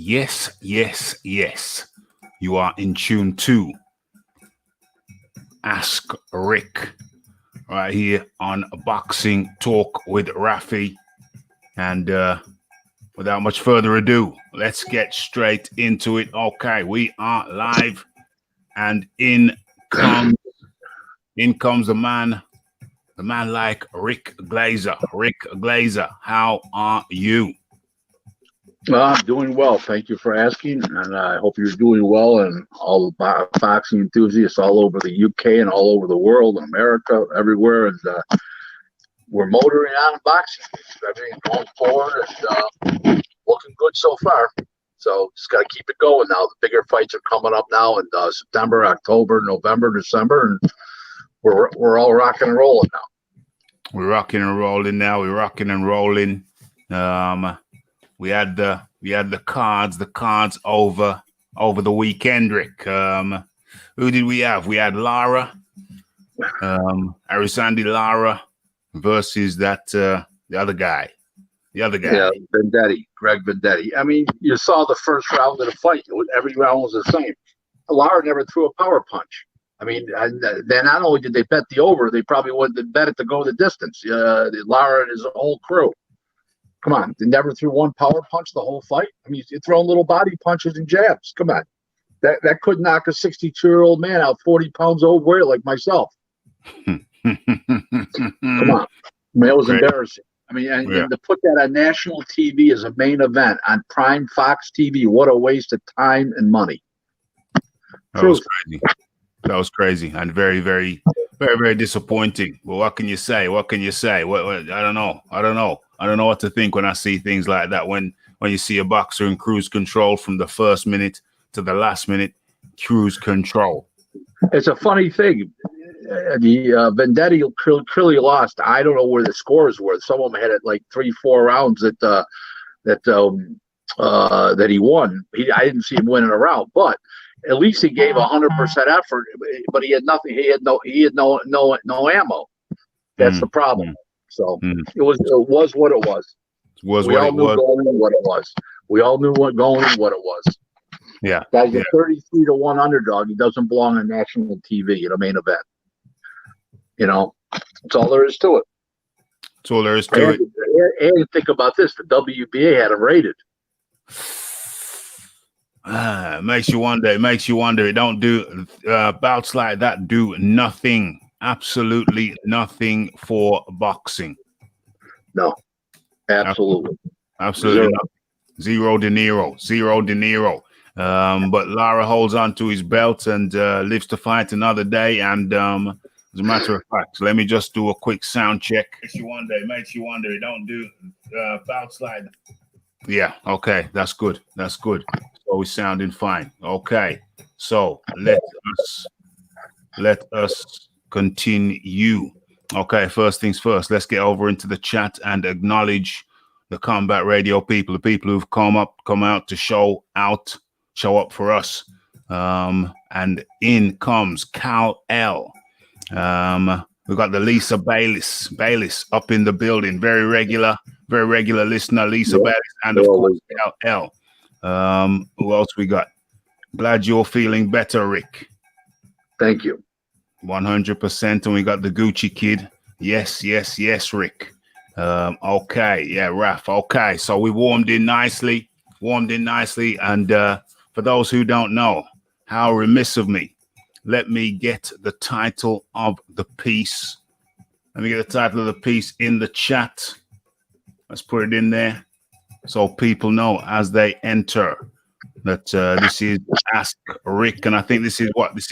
Yes, yes, yes. You are in tune to Ask Rick right here on Boxing Talk with Rafi. And without much further ado, let's get straight into it. Okay, we are live, and in comes the man like Rick Glaser. Rick Glaser, how are you? I'm doing well. Thank you for asking, and I hope you're doing well. And all the boxing enthusiasts all over the UK and all over the world, America, everywhere, and we're motoring on in boxing. Everything's going forward and looking good so far. So just got to keep it going now. The bigger fights are coming up now in September, October, November, December, and we're all rocking and rolling now. We're rocking and rolling now. We're rocking and rolling. We had the cards over the weekend, Rick. Who did we have? We had Lara, Arisandi Lara versus that the other guy. Yeah, Vendetti, Greg Vendetti. I mean, you saw the first round of the fight. Every round was the same. Lara never threw a power punch. I mean, then not only did they bet the over, they probably wouldn't bet it to go the distance. Lara and his whole crew. Come on, they never threw one power punch the whole fight. I mean, you're throwing little body punches and jabs. Come on, that could knock a 62-year-old man out 40 pounds overweight like myself. Come on, I mean, it was embarrassing. I mean, and to put that on national TV as a main event on prime Fox TV, what a waste of time and money. That was crazy. That was crazy and very, very, very, very disappointing. Well, what can you say? What can you say? What I don't know. I don't know what to think when I see things like that. When you see a boxer in cruise control from the first minute to the last minute, cruise control. It's a funny thing. The Vendetti clearly lost. I don't know where the scores were. Some of them had it like 3-4 rounds that he won. I didn't see him winning a round, but at least he gave 100% effort. But he had nothing. He had no ammo. That's the problem. So it was what it was. We all knew going in what it was. We all knew what going in what it was. Yeah. Guy's a 33-1 underdog. He doesn't belong on national TV in a main event. You know, that's all there is to it. That's all there is to it. And think about this: the WBA had him rated. Makes you wonder. It makes you wonder. It don't do bouts like that. Do nothing. Absolutely nothing for boxing. No, absolutely nothing. Zero De Niro. But Lara holds on to his belt and lives to fight another day. And as a matter of fact, let me just do a quick sound check. Makes you wonder. It don't do bouts like that. Yeah. Okay. That's good. So we're sounding fine. Okay. So let us continue. Okay, first things first, let's get over into the chat and acknowledge the Combat Radio people, the people who've come out to show up for us. And in comes Cal L. We've got the Lisa Bayliss up in the building, very regular listener, Lisa Bayliss, and of course Cal L. Who else we got? Glad you're feeling better, Rick. Thank you. 100%, and we got the Gucci Kid. Yes, Rick. Okay, yeah, Raf. Okay, so we warmed in nicely, and for those who don't know, how remiss of me. Let me get the title of the piece. Let me get the title of the piece in the chat. Let's put it in there so people know as they enter that this is Ask Rick, and I think this is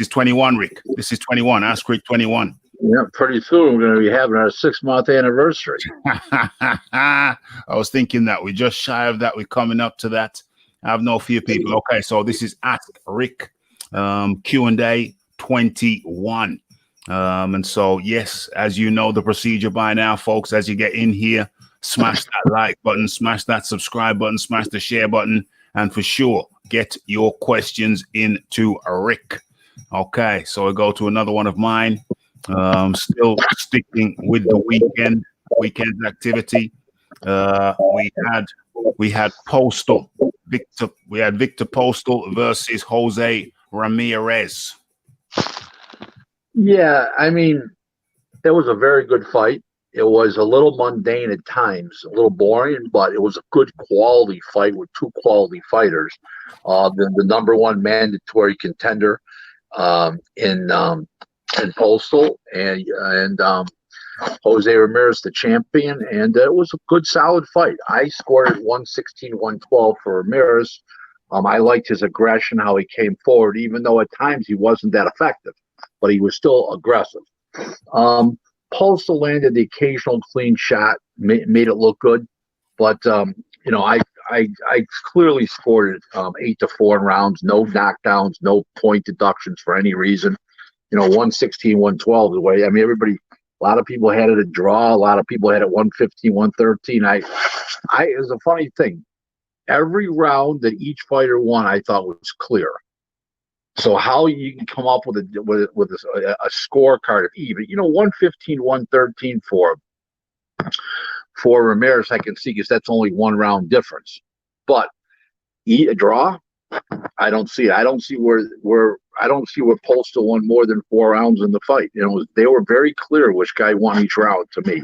21, Rick. This is 21. Ask Rick 21. Yeah, pretty soon we're going to be having our 6-month anniversary. I was thinking that we're just shy of that. We're coming up to that. I have no fear, people. Okay, so this is Ask Rick Q&A 21. And so, yes, as you know the procedure by now, folks, as you get in here, smash that like button, smash that subscribe button, smash the share button, and for sure, get your questions into Rick. Okay, so we go to another one of mine. Still sticking with the weekend activity. We had Postal Victor Postal versus Jose Ramirez. Yeah, I mean, it was a very good fight. It was a little mundane at times, a little boring, but it was a good quality fight with two quality fighters. The number one mandatory contender in Postal and Jose Ramirez, the champion, and it was a good, solid fight. I scored it 116-112 for Ramirez. I liked his aggression, how he came forward, even though at times he wasn't that effective, but he was still aggressive. Postal landed the occasional clean shot, made it look good, but I clearly scored it 8-4 in rounds, no knockdowns, no point deductions for any reason. 116-112 the way. I mean, a lot of people had it a draw. A lot of people had it 115-113. It was a funny thing. Every round that each fighter won, I thought was clear. So how you can come up with a scorecard of even, 115-113 for Ramirez, I can see, because that's only one round difference. But a draw, I don't see it. I don't see where Postal won more than 4 rounds in the fight. They were very clear which guy won each round to me.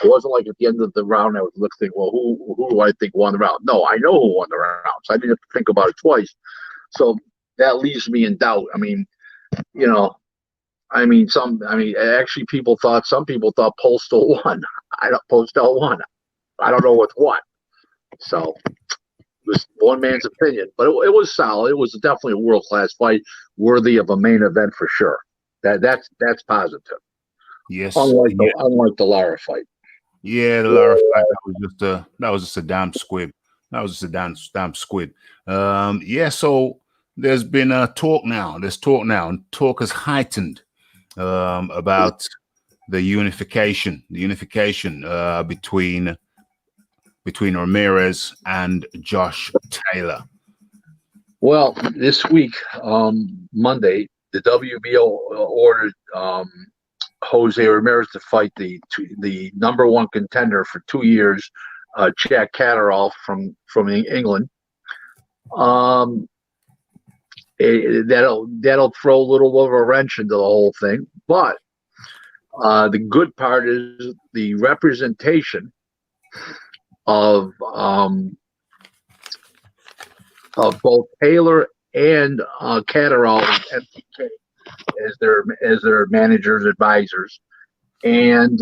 It wasn't like at the end of the round I was looking, well, who do I think won the round? No, I know who won the rounds. I didn't have to think about it twice. So that leaves me in doubt. Actually, some people thought Postal won. Postal won. I don't know with what. So it was one man's opinion, but it was solid. It was definitely a world-class fight, worthy of a main event for sure. That's positive. Yes. Unlike the Lara fight. Yeah, the Lara fight, that was just a damn squib. That was just a damn squid. So there's been talk now. There's talk now, and talk has heightened about the unification between Ramirez and Josh Taylor. Well, this week, Monday, the WBO ordered Jose Ramirez to fight the number one contender for 2 years, Jack Catterall from England. That'll throw a little bit of a wrench into the whole thing, but the good part is the representation of both Taylor and Catterall as their managers, advisors, and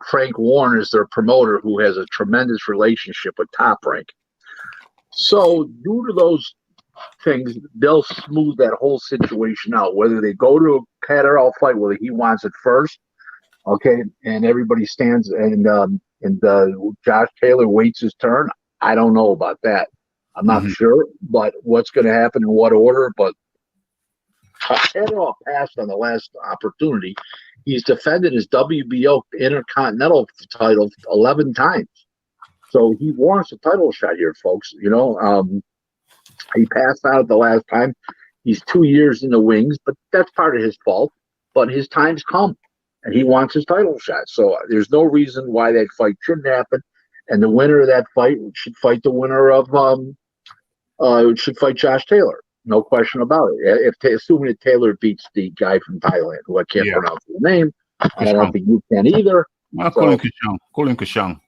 Frank Warren is their promoter, who has a tremendous relationship with Top Rank. So due to those things, they'll smooth that whole situation out. Whether they go to a Catterall fight, whether he wants it first, okay, and everybody stands and Josh Taylor waits his turn. I don't know about that. I'm not sure, but what's going to happen in what order? But Catterall passed on the last opportunity. He's defended his WBO Intercontinental title 11 times, so he warrants a title shot here, folks. He passed out the last time. He's 2 years in the wings, but that's part of his fault. But his time's come, and he wants his title shot. So there's no reason why that fight shouldn't happen. And the winner of that fight should fight the winner of should fight Josh Taylor. No question about it. Assuming that Taylor beats the guy from Thailand, who I can't pronounce the name. I don't think you can either. Call him Kashang.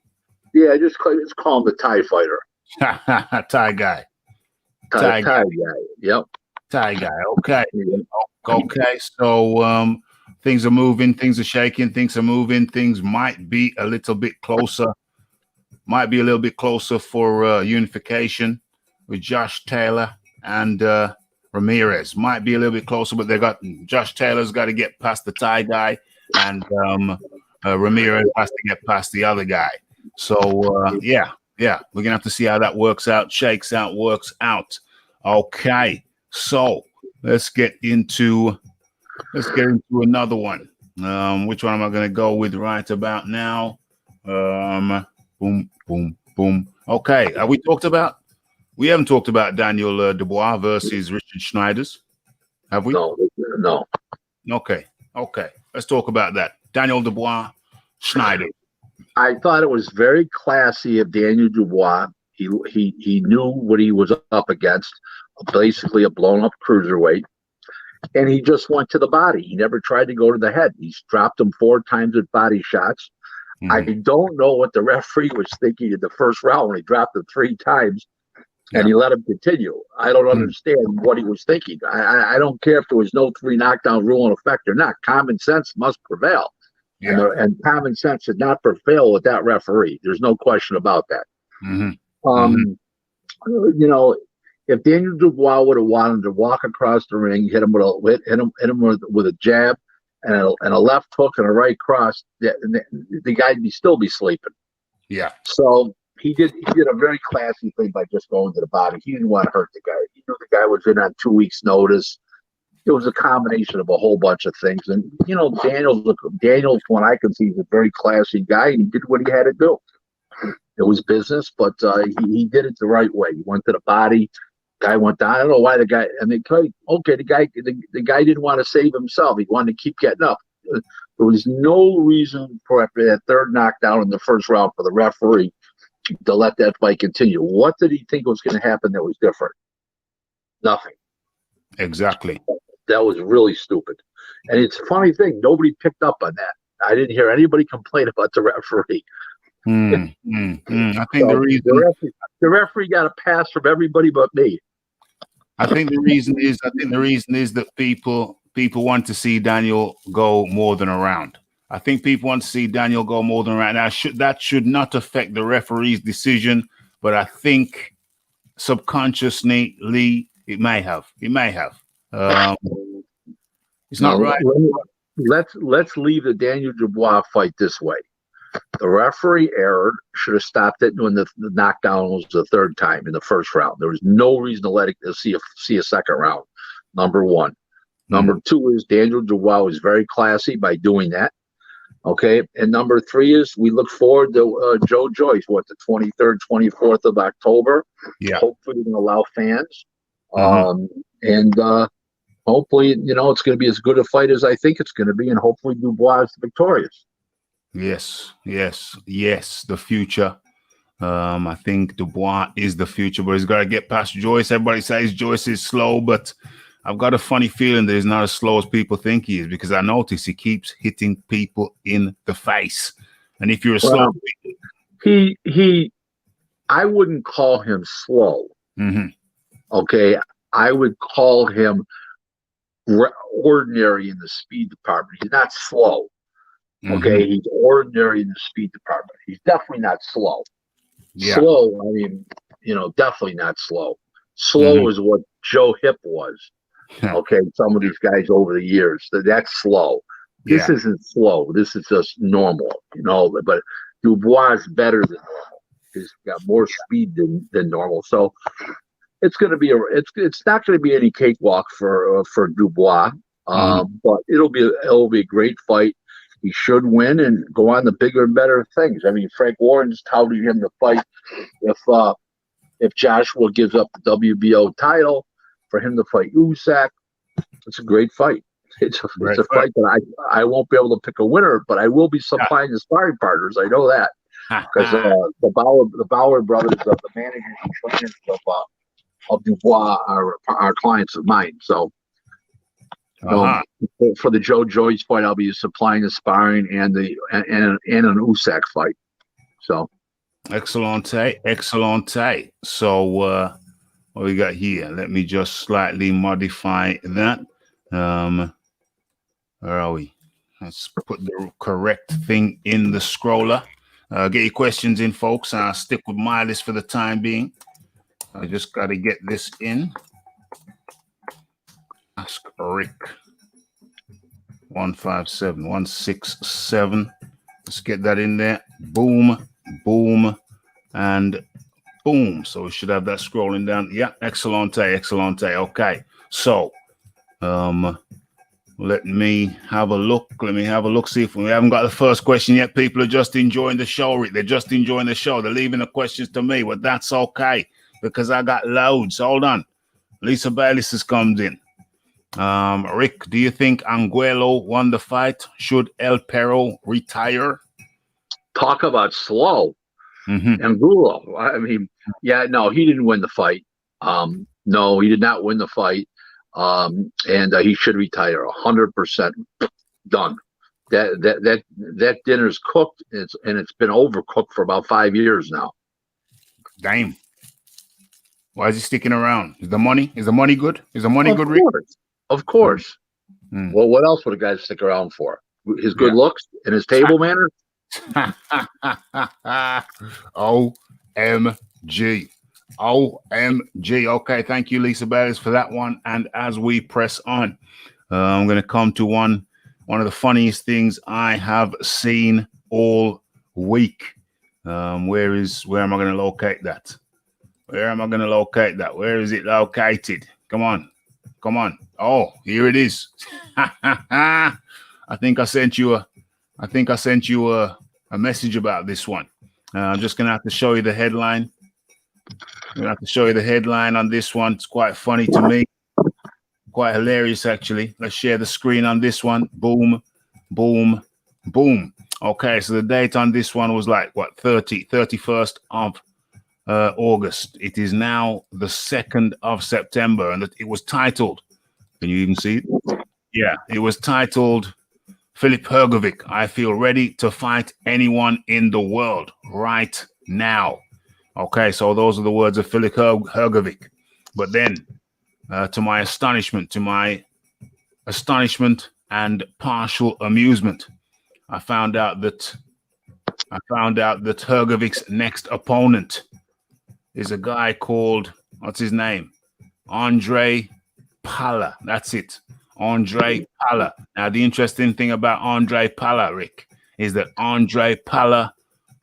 Yeah, just call him the Thai fighter. Thai guy. Thai guy. Yep. Thai guy. Okay. Okay. So things are moving. Things are shaking. Things are moving. Things might be a little bit closer. Might be a little bit closer for unification with Josh Taylor and Ramirez. Might be a little bit closer, but Josh Taylor's got to get past the Thai guy, and Ramirez has to get past the other guy. So we're gonna have to see how that works out, shakes out, works out. Okay, so let's get into another one. Which one am I gonna go with right about now? Boom, boom, boom. Okay, we haven't talked about Daniel Dubois versus Richard Schneiders, have we? No. Okay. Let's talk about that. Daniel Dubois, Schneider. I thought it was very classy of Daniel Dubois He knew what he was up against, basically a blown up cruiserweight, and he just went to the body. He never tried to go to the head. He's dropped him 4 times with body shots. I don't know what the referee was thinking in the first round when he dropped him 3 times and he let him continue. I don't understand what he was thinking. I don't care if there was no 3 knockdown rule in effect or not. Common sense must prevail. Yeah. And common sense did not prevail with that referee. There's no question about that. You know, if Daniel Dubois would have wanted to walk across the ring, hit him with a jab and a left hook and a right cross, the guy would still be sleeping. Yeah. So he did a very classy thing by just going to the body. He didn't want to hurt the guy. He knew the guy was in on 2 weeks' notice. It was a combination of a whole bunch of things. And, you know, Daniel's, when I can see, he's a very classy guy. And he did what he had to do. It was business, but he did it the right way. He went to the body. Guy went down. I don't know why the guy, and the guy didn't want to save himself. He wanted to keep getting up. There was no reason for, after that 3rd knockdown in the first round, for the referee to let that fight continue. What did he think was going to happen that was different? Nothing. Exactly. That was really stupid. And it's a funny thing. Nobody picked up on that. I didn't hear anybody complain about the referee. I think the referee got a pass from everybody but me. I think the reason is that people want to see Daniel go more than a round. I think people want to see Daniel go more than a round. That should not affect the referee's decision, but I think subconsciously it may have. It's not right. Let's leave the Daniel Dubois fight this way. The referee erred, should have stopped it when the knockdown was the 3rd time in the first round. There was no reason to let it see a second round. Number 1. Number 2 is Daniel Dubois was very classy by doing that. Okay. And number 3 is we look forward to Joe Joyce, the 23rd, 24th of October. Yeah. Hopefully we can allow fans. And hopefully, you know, it's going to be as good a fight as I think it's going to be. And hopefully Dubois is victorious. Yes, the future. I think Dubois is the future, but he's got to get past Joyce. Everybody says Joyce is slow, but I've got a funny feeling that he's not as slow as people think he is, because I notice he keeps hitting people in the face. And if you're a slow, I wouldn't call him slow. Okay, I would call him ordinary in the speed department. He's not slow. Okay, he's ordinary in the speed department. He's definitely not slow. Yeah. Slow, I mean, you know, definitely not slow. Slow is what Joe Hip was. Okay, some of these guys over the years, that's slow. This isn't slow. This is just normal, you know. But Dubois is better than normal. He's got more speed than normal. So it's going to be it's not going to be any cakewalk for Dubois. But it'll be a great fight. He should win and go on to bigger and better things. I mean, Frank Warren's touting him to fight if Joshua gives up the WBO title, for him to fight Usyk. It's a great fight. It's a fight that I won't be able to pick a winner, but I will be supplying the sparring partners. I know that, because the Bauer brothers, the managers and trainers of Dubois are clients of mine. So. For the Joe Joyce fight, I'll be supplying the sparring and an Usyk fight. So, excellent. So, what we got here? Let me just slightly modify that. Where are we? Let's put the correct thing in the scroller. Get your questions in, folks. I'll stick with my list for the time being. I just got to get this in. Ask Rick 157167. Let's get that in there. Boom, boom, and boom. So we should have that scrolling down. Yeah, excellent. Okay. So let me have a look. See if we haven't got the first question yet. People are just enjoying the show, Rick. They're just enjoying the show. They're leaving the questions to me, but that's okay, because I got loads. Hold on. Lisa Bayliss comes in. Rick, do you think Angulo won the fight? Should El Perro retire? Talk about slow. Angulo. I mean, Yeah, no, he didn't win the fight. No, he did not win the fight. And he should retire 100%. Done. That dinner's cooked. It's been overcooked for about 5 years now. Damn. Why is he sticking around? Is the money good? Is the money good, Rick? Of course. Well, what else would a guy stick around for? His good looks and his table manners? OMG. OMG. Okay, thank you, Lisa Bellis, for that one. And as we press on, I'm going to come to one of the funniest things I have seen all week. Where am I going to locate that? Where am I going to locate that? Where is it located? Come on. Oh, here it is. I think I sent you a message about this one. I'm just going to have to show you the headline. I'm going to have to show you the headline on this one. It's quite funny to me. Quite hilarious, actually. Let's share the screen on this one. Boom, boom, boom. Okay, so the date on this one was like, 31st of August. It is now the 2nd of September, and it was titled, can you even see it? Yeah, it was titled, Filip Hrgovic, I feel ready to fight anyone in the world right now. Okay, so those are the words of Filip Hrgovic. But then, to my astonishment and partial amusement, I found out that Hrgovic's next opponent is a guy called, what's his name? Andre Pala. That's it. Andre Pala. Now, the interesting thing about Andre Pala, Rick, is that Andre Pala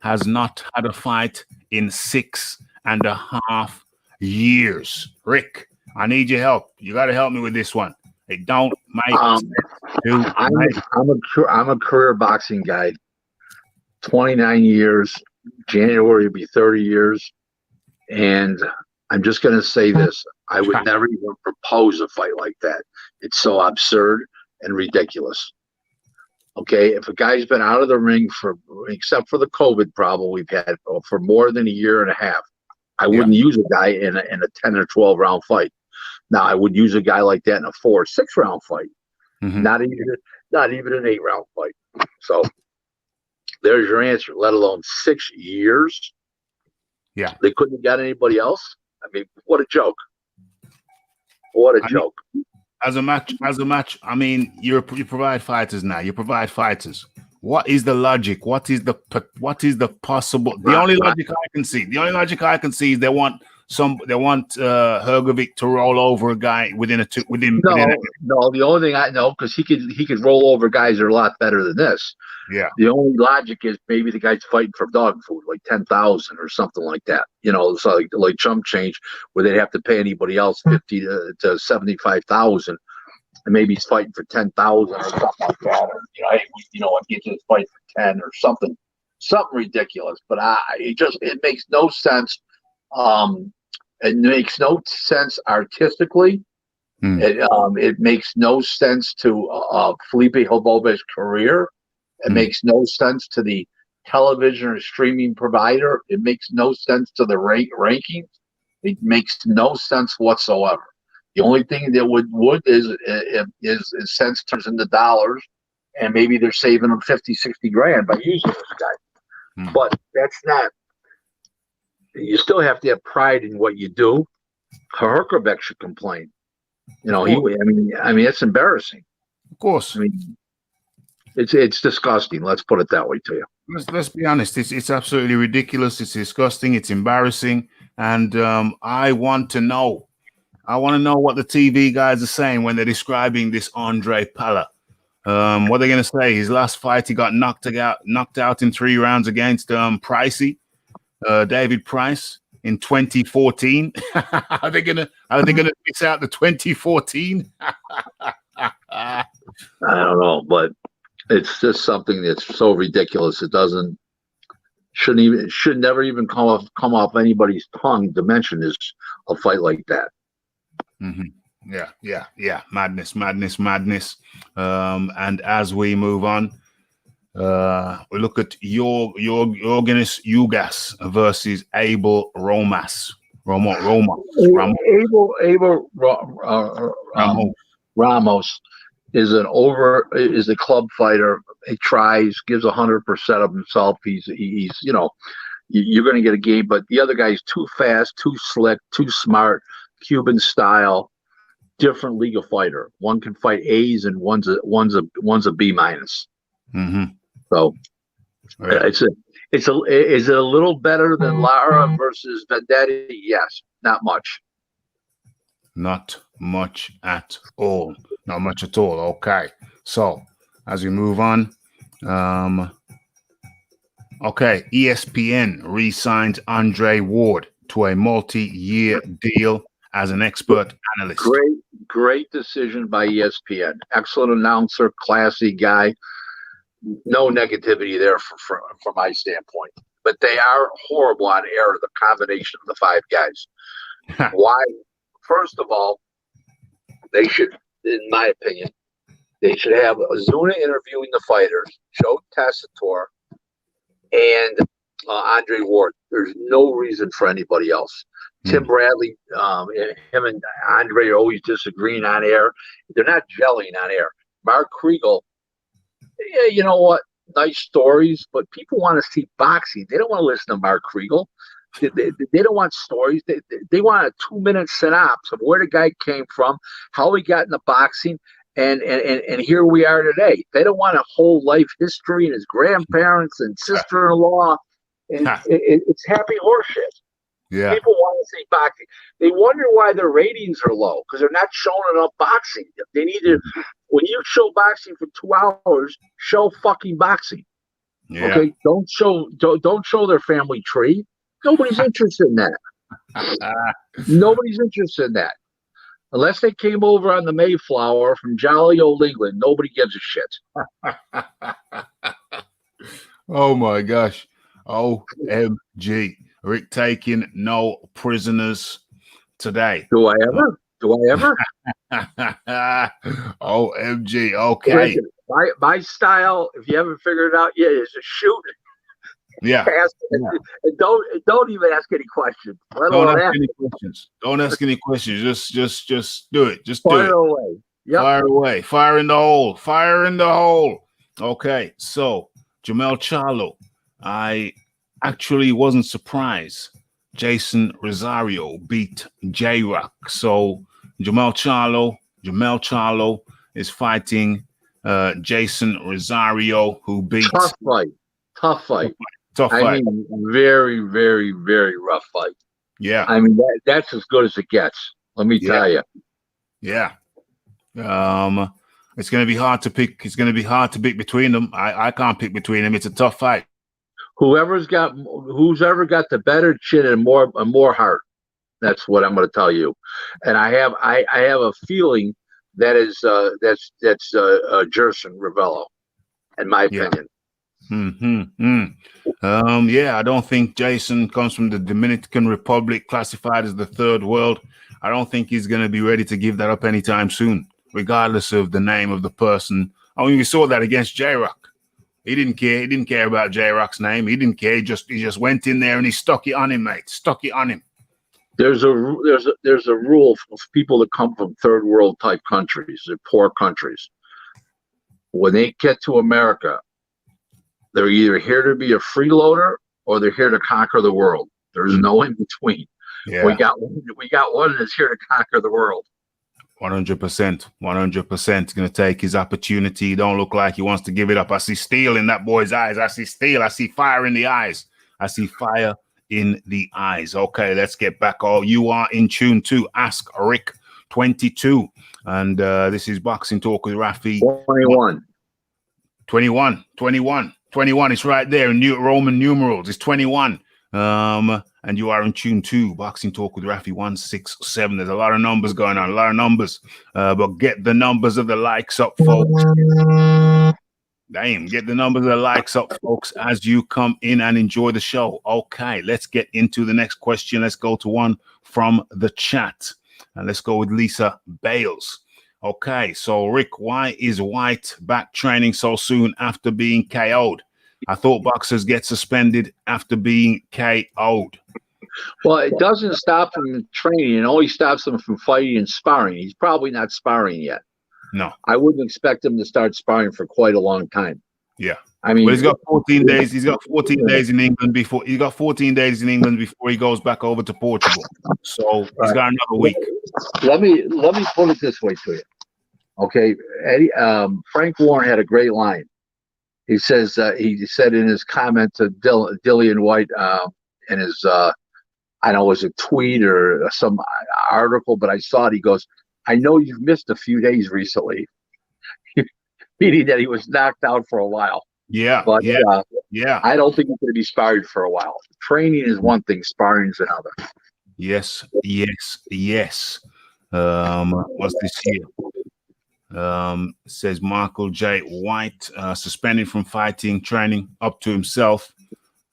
has not had a fight in 6.5 years. Rick, I need your help. You got to help me with this one. It don't make sense. I'm a career boxing guy. 29 years. January will be 30 years. And I'm just going to say this. I would never even propose a fight like that. It's so absurd and ridiculous. Okay, if a guy's been out of the ring except for the COVID problem we've had for more than a year and a half, I wouldn't use a guy in a 10 or 12 round fight. Now I would use a guy like that in a 4 or 6 round fight, not even an 8 round fight. So there's your answer. Let alone 6 years. Yeah, they couldn't have got anybody else. I mean, what a joke! What a joke! As a match. I mean, you provide fighters now. You provide fighters. What is the logic? What is the possible? The only logic I can see is they want Hrgovic to roll over a guy within. No, the only thing I know, because he could roll over guys that are a lot better than this. Yeah. The only logic is maybe the guy's fighting for dog food, like 10,000 or something like that. You know, it's like chump change, where they'd have to pay anybody else 50 to 75,000, and maybe he's fighting for 10,000 or something like that. Or I get this fight for 10 or something ridiculous. But it makes no sense. It makes no sense artistically. It makes no sense to Filip Hrgovic's career. It makes no sense to the television or streaming provider. It makes no sense to the rankings. It makes no sense whatsoever. The only thing that would is sense turns into dollars, and maybe they're saving them 50, 60 grand by using this guy. But that's not. You still have to have pride in what you do. Hrgovic should complain. I mean, it's embarrassing. Of course. I mean, it's disgusting. Let's put it that way to you. Let's be honest. It's absolutely ridiculous. It's disgusting. It's embarrassing. And I want to know what the TV guys are saying when they're describing this Andre Pala. What are they going to say? His last fight, he got knocked out in 3 rounds against Pricey, David Price, in 2014. Are they gonna miss out the 2014? I don't know, but it's just something that's so ridiculous. It should never even come off anybody's tongue to mention is a fight like that. Yeah. Madness. And as we move on, We look at Jorgenis Ugas versus Abel Romas. Abel Ramos is a club fighter. He tries, gives 100% of himself. He's you're going to get a game, but the other guy's too fast, too slick, too smart, Cuban style, different league of fighter. One can fight A's and one's a B minus. Mm-hmm. So Right. is it a little better than Lara versus Vendetti? Yes, not much. Not much at all. Not much at all. Okay. So as we move on, okay, ESPN re-signed Andre Ward to a multi-year deal as an expert analyst. Great decision by ESPN. Excellent announcer, classy guy. No negativity there from my standpoint. But they are horrible on air, the combination of the five guys. Why? First of all, they should, in my opinion, they should have Ozuna interviewing the fighters, Joe Tessitore, and Andre Ward. There's no reason for anybody else. Tim Bradley, him and Andre are always disagreeing on air. They're not gelling on air. Mark Kriegel, yeah, you know what? Nice stories, but people want to see boxing. They don't want to listen to Mark Kriegel. They don't want stories. They want a 2-minute synopsis of where the guy came from, how he got into boxing, and here we are today. They don't want a whole life history and his grandparents and sister-in-law. And it's happy horseshit. Yeah. People want to see boxing. They wonder why their ratings are low because they're not showing enough boxing. They need to. When you show boxing for 2 hours, show fucking boxing. Yeah. Okay, don't show their family tree. Nobody's interested in that. Nobody's interested in that. Unless they came over on the Mayflower from jolly old England, nobody gives a shit. Oh my gosh. OMG. Rick taking no prisoners today. Do I ever? OMG. Okay. Listen, my style, if you haven't figured it out yet, is to shoot. Yeah. And don't even ask any questions. Don't ask any questions. Just do it. Just fire do it. Away. Yep. Fire away. Fire in the hole. Fire in the hole. Okay. So Jamel Charlo, I actually wasn't surprised. Jason Rosario beat J-Rock. So Jamel Charlo is fighting Jason Rosario, who beat. Tough fight. I mean, very, very, very rough fight. Yeah. I mean, that's as good as it gets. Let me tell you. Yeah. It's going to be hard to pick. It's going to be hard to pick between them. I can't pick between them. It's a tough fight. Who's ever got the better chin and more heart. That's what I'm going to tell you. And I have a feeling that's Jerson Ravello, in my opinion. Yeah, I don't think Jason comes from the Dominican Republic, classified as the third world. I don't think he's going to be ready to give that up anytime soon, regardless of the name of the person. I mean, we saw that against J-Rock. He didn't care. He didn't care about J-Rock's name. He didn't care. He just went in there and he stuck it on him, mate. Stuck it on him. There's a rule for people that come from third world type countries, poor countries. When they get to America, they're either here to be a freeloader or they're here to conquer the world. There's no in between. Yeah. We got one that's here to conquer the world. 100%. 100%. Going to take his opportunity. He don't look like he wants to give it up. I see steel in that boy's eyes. I see steel. I see fire in the eyes. I see fire in the eyes. Okay, let's get back. Oh, you are in tune to Ask Rick 22. And this is Boxing Talk with Rafi. 21. It's right there in Roman numerals. It's 21. And you are in tune to Boxing Talk with Rafi 167. There's a lot of numbers going on, a lot of numbers. But get the numbers of the likes up, folks. Damn, get the numbers of the likes up, folks, as you come in and enjoy the show. Okay, let's get into the next question. Let's go to one from the chat. And let's go with Lisa Bales. Okay, so Rick, why is White back training so soon after being KO'd? I thought boxers get suspended after being KO'd. Well, it doesn't stop him from training. It only stops him from fighting and sparring. He's probably not sparring yet. No. I wouldn't expect him to start sparring for quite a long time. Yeah. I mean, well, he's got 14 days. He's got 14 days in England before he goes back over to Portugal. So he's got another week. Let me put it this way to you. Okay, Eddie, Frank Warren had a great line. He says he said in his comment to Dillian White in his I know it was a tweet or some article, but I saw it. He goes, "I know you've missed a few days recently," meaning that he was knocked out for a while. Yeah, but yeah. I don't think he's going to be sparring for a while. Training is one thing, sparring is another. Yes. What's this here? Says Michael J. White suspended from fighting training up to himself.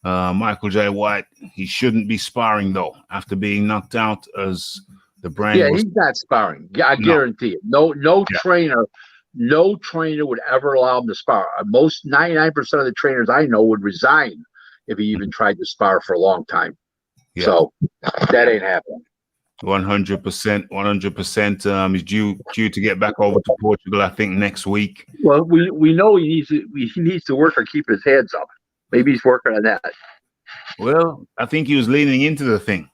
Michael J. White, he shouldn't be sparring though after being knocked out as the brain. Yeah, he's not sparring. I guarantee it. No trainer. No trainer would ever allow him to spar. Most 99% of the trainers I know would resign if he even tried to spar for a long time. Yeah. So that ain't happening. 100%. He's due to get back over to Portugal, I think, next week. Well, we know he needs to work on keeping his hands up. Maybe he's working on that. Well, I think he was leaning into the thing.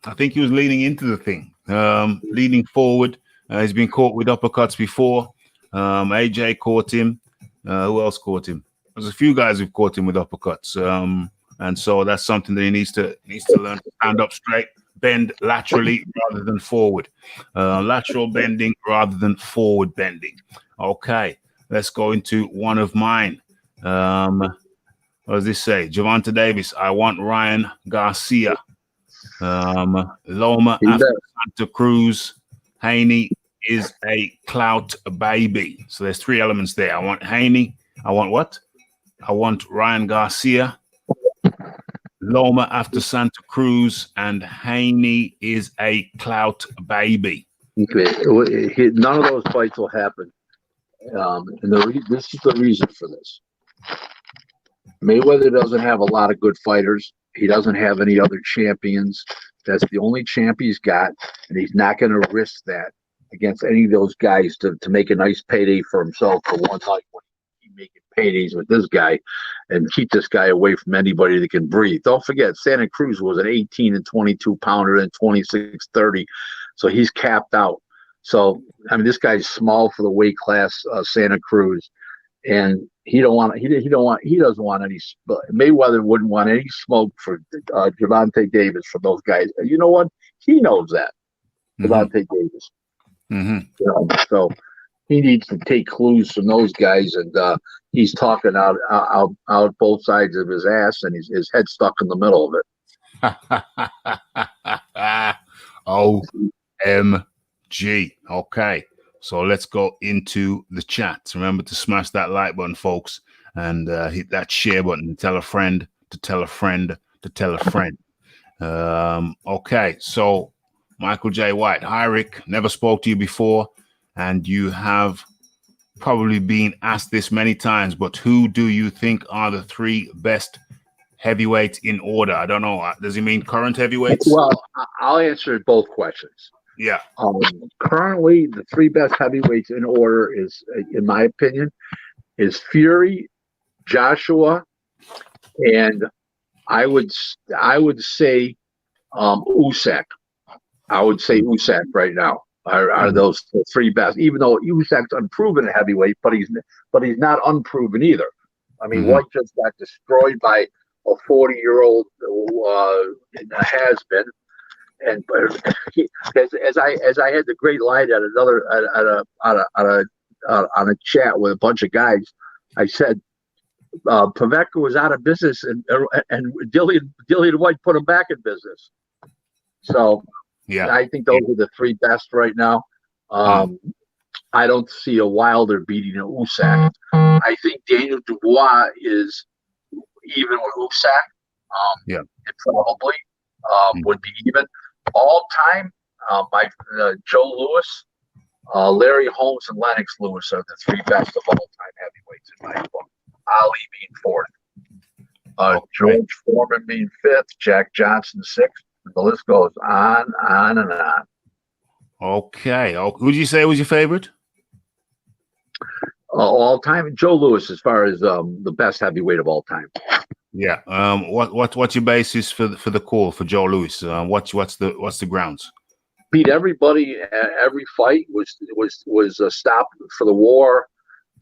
Leaning forward. He's been caught with uppercuts before. AJ caught him. Who else caught him? There's a few guys who've caught him with uppercuts. And so that's something that he needs to learn to stand up straight, bend laterally rather than forward. Lateral bending rather than forward bending. Okay, let's go into one of mine. What does this say? Gervonta Davis, I want Ryan Garcia. Loma after Santa Cruz. Haney is a clout baby. So there's three elements there. I want Haney. I want what? I want Ryan Garcia. Loma after Santa Cruz, and Haney is a clout baby. Okay. None of those fights will happen. And this is the reason for this. Mayweather doesn't have a lot of good fighters. He doesn't have any other champions. That's the only champ he's got, and he's not going to risk that against any of those guys to make a nice payday for himself for one night when he's making paydays with this guy and keep this guy away from anybody that can breathe. Don't forget, Santa Cruz was an 18 and 22 pounder and 26-30, so he's capped out. So I mean, this guy's small for the weight class, Santa Cruz, and he doesn't want any. Mayweather wouldn't want any smoke for Gervonta Davis from those guys. You know what? He knows that. Gervonta Davis. So he needs to take clues from those guys, and he's talking out both sides of his ass, and his head stuck in the middle of it. OMG. Okay. So let's go into the chat. Remember to smash that like button, folks, and hit that share button and tell a friend to tell a friend to tell a friend. Okay, so Michael J. White. Hi, Rick. Never spoke to you before, and you have probably been asked this many times, but who do you think are the three best heavyweights in order? I don't know. Does he mean current heavyweights? Well, I'll answer both questions. Yeah. Currently, the three best heavyweights in order is, in my opinion, is Fury, Joshua, and I would say Usyk. I would say Usyk right now are those the three best. Even though Usyk's unproven at heavyweight, but he's not unproven either. I mean, White just got destroyed by a 40-year-old has been. And as I had the great line at on a chat with a bunch of guys, I said Povetkin was out of business, and Dillian White put him back in business. So yeah, I think those are the three best right now. I don't see a Wilder beating Usyk. I think Daniel Dubois is even with Usyk. It probably would be even. All time, Joe Louis Larry Holmes and Lennox Lewis are the three best of all time heavyweights in my book. Ali being fourth. George Foreman being fifth. Jack Johnson sixth. The list goes on and on. Okay. Who'd you say was your favorite? All time, Joe Louis, as far as the best heavyweight of all time. Yeah. What's your basis for the call for Joe Louis? What's the grounds? Beat everybody. Every fight was a stop for the war.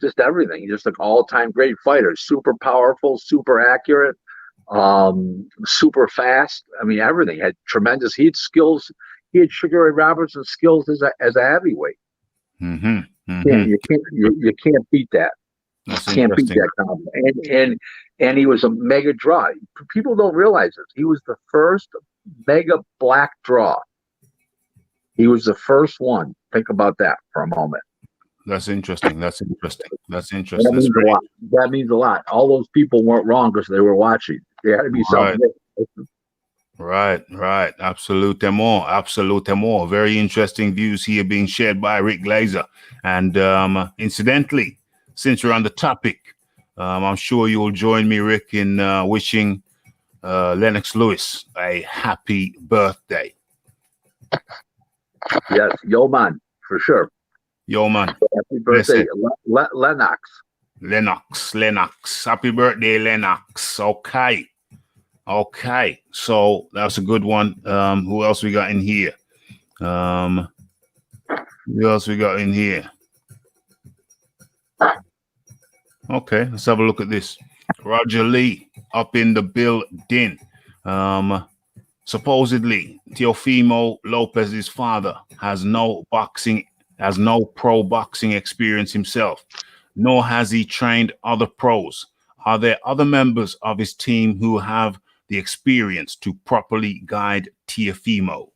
Just everything. Just an all-time great fighter. Super powerful, super accurate, super fast. I mean, everything. Had tremendous. He had skills. He had Sugar Ray Robertson skills as a heavyweight. Mm-hmm. Mm-hmm. You can't beat that. That's you can't beat that combo. And he was a mega draw. People don't realize this. He was the first mega black draw. He was the first one. Think about that for a moment. That's interesting. That means a lot. All those people weren't wrong because they were watching. There had to be something. Right. Absolutely. Very interesting views here being shared by Rick Glaser. And incidentally, since we're on the topic, I'm sure you'll join me, Rick, in wishing Lennox Lewis a happy birthday. Yes, yo man, for sure. Yo man. Happy birthday, Lennox. Lennox. Happy birthday, Lennox. Okay. So that's a good one. Who else we got in here? Okay, let's have a look at this. Roger Lee up in the building. Supposedly, Teofimo Lopez's father has no pro boxing experience himself, nor has he trained other pros. Are there other members of his team who have the experience to properly guide Teofimo?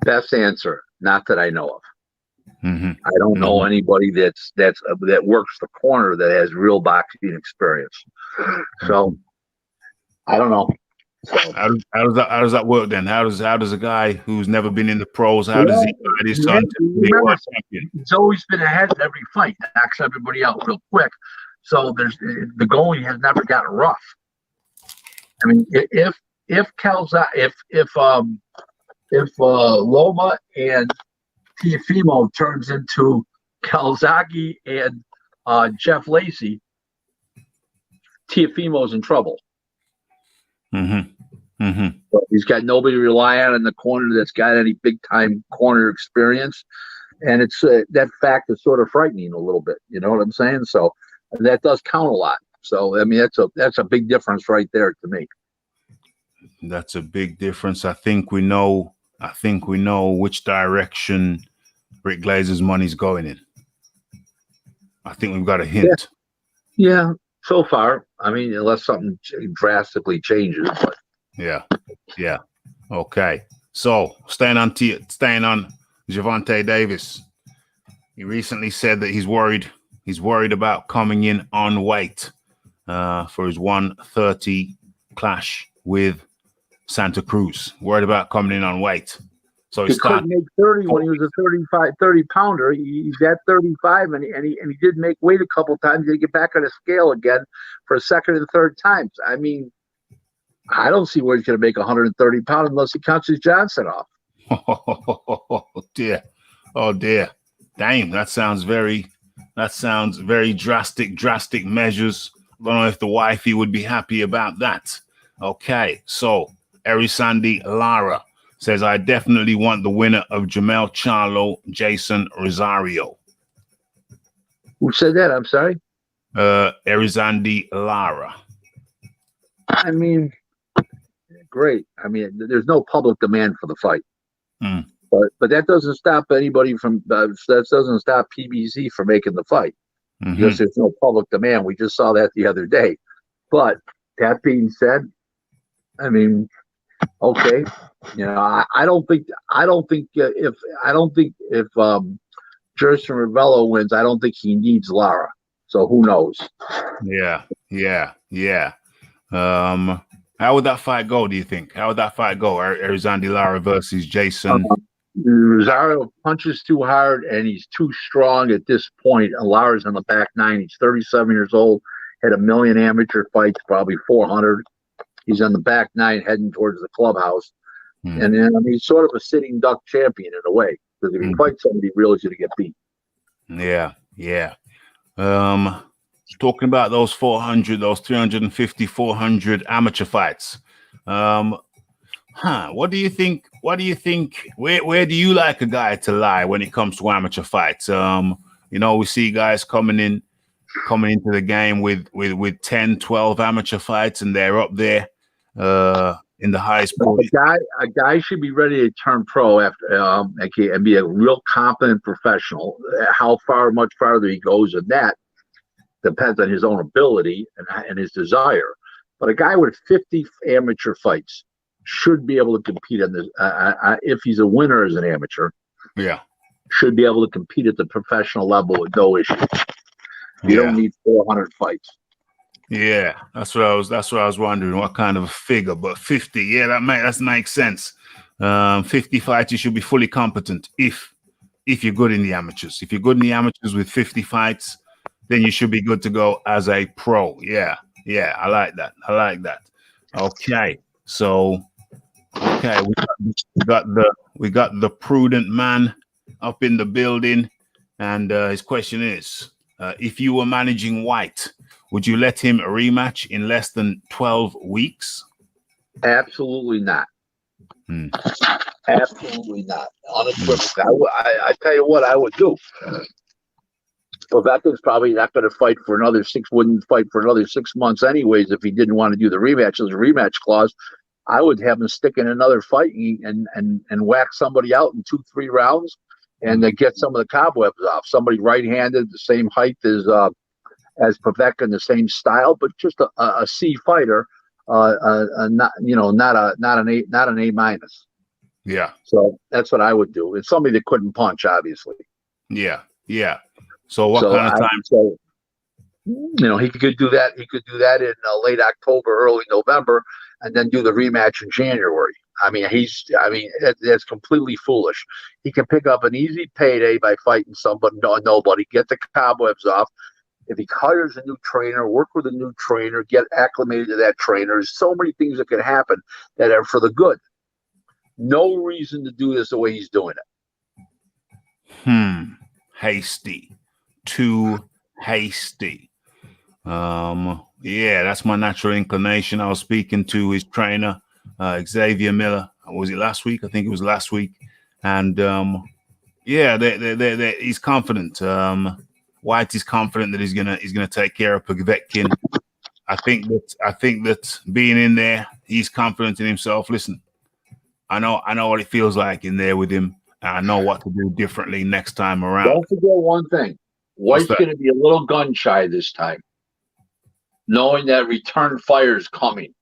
Best answer, not that I know of. Mm-hmm. I don't know anybody that works the corner that has real boxing experience. So I don't know. So, how does that work then? How does a guy who's never been in the pros, how does he guide his son to be a world champion? He's always been ahead in every fight, knocks everybody out real quick. So the going has never gotten rough. I mean, if Loma and Teofimo turns into Calzaghe and Jeff Lacey, Teofimo's in trouble. Mm-hmm. Mm-hmm. But he's got nobody to rely on in the corner that's got any big time corner experience, and it's that fact is sort of frightening a little bit. You know what I'm saying? So that does count a lot. So I mean, that's a big difference right there to me. That's a big difference. I think we know which direction Rick Glaser's money's going in. I think we've got a hint. Yeah. So far, I mean, unless something drastically changes, but yeah. Okay. So staying on Gervonta Davis. He recently said that he's worried about coming in on weight for his 130 clash with Santa Cruz. Worried about coming in on weight. So he couldn't make 30 when he was a 30 pounder. He's at 35, and he did make weight a couple times. He did get back on the scale again for a second and third times. I mean, I don't see where he's going to make 130 pounds unless he counts his Johnson off. Oh dear. Damn, that sounds very drastic measures. I don't know if the wifey would be happy about that. Okay, so Erisandi Lara says, I definitely want the winner of Jamel Charlo, Jason Rosario. Who said that? I'm sorry? Erisandi Lara. I mean, great. I mean, there's no public demand for the fight. But that doesn't stop anybody from, that doesn't stop PBC from making the fight. Because there's no public demand. We just saw that the other day. But that being said, I mean, okay, you know, I don't think if Jerson Ravello wins, I don't think he needs Lara. So who knows? Yeah. How would that fight go? Do you think? How would that fight go? Erisandi Lara versus Jason Rosario punches too hard, and he's too strong at this point. Lara's on the back nine. He's 37 years old, had 1 million amateur fights, probably 400. He's on the back nine heading towards the clubhouse. And then he's sort of a sitting duck champion in a way, because if he fights somebody, really is going to get beat. Yeah, yeah. Talking about those 400, those 350, 400 amateur fights. What do you think? What do you think? Where do you like a guy to lie when it comes to amateur fights? You know, we see guys coming into the game with 10, 12 amateur fights, and they're up there in the highest point. A guy should be ready to turn pro after and be a real competent professional. How much farther he goes in that depends on his own ability and his desire. But a guy with 50 amateur fights should be able to compete on this. If he's a winner as an amateur, should be able to compete at the professional level with no issue. You don't need 400 fights. Yeah, that's what I was wondering, what kind of a figure. But 50, yeah, that makes sense. 50 fights, you should be fully competent if you're good in the amateurs. If you're good in the amateurs with 50 fights, then you should be good to go as a pro. Yeah, I like that. Okay, so we got the prudent man up in the building, and his question is, if you were managing White, would you let him rematch in less than 12 weeks? Absolutely not. Absolutely not. Unequivocally. I tell you what I would do. Povetkin's probably not going to fight for another 6 months anyways if he didn't want to do the rematch. There's a rematch clause. I would have him stick in another fight and whack somebody out in 2-3 rounds and then get some of the cobwebs off. Somebody right-handed, the same height as Povetkin, the same style, but just a C fighter, not an A minus. Yeah. So that's what I would do. It's somebody that couldn't punch, obviously. Yeah. So what kind of time? He could do that. He could do that in late October, early November, and then do the rematch in January. That's completely foolish. He can pick up an easy payday by fighting nobody, get the cobwebs off. If he hires a new trainer, work with a new trainer, get acclimated to that trainer, there's so many things that can happen that are for the good. No reason to do this the way he's doing it. Hasty. Too hasty. That's my natural inclination. I was speaking to his trainer, Xavier Miller. Was it last week? I think it was last week. And he's confident. White is confident that he's gonna take care of Povetkin. I think that being in there, he's confident in himself. Listen, I know what it feels like in there with him. I know what to do differently next time around. Don't forget one thing. White's going to be a little gun shy this time, knowing that return fire is coming.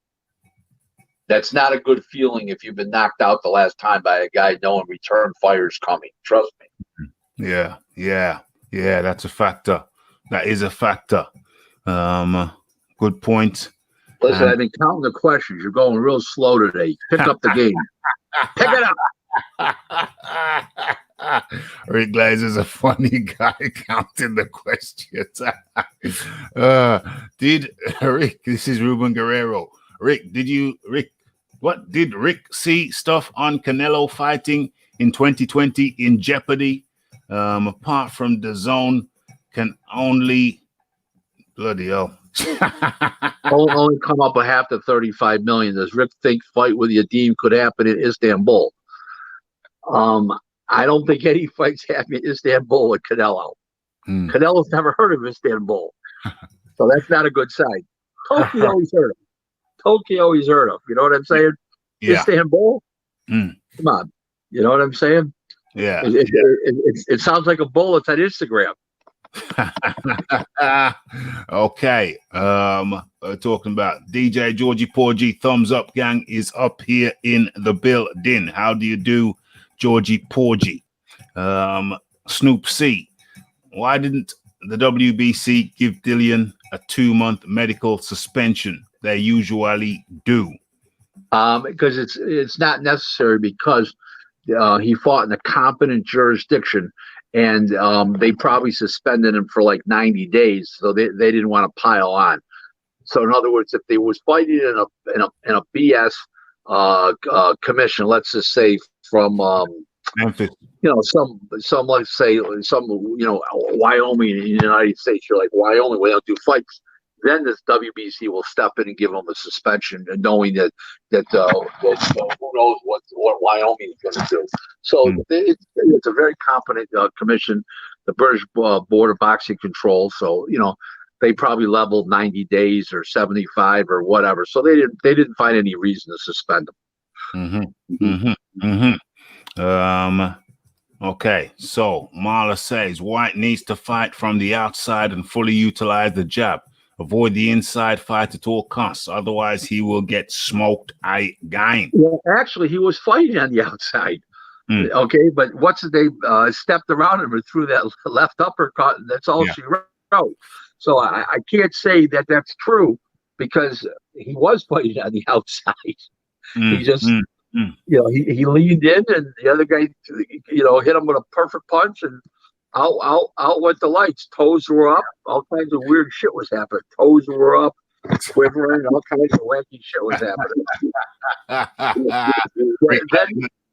That's not a good feeling if you've been knocked out the last time by a guy knowing return fire is coming. Trust me. Yeah. That's a factor. That is a factor. Good point. Listen, I've been counting the questions. You're going real slow today. Pick up the game. Pick it up. Rick Glaser's a funny guy counting the questions. This is Ruben Guerrero. Rick, did Rick see stuff on Canelo fighting in 2020 in jeopardy? Apart from the zone, can only bloody hell. only come up a half to 35 million. Does Rick think fight with Yadim could happen in Istanbul? I don't think any fights happen in Istanbul with Canelo. Canelo's never heard of Istanbul, so that's not a good sign. Tokyo, he's heard of. You know what I'm saying? Yeah. Istanbul. Come on. You know what I'm saying? Yeah. It sounds like a bull. It's on Instagram. Okay. Talking about DJ Georgie Porgy, thumbs up gang is up here in the building. How do you do, Georgie Porgy? Snoop C, why didn't the WBC give Dillian a 2-month medical suspension? They usually do. Because it's not necessary, because he fought in a competent jurisdiction, and they probably suspended him for like 90 days, so they didn't want to pile on. So in other words, if they was fighting in a BS commission, let's just say from Memphis. some let's say some Wyoming in the United States, you're like Wyoming, we don't do fights. Then this WBC will step in and give them a suspension, and knowing that who knows what Wyoming is going to do. So it's a very competent commission, the British Board of Boxing Control. So they probably leveled 90 days or 75 or whatever. So they didn't find any reason to suspend them. Okay, so Marla says White needs to fight from the outside and fully utilize the jab. Avoid the inside fight at all costs. Otherwise, he will get smoked again. Well, actually, he was fighting on the outside. Okay, but what's his name? Stepped around him and threw that left uppercut. And that's all she wrote. So I can't say that that's true because he was fighting on the outside. He just, he leaned in, and the other guy, hit him with a perfect punch, and out went the lights. Toes were up. All kinds of weird shit was happening. Toes were up, quivering. All kinds of wacky shit was happening.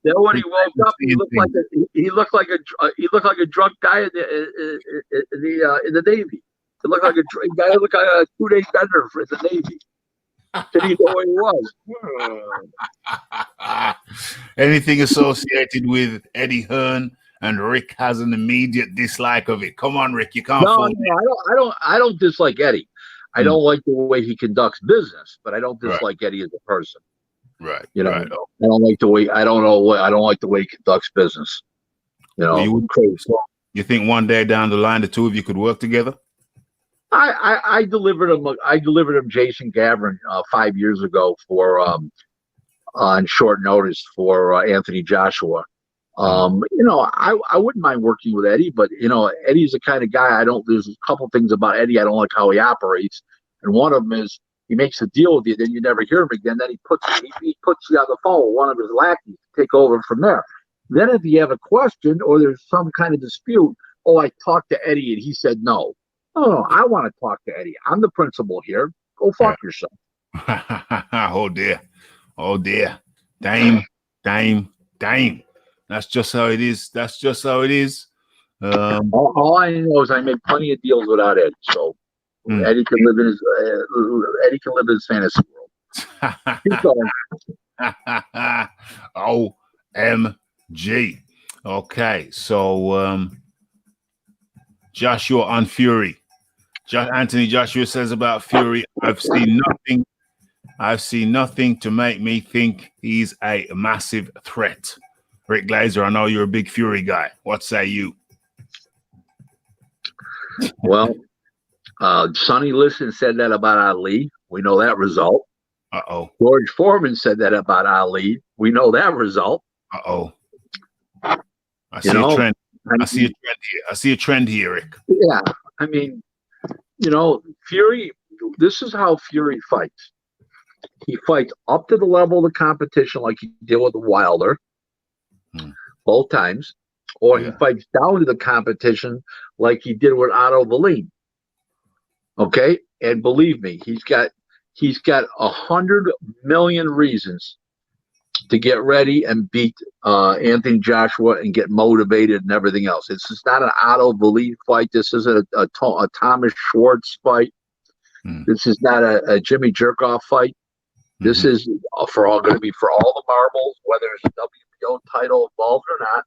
then when he woke up, he looked like a drunk guy in the Navy. He looked like a 2-day bender for the Navy. Didn't he know where he was? Anything associated with Eddie Hearn and Rick has an immediate dislike of it. Come on, Rick, you can't. No, I don't dislike Eddie. I don't like the way he conducts business, but I don't dislike Eddie as a person. Right. I don't like the way I don't like the way he conducts business. You think one day down the line the two of you could work together? I delivered him Jason Gavin 5 years ago for on short notice for Anthony Joshua. I wouldn't mind working with Eddie, but Eddie's the kind of guy there's a couple things about Eddie I don't like how he operates, and one of them is he makes a deal with you, then you never hear him again. Then he puts you on the phone with one of his lackeys to take over from there. Then if you have a question or there's some kind of dispute, I talked to Eddie and he said no. Oh, I want to talk to Eddie. I'm the principal here. Go fuck yourself. Oh dear. Dame. That's just how it is. All I know is I make plenty of deals without Eddie. So Eddie can live in his fantasy world. OMG. Okay, so Joshua on Fury. Anthony Joshua says about Fury, I've seen nothing to make me think he's a massive threat. Rick Glaser, I know you're a big Fury guy. What say you? Well, Sonny Liston said that about Ali. We know that result. George Foreman said that about Ali. We know that result. I see a trend. I see a trend here, Rick. Yeah, I mean, Fury. This is how Fury fights. He fights up to the level of the competition, like he did with Wilder, both times, or he fights down to the competition, like he did with Otto Wallin. Okay, and believe me, he's got 100 million reasons to get ready and beat Anthony Joshua and get motivated and everything else. This is not an Otto Wallin fight. This isn't a Thomas Schwartz fight. This is not a Jimmy Jerkoff fight. This is going to be for all the marbles, whether it's a WBO title involved or not.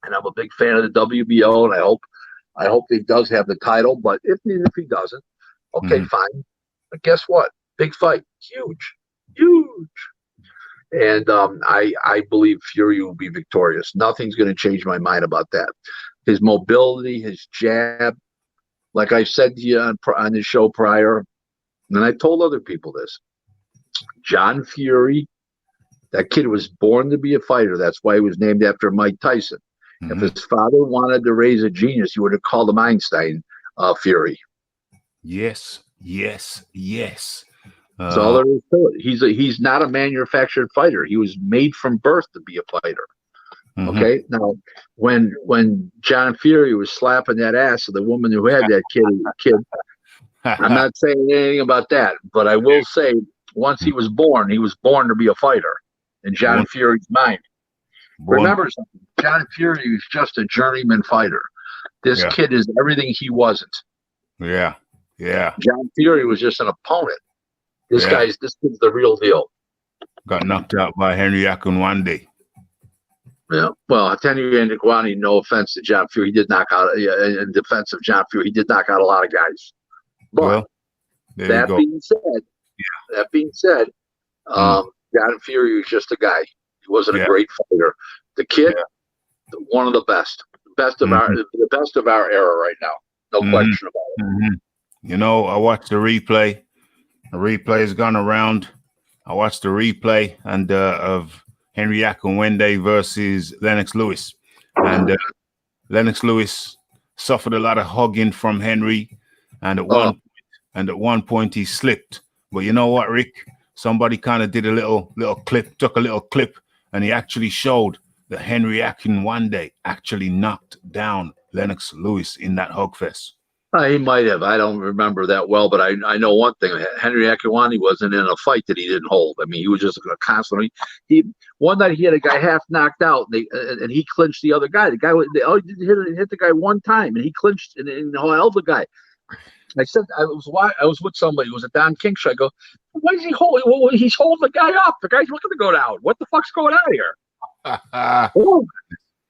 And I'm a big fan of the WBO, and I hope he does have the title. But if he doesn't, okay, fine. But guess what? Big fight, huge. And I believe Fury will be victorious. Nothing's going to change my mind about that. His mobility, his jab, like I said to you on the show prior, and I told other people this. John Fury, that kid was born to be a fighter. That's why he was named after Mike Tyson. If his father wanted to raise a genius, he would have called him Einstein Fury. Yes. That's all there is to it. He's not a manufactured fighter. He was made from birth to be a fighter. Okay. Now, when John Fury was slapping that ass of the woman who had that kid, I'm not saying anything about that, but I will say once he was born to be a fighter in John Fury's mind. Remember something, John Fury was just a journeyman fighter. This kid is everything he wasn't. Yeah. John Fury was just an opponent. This kid's the real deal. Got knocked out by Henry Akinwande. Yeah. Well, Henry Akinwande, no offense to John Fury, he did knock out. In defense of John Fury, he did knock out a lot of guys. But that being said, John Fury was just a guy. He wasn't a great fighter. The kid, one of the best of our era right now. No question about it. You know, I watched the replay. The replay has gone around. I watched the replay of Henry Akinwande versus Lennox Lewis, and Lennox Lewis suffered a lot of hugging from Henry, and at one point he slipped. But you know what, Rick? Somebody kind of did a little clip, took a little clip, and he actually showed that Henry Akinwande actually knocked down Lennox Lewis in that hug fest. He might have. I don't remember that well, but I know one thing. Henry Akinwande wasn't in a fight that he didn't hold. I mean, he was just constantly. One night he had a guy half knocked out, and he clinched the other guy. The guy hit the guy one time, and he clinched and held the guy. I said I was with somebody. It was a Don King show. I go, why is he holding? Well, he's holding the guy up. The guy's looking to go down. What the fuck's going on here?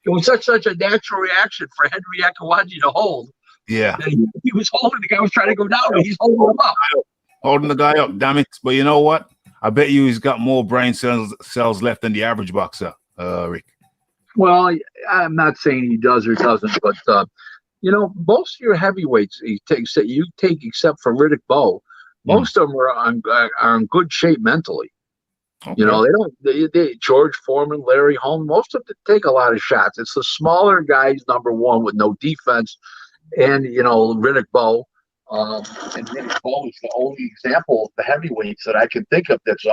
It was such a natural reaction for Henry Akinwande to hold. Yeah, he was holding the guy was trying to go down, and he's holding him up. Holding the guy up, damn it! But you know what? I bet you he's got more brain cells left than the average boxer, Rick. Well, I'm not saying he does or doesn't, but most of your heavyweights you take except for Riddick Bowe, most of them are in good shape mentally. Okay. You know, they George Foreman, Larry Holmes, most of them take a lot of shots. It's the smaller guys, number one, with no defense. And, Riddick Bowe, and Riddick Bowe is the only example of the heavyweights that I can think of that's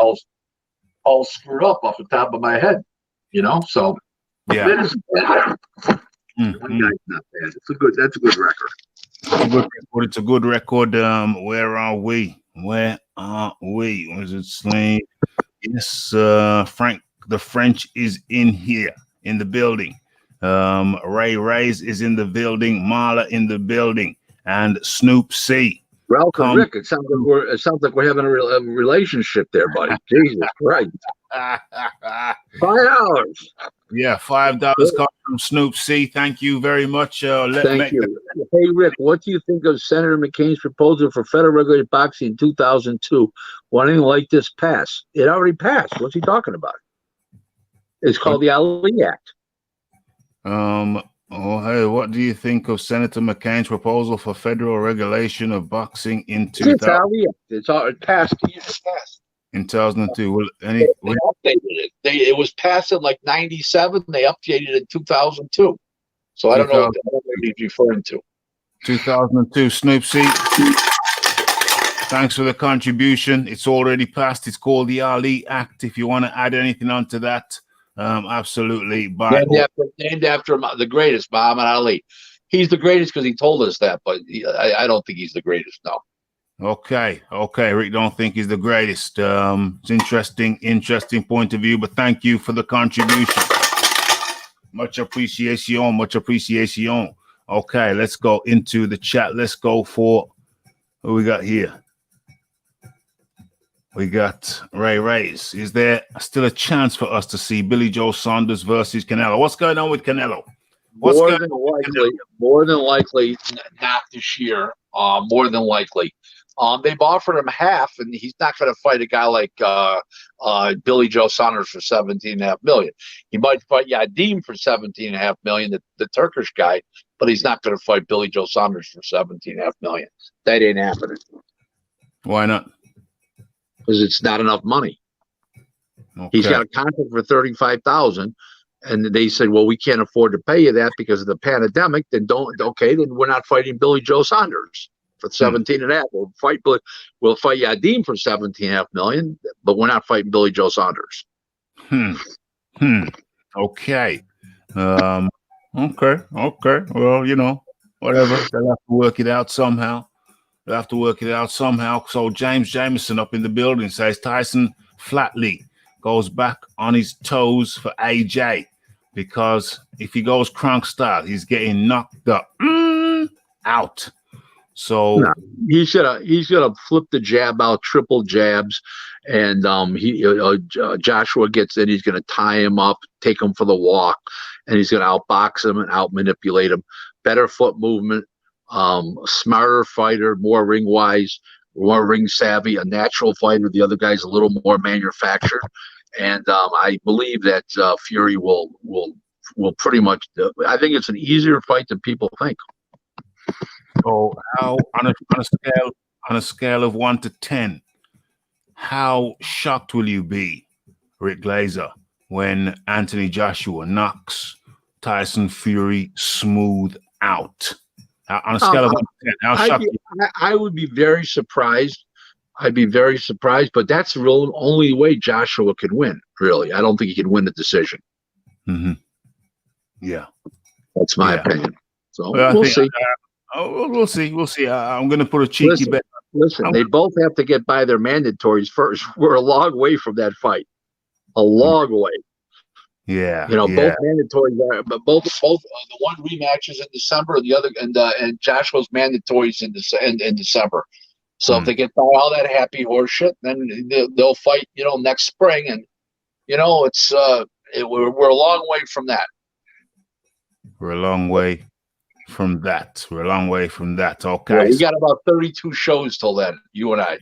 all screwed up off the top of my head, so that isn't bad. One guy's not bad. That's a good record. It's a good record. Where are we? Where is it, Sling? Yes, Frank, the French is in here, in the building. Ray Rays is in the building, Marla in the building, and Snoop C. Welcome, Rick. It sounds like we're having a relationship there, buddy. Jesus Christ. $5. Yeah, $5 comes from Snoop C. Thank you very much. Thank you. Hey, Rick, what do you think of Senator McCain's proposal for federal regulated boxing in 2002? Why didn't like this pass? It already passed. What's he talking about? It's called the Ali Act. Hey, what do you think of Senator McCain's proposal for federal regulation of boxing in 2000? It passed. It passed. In 2002. They updated it. It was passed in like 97. They updated it in 2002. So I don't know what he's referring to. 2002. Snoop C. Thanks for the contribution. It's already passed. It's called the Ali Act. If you want to add anything onto that, absolutely. Named after the greatest, Muhammad Ali. He's the greatest because he told us that, but I don't think he's the greatest. No. Okay. Rick don't think he's the greatest. It's interesting point of view, but thank you for the contribution. Much appreciation. Okay, let's go into the chat. Let's go for what we got here. We got Ray Rays. Is there still a chance for us to see Billy Joe Saunders versus Canelo? What's going on with Canelo? More than likely, not this year. More than likely. They've offered him half, and he's not going to fight a guy like Billy Joe Saunders for $17.5 million. He might fight Yadim for $17.5 million, the Turkish guy, but he's not going to fight Billy Joe Saunders for $17.5 million. That ain't happening. Why not? Because it's not enough money. Okay. He's got a contract for $35,000, and they said, "Well, we can't afford to pay you that because of the pandemic." Then then we're not fighting Billy Joe Saunders for $17.5. We'll fight Yadim for $17.5 million, but we're not fighting Billy Joe Saunders. Okay. Okay, okay. Well, whatever. They'll have to work it out somehow. They'll have to work it out somehow. So James Jameson up in the building says Tyson flatly goes back on his toes for AJ because if he goes Kronk style, he's getting knocked up out. So No, he should have flipped the jab out, triple jabs, and Joshua gets in. He's going to tie him up, take him for the walk, and he's going to outbox him and out manipulate him. Better foot movement, smarter fighter, more ring wise, more ring savvy, a natural fighter. The other guy's a little more manufactured, and I believe that Fury will pretty much. I think it's an easier fight than people think. So how on a scale of 1 to 10, how shocked will you be, Rick Glaser, when Anthony Joshua knocks Tyson Fury smooth out? On a scale of 1 to 10, how shocked? I would be very surprised. I'd be very surprised, but that's the real only way Joshua can win. Really, I don't think he can win the decision. Mm-hmm. Yeah, that's my opinion. So well, we'll see. We'll see. We'll see. I'm going to put a cheeky bet. Listen, they both have to get by their mandatories first. We're a long way from that fight. A long way. Yeah. Both mandatories are, but both the one rematch is in December, and the other and Joshua's mandatories in December. So if they get by all that happy horse shit, then they'll fight. Next spring, and it's we're a long way from that. We're a long way from that. We're a long way from that. Okay. Yeah, we got about 32 shows till then, you and I.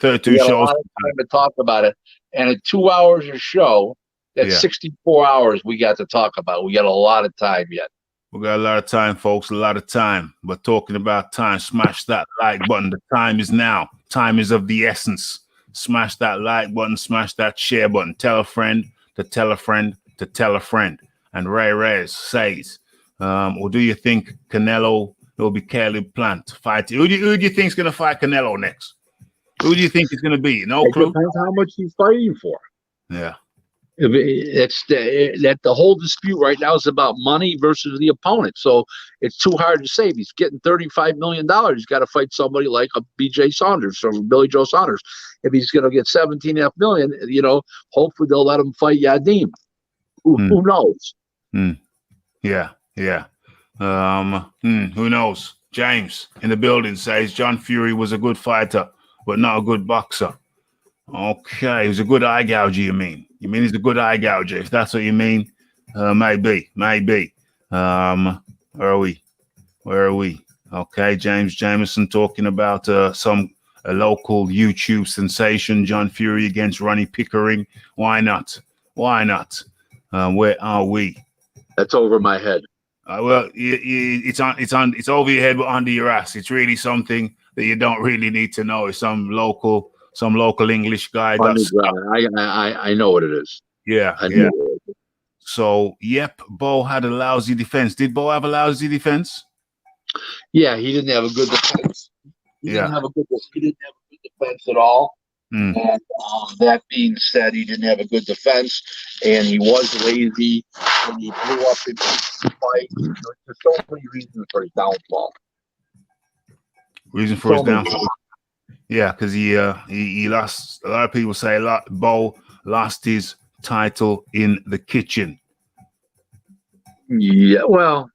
32 shows. A lot of time to talk about it. And at 2 hours a show, that's 64 hours we got to talk about. We got a lot of time yet. We got a lot of time, folks, a lot of time. But talking about time, smash that like button. The time is now. Time is of the essence. Smash that like button, smash that share button. Tell a friend to tell a friend to tell a friend. And Ray Reyes says, or do you think Canelo will be Caleb Plant fighting? Who do you think is going to fight Canelo next? Who do you think is going to be? No clue. Depends how much he's fighting for. Yeah. It's the whole dispute right now is about money versus the opponent. So it's too hard to say. If he's getting $35 million, he's got to fight somebody like a BJ Saunders or Billy Joe Saunders. If he's going to get $17.5 million, hopefully they'll let him fight Yadim. Who knows? Yeah. Who knows? James in the building says John Fury was a good fighter, but not a good boxer. Okay, he was a good eye gouger, you mean? You mean he's a good eye gouger? If that's what you mean, maybe. Where are we? Okay, James Jameson talking about a local YouTube sensation, John Fury against Ronnie Pickering. Why not? Where are we? That's over my head. Well, it's over your head, but under your ass. It's really something that you don't really need to know. It's some local English guy. I know what it is. Yeah. So, Bo had a lousy defense. Did Bo have a lousy defense? Yeah, he didn't have a good defense. He didn't have a good defense at all. And that being said, he didn't have a good defense, and he was lazy, and he blew up in the fight. There's so many reasons for his downfall. His downfall? Yeah, because he lost. A lot of people say Bo lost his title in the kitchen. Yeah, well,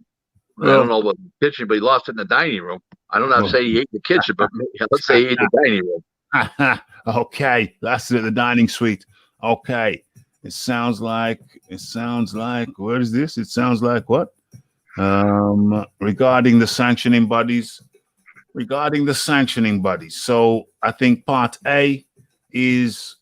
I don't know about the kitchen, but he lost it in the dining room. I don't know how to say he ate the kitchen, but let's say he ate the dining room. Okay, lost it at the dining suite. Okay, it sounds like. What is this? It sounds like what? Regarding the sanctioning bodies. So I think part A is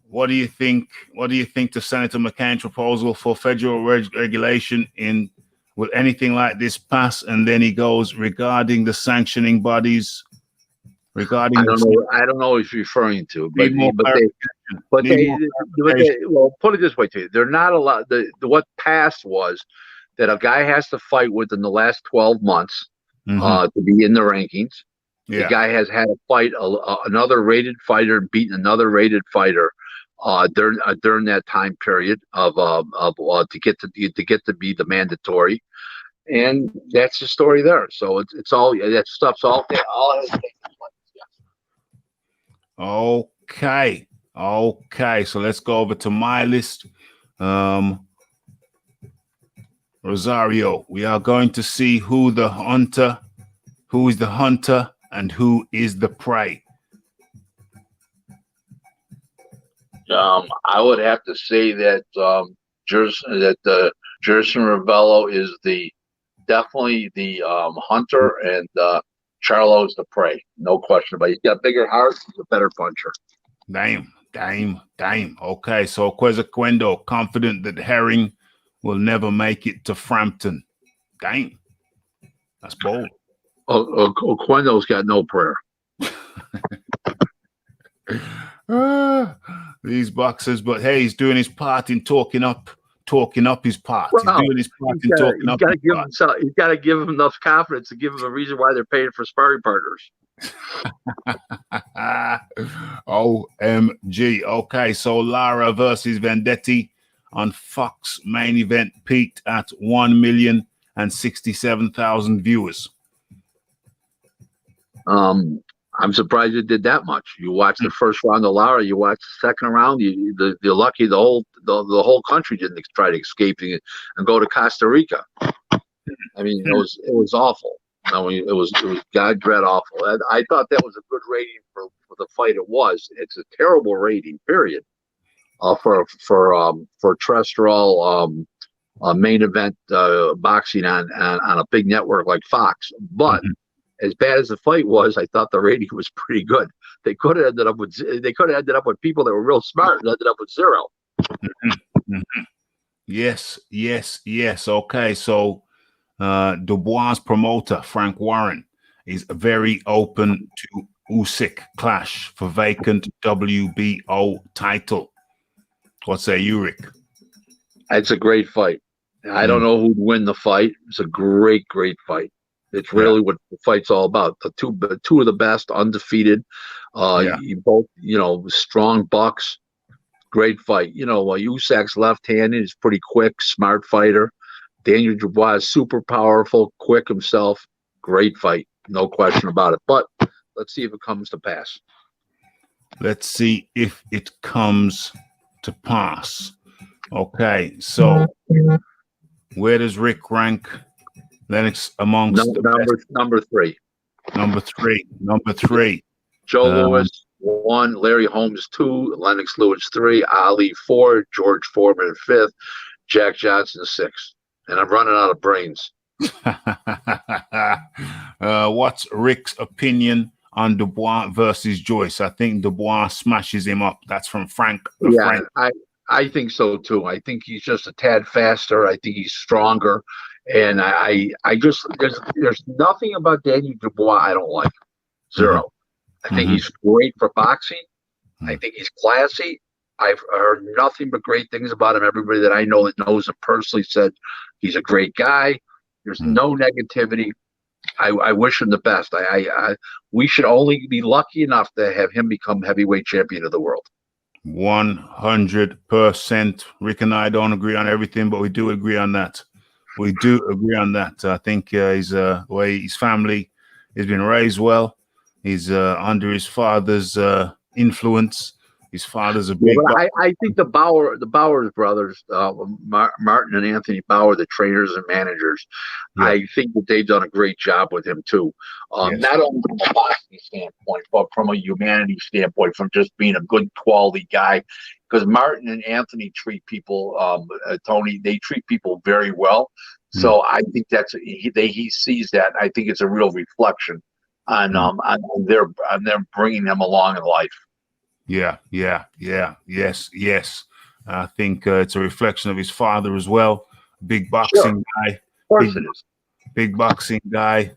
what do you think to Senator McCain's proposal for federal regulation in will anything like this pass? And then he goes regarding the sanctioning bodies. I don't know what he's referring to, but well, put it this way to you. They're not allowed. What passed was that a guy has to fight within the last 12 months to be in the rankings. Yeah. The guy has had to fight another rated fighter, beaten another rated fighter during that time period of to get to be the mandatory, and that's the story there. So it's all that stuff's all has taken place. Yes. Okay. So let's go over to my list. Rosario, we are going to see who is the hunter, and who is the prey. I would have to say that Jerson Ravello is definitely the hunter, and Charlo's the prey, no question. But he's got bigger heart, he's a better puncher. Damn. Okay, so Quezaquendo confident that Herring will never make it to Frampton. Damn, that's bold. Quendo's got no prayer. These boxers, but hey, he's doing his part in talking up his part. He's doing his part in talking up his part. He's got to give him enough confidence to give him a reason why they're paying for sparring partners. OMG. Okay, so Lara versus Vendetti on Fox main event peaked at 1,067,000 viewers. I'm surprised it did that much. You watch the first round of Lara, you watch the second round. You're lucky the whole country didn't try to escape and go to Costa Rica. I mean, it was awful. I mean, it was God dread awful. I thought that was a good rating for the fight. It was. It's a terrible rating, period. For terrestrial main event boxing on a big network like Fox, but. As bad as the fight was, I thought the rating was pretty good. They could have ended up with people that were real smart and ended up with 0. Yes. Okay, so Dubois' promoter Frank Warren is very open to Usyk clash for vacant WBO title. What say you, Rick? It's a great fight. I don't know who'd win the fight. It's a great fight. It's really what the fight's all about. The two of the best, undefeated. You both, strong bucks. Great fight. Usyk's left-handed. He's pretty quick, smart fighter. Daniel Dubois is super powerful, quick himself. Great fight, no question about it. But let's see if it comes to pass. Let's see if it comes to pass. Okay, so where does Rick rank Lennox amongst number three? Number three. Joe Louis 1, Larry Holmes 2, Lennox Lewis 3, Ali 4, George Foreman 5th, Jack Johnson 6th. And I'm running out of brains. What's Rick's opinion on Dubois versus Joyce? I think Dubois smashes him up. That's from Frank. Frank. I think so too. I think he's just a tad faster. I think he's stronger. And I just there's nothing about Daniel Dubois I don't like. 0. I think he's great for boxing. I think he's classy. I've heard nothing but great things about him. Everybody that I know that knows him personally said he's a great guy. There's no negativity. I wish him the best. We should only be lucky enough to have him become heavyweight champion of the world. 100%. Rick and I don't agree on everything, but we do agree on that. I think his way his family has been raised well. He's under his father's influence. His father's a big. I think the Bauer brothers, Martin and Anthony Bauer, the trainers and managers, I think that they've done a great job with him too. Not only from a boxing standpoint, but from a humanity standpoint, from just being a good quality guy. Because Martin and Anthony treat people, Tony, they treat people very well. So I think he sees that. I think it's a real reflection on them bringing him along in life. Yes. I think it's a reflection of his father as well. Big boxing guy. Of course it is. Big boxing guy.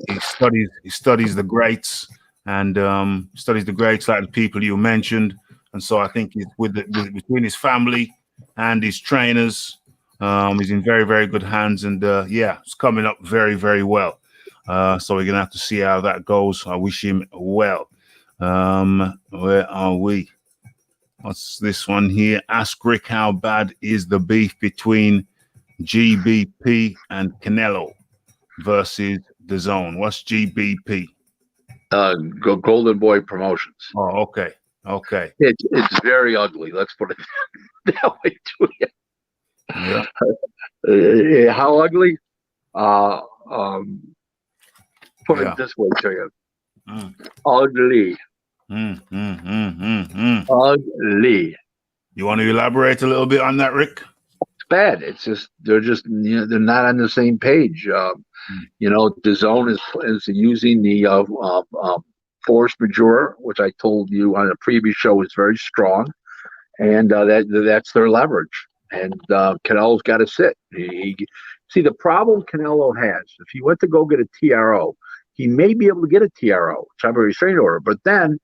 He studies the greats and studies the greats like the people you mentioned. And so I think between his family and his trainers, he's in very, very good hands. And it's coming up very, very well. So we're gonna have to see how that goes. I wish him well. Where are we? What's this one here? Ask Rick how bad is the beef between GBP and Canelo versus the Zone. What's GBP? Golden Boy Promotions. Oh, okay. Okay. It's very ugly. Let's put it that way to you. Yeah. How ugly? Put it this way to you. Ugly. Ugly. You want to elaborate a little bit on that, Rick? It's bad. It's just they're not on the same page. The Zone is using the force majeure, which I told you on a previous show is very strong, and that's their leverage. And Canelo's got to sit. See, the problem Canelo has, if he went to go get a TRO, he may be able to get a TRO, temporary restraining order. But then,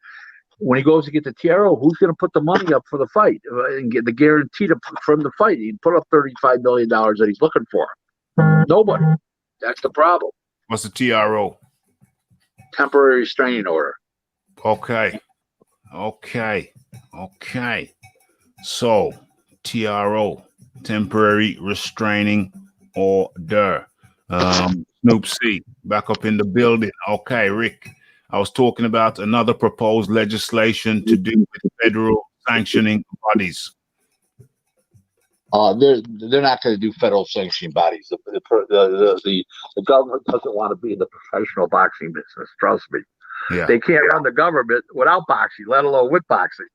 when he goes to get the TRO, who's going to put the money up for the fight and get the guarantee from the fight? He put up $35 million that he's looking for. Nobody. That's the problem. What's the TRO? Temporary restraining order. Okay. So, TRO, temporary restraining order. Snoop C, back up in the building. Okay, Rick, I was talking about another proposed legislation to do with federal sanctioning bodies. They're not going to do federal sanctioning bodies. The government doesn't want to be in the professional boxing business. Trust me. Yeah. They can't run the government without boxing, let alone with boxing.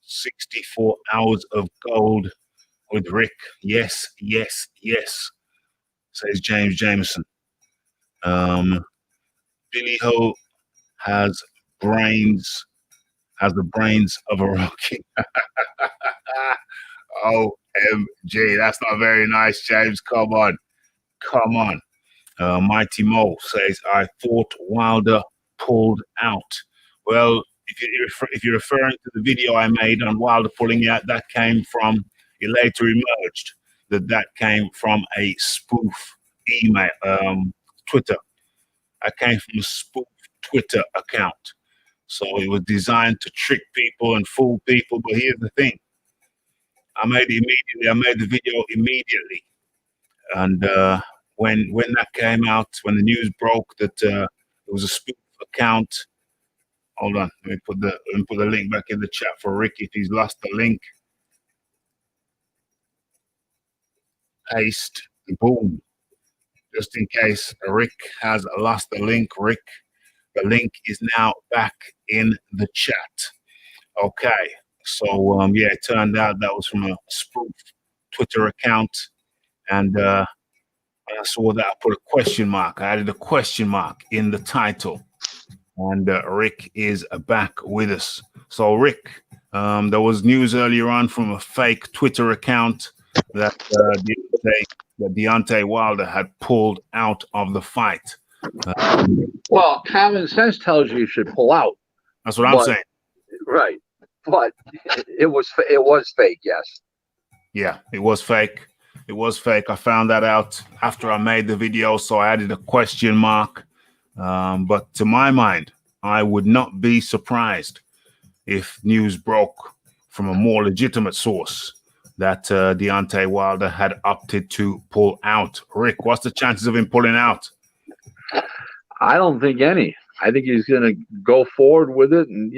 64 hours of gold with Rick. Yes, says James Jameson. Billy Ho has the brains of a Rocky. OMG, that's not very nice, James. Come on. Mighty Mo says, I thought Wilder pulled out. Well, if you're referring to the video I made on Wilder pulling out, that came from, it later emerged that came from a spoof email, Twitter. That came from a spoof Twitter account. So it was designed to trick people and fool people. But here's the thing. I made the video immediately. And when that came out, when the news broke that it was a spoof account, hold on, let me put the link back in the chat for Rick if he's lost the link. Paste, boom. Just in case Rick has lost the link, the link is now back in the chat. Okay, so it turned out that was from a spoof Twitter account, and I saw that I put a question mark. I added a question mark in the title, and Rick is back with us. So Rick, there was news earlier on from a fake Twitter account that Deontay Wilder had pulled out of the fight. Well, common sense tells you should pull out. That's what I'm saying. Right. But it was fake, yes. Yeah, it was fake. It was fake. I found that out after I made the video, so I added a question mark. But to my mind, I would not be surprised if news broke from a more legitimate source that Deontay Wilder had opted to pull out. Rick, what's the chances of him pulling out? I don't think any. I think he's going to go forward with it, and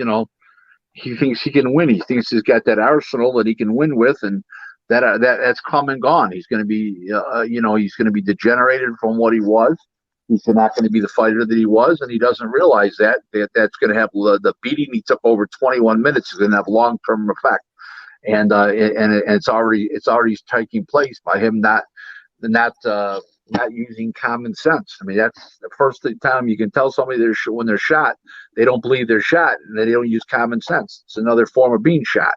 he thinks he can win. He thinks he's got that arsenal that he can win with, and that's come and gone. He's going to be, he's going to be degenerated from what he was. He's not going to be the fighter that he was, and he doesn't realize that's going to have the beating he took over 21 minutes is going to have long-term effect, and it's already taking place by him not using common sense. I mean, that's the first time you can tell somebody when they're shot, they don't believe they're shot, and they don't use common sense. It's another form of being shot.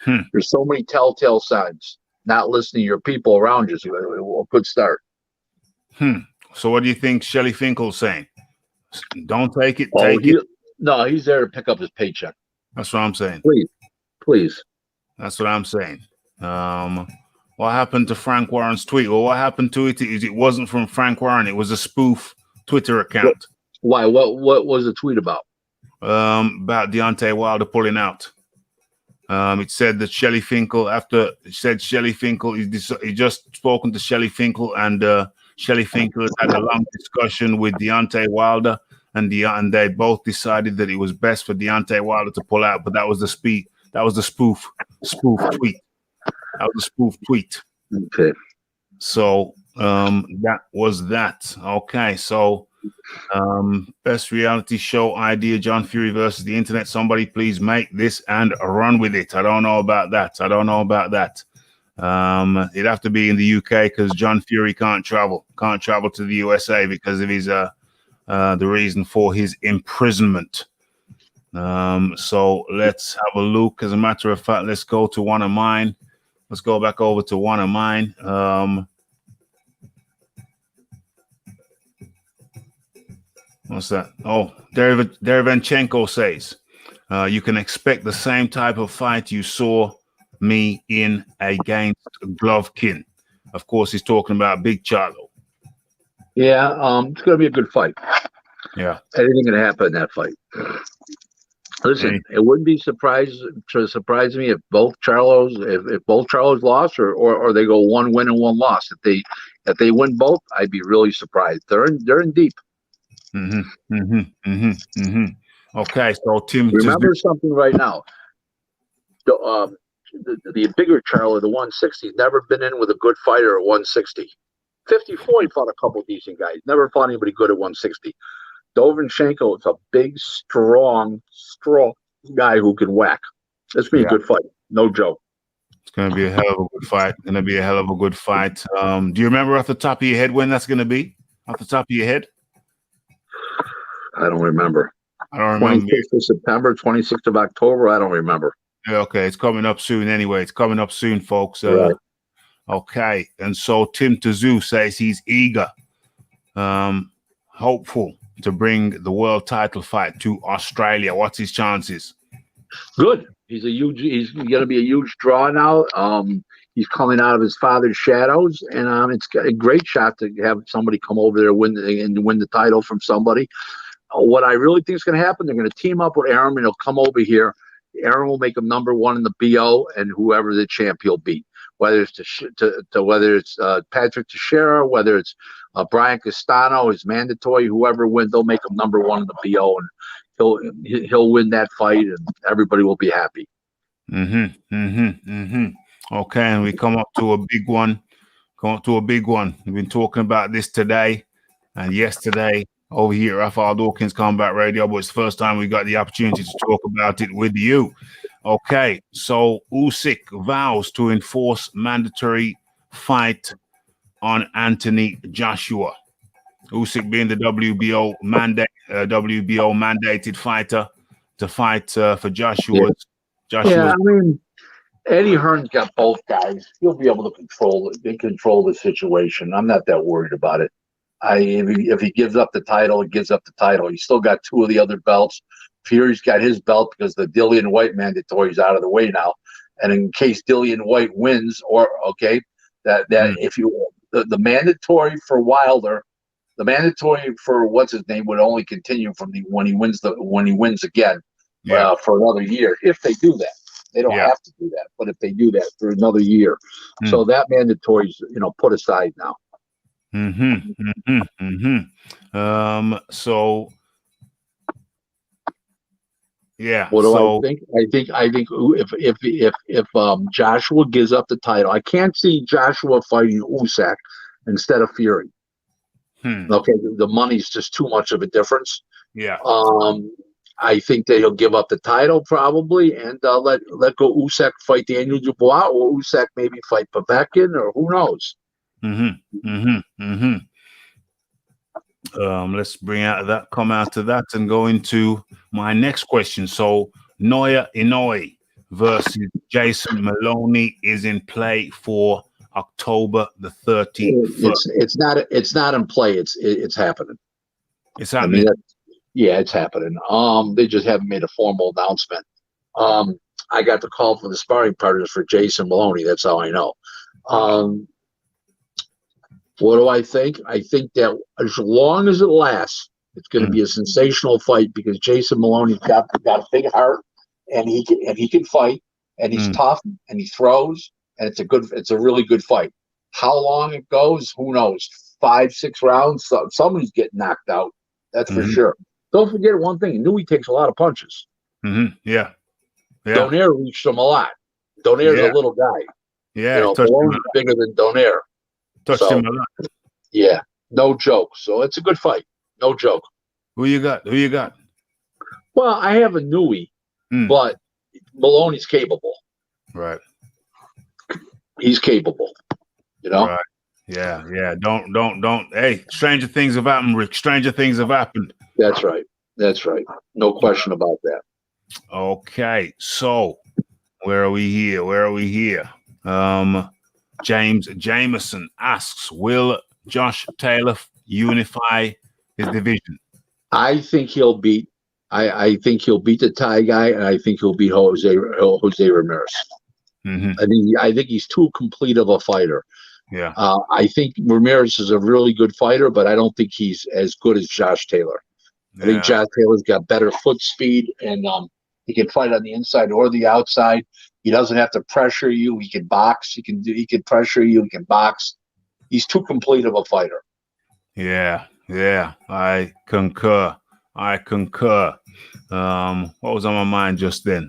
There's so many telltale signs. Not listening to your people around you is a good start. So what do you think Shelly Finkel's saying? Don't take it, it. No, he's there to pick up his paycheck. That's what I'm saying. Please. That's what I'm saying. What happened to Frank Warren's tweet? Well, what happened to it is it wasn't from Frank Warren. It was a spoof Twitter account. Why? What was the tweet about? About Deontay Wilder pulling out. It said that Shelly Finkel, he just spoken to Shelly Finkel, and Shelly Finkel had a long discussion with Deontay Wilder, and they both decided that it was best for Deontay Wilder to pull out. But that was the spoof tweet. That was a spoof tweet. Okay. So that was that. Okay, so best reality show idea: John Fury versus the internet. Somebody please make this and run with it. I don't know about that. It'd have to be in the UK because John Fury can't travel to the USA because of his the reason for his imprisonment. So let's have a look. As a matter of fact, let's go to one of mine. Let's go back over to one of mine. What's that? Oh, Derevenchenko says, you can expect the same type of fight you saw me in against Golovkin. Of course, he's talking about Big Charlo. Yeah, it's going to be a good fight. Yeah. Anything can happen in that fight. Listen, it wouldn't be surprise me if both Charlos lost or they go one win and one loss. If they win both, I'd be really surprised. They're in deep. Okay, so Tim, remember something right now. The bigger Charlo, the 160, never been in with a good fighter at 160. 54, he fought a couple decent guys. Never fought anybody good at 160. Derevenchenko is a big, strong guy who can whack. This will be a good fight. No joke. It's going to be a hell of a good fight. Do you remember off the top of your head when that's going to be? Off the top of your head? I don't remember. 26th of September, 26th of October. I don't remember. Yeah, okay, it's coming up soon anyway. It's coming up soon, folks. Right. Okay, and so Tim Tazoo says he's eager, hopeful to bring the world title fight to Australia. What's his chances? Good. He's going to be a huge draw now. He's coming out of his father's shadows, and it's got a great shot to have somebody come over there win the title from somebody. What I really think is going to happen, they're going to team up with Aaron, and he'll come over here. Aaron will make him number one in the BO, and whoever the champ he'll beat, whether it's Patrick Teixeira, whether it's Brian Castano, his mandatory, whoever wins, they'll make him number one in the BO, and he'll win that fight, and everybody will be happy. Okay, and we come up to a big one. We've been talking about this today and yesterday over here at Rafael Dawkins Combat Radio, but it's the first time we got the opportunity to talk about it with you. Okay, so Usyk vows to enforce mandatory fight on Anthony Joshua. Usyk being the WBO mandated fighter to fight for Joshua. Yeah, I mean, Eddie Hearn's got both guys. He'll be able to control the situation. I'm not that worried about it. If he gives up the title, he gives up the title. He's still got two of the other belts. Fury's got his belt because the Dillian White mandatory is out of the way now. And in case Dillian White wins, if you the mandatory for Wilder, the mandatory for what's his name would only continue from when he wins again for another year. If they do that, they don't have to do that, but if they do that for another year, so that mandatory is put aside now. So yeah. What do I think? I think if Joshua gives up the title, I can't see Joshua fighting Usyk instead of Fury. Okay, the money's just too much of a difference. Yeah. I think that he'll give up the title probably and let go Usyk fight Daniel Dubois, or Usyk maybe fight Povetkin, or who knows. Let's come out to that and go into my next question. So Naoya Inoue versus Jason Maloney is in play for October the 31st. It's not in play. It's happening. It's happening. It's happening. They just haven't made a formal announcement. I got the call for the sparring partners for Jason Maloney. That's how I know. What do I think? I think that as long as it lasts, It's going to be a sensational fight because Jason Maloney's got a big heart, and he can fight, and he's tough, and he throws, and it's a really good fight. How long it goes, who knows? 5-6 rounds. Somebody's getting knocked out. That's for sure. Don't forget one thing. Newey takes a lot of punches. Yeah. Donaire reached him a lot. Donaire's a little guy. Yeah. Maloney's bigger than Donaire. Touched him a lot. Yeah. No joke. So it's a good fight. No joke. Who you got? Well, I have a Newey, but Maloney's capable. Right. He's capable. Right. Yeah. Don't. Hey, stranger things have happened, Rick. Stranger things have happened. That's right. No question about that. Okay. So, where are we here? James Jameson asks, will Josh Taylor unify his division? I think he'll beat. I think he'll beat the Thai guy, and I think he'll beat Jose Ramirez. I think he's too complete of a fighter. Yeah. I think Ramirez is a really good fighter, but I don't think he's as good as Josh Taylor. I think Josh Taylor's got better foot speed, and he can fight on the inside or the outside. He doesn't have to pressure you. He can box. He can pressure you. He can box. He's too complete of a fighter. Yeah. I concur. What was on my mind just then?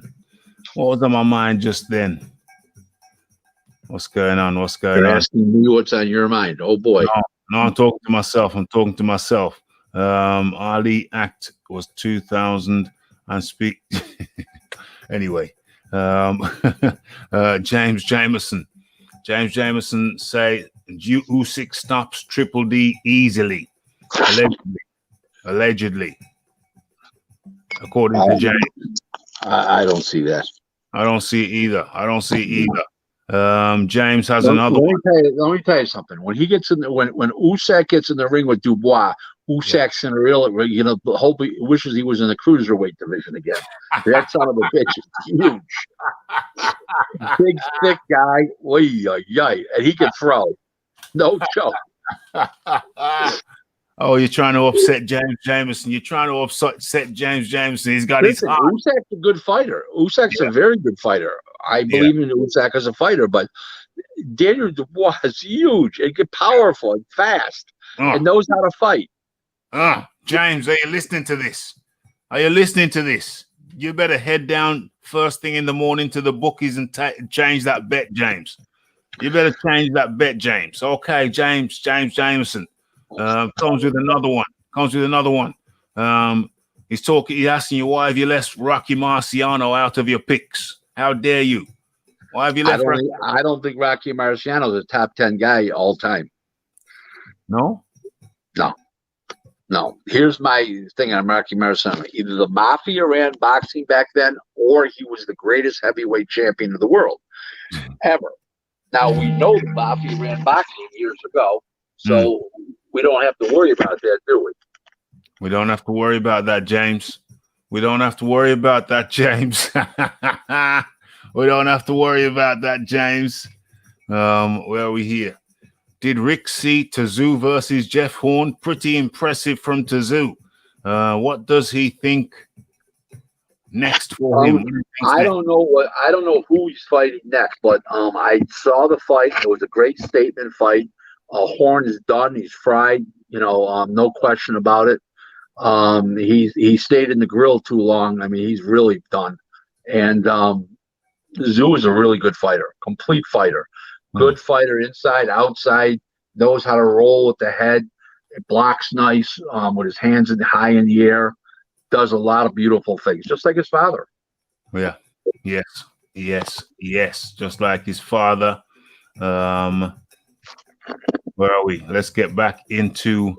What's going on? You're asking me what's on your mind. Oh boy. No, I'm talking to myself. Ali Act was 2000 and speak. Anyway, James Jameson say Usyk stops Triple D easily, allegedly, according to James. I don't see that. I don't see either. James has another one. Let me tell you something. When he gets in, when Usyk gets in the ring with Dubois, Usyk's in a real, hope he wishes he was in the cruiserweight division again. That son of a bitch is huge, big, thick guy. And he can throw. No joke. Oh, you're trying to upset James Jameson. He's got his heart. Usyk's a good fighter. Usyk's a very good fighter. I believe in Usyk as a fighter, but Daniel Dubois is huge and powerful and fast and knows how to fight. James, are you listening to this? You better head down first thing in the morning to the bookies and change that bet, James. You better change that bet, James. Okay, James Jameson comes with another one. He's asking you, why have you left Rocky Marciano out of your picks? How dare you? Why have you left? I don't think Rocky Marciano is a top 10 guy all time. No. Here's my thing on Rocky Marciano. Either the Mafia ran boxing back then, or he was the greatest heavyweight champion of the world ever. Now, we know the Mafia ran boxing years ago, so we don't have to worry about that, do we? We don't have to worry about that, James. We don't have to worry about that, James. Where are we here? Did Rick see Tszyu versus Jeff Horn? Pretty impressive from Tszyu. What does he think next for him? I don't know who he's fighting next, but I saw the fight. It was a great statement fight. Horn is done. He's fried. No question about it. He stayed in the grill too long. I mean, he's really done. And Tszyu is a really good fighter, complete fighter. Good fighter inside, outside, knows how to roll with the head. It blocks nice with his hands high in the air. Does a lot of beautiful things, just like his father. Yeah. Yes. Just like his father. Where are we? Let's get back into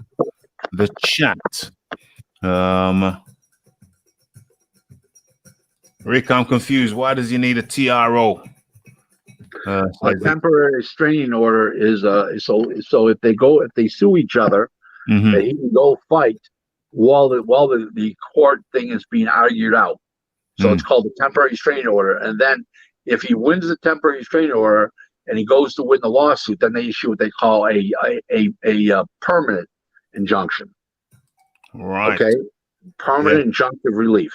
the chat. Rick, I'm confused. Why does he need a TRO? A temporary restraining order is so if they sue each other, that he can go fight while the court thing is being argued out. So it's called a temporary restraining order. And then if he wins the temporary restraining order and he goes to win the lawsuit, then they issue what they call a permanent injunction. Right. Okay, permanent injunctive relief.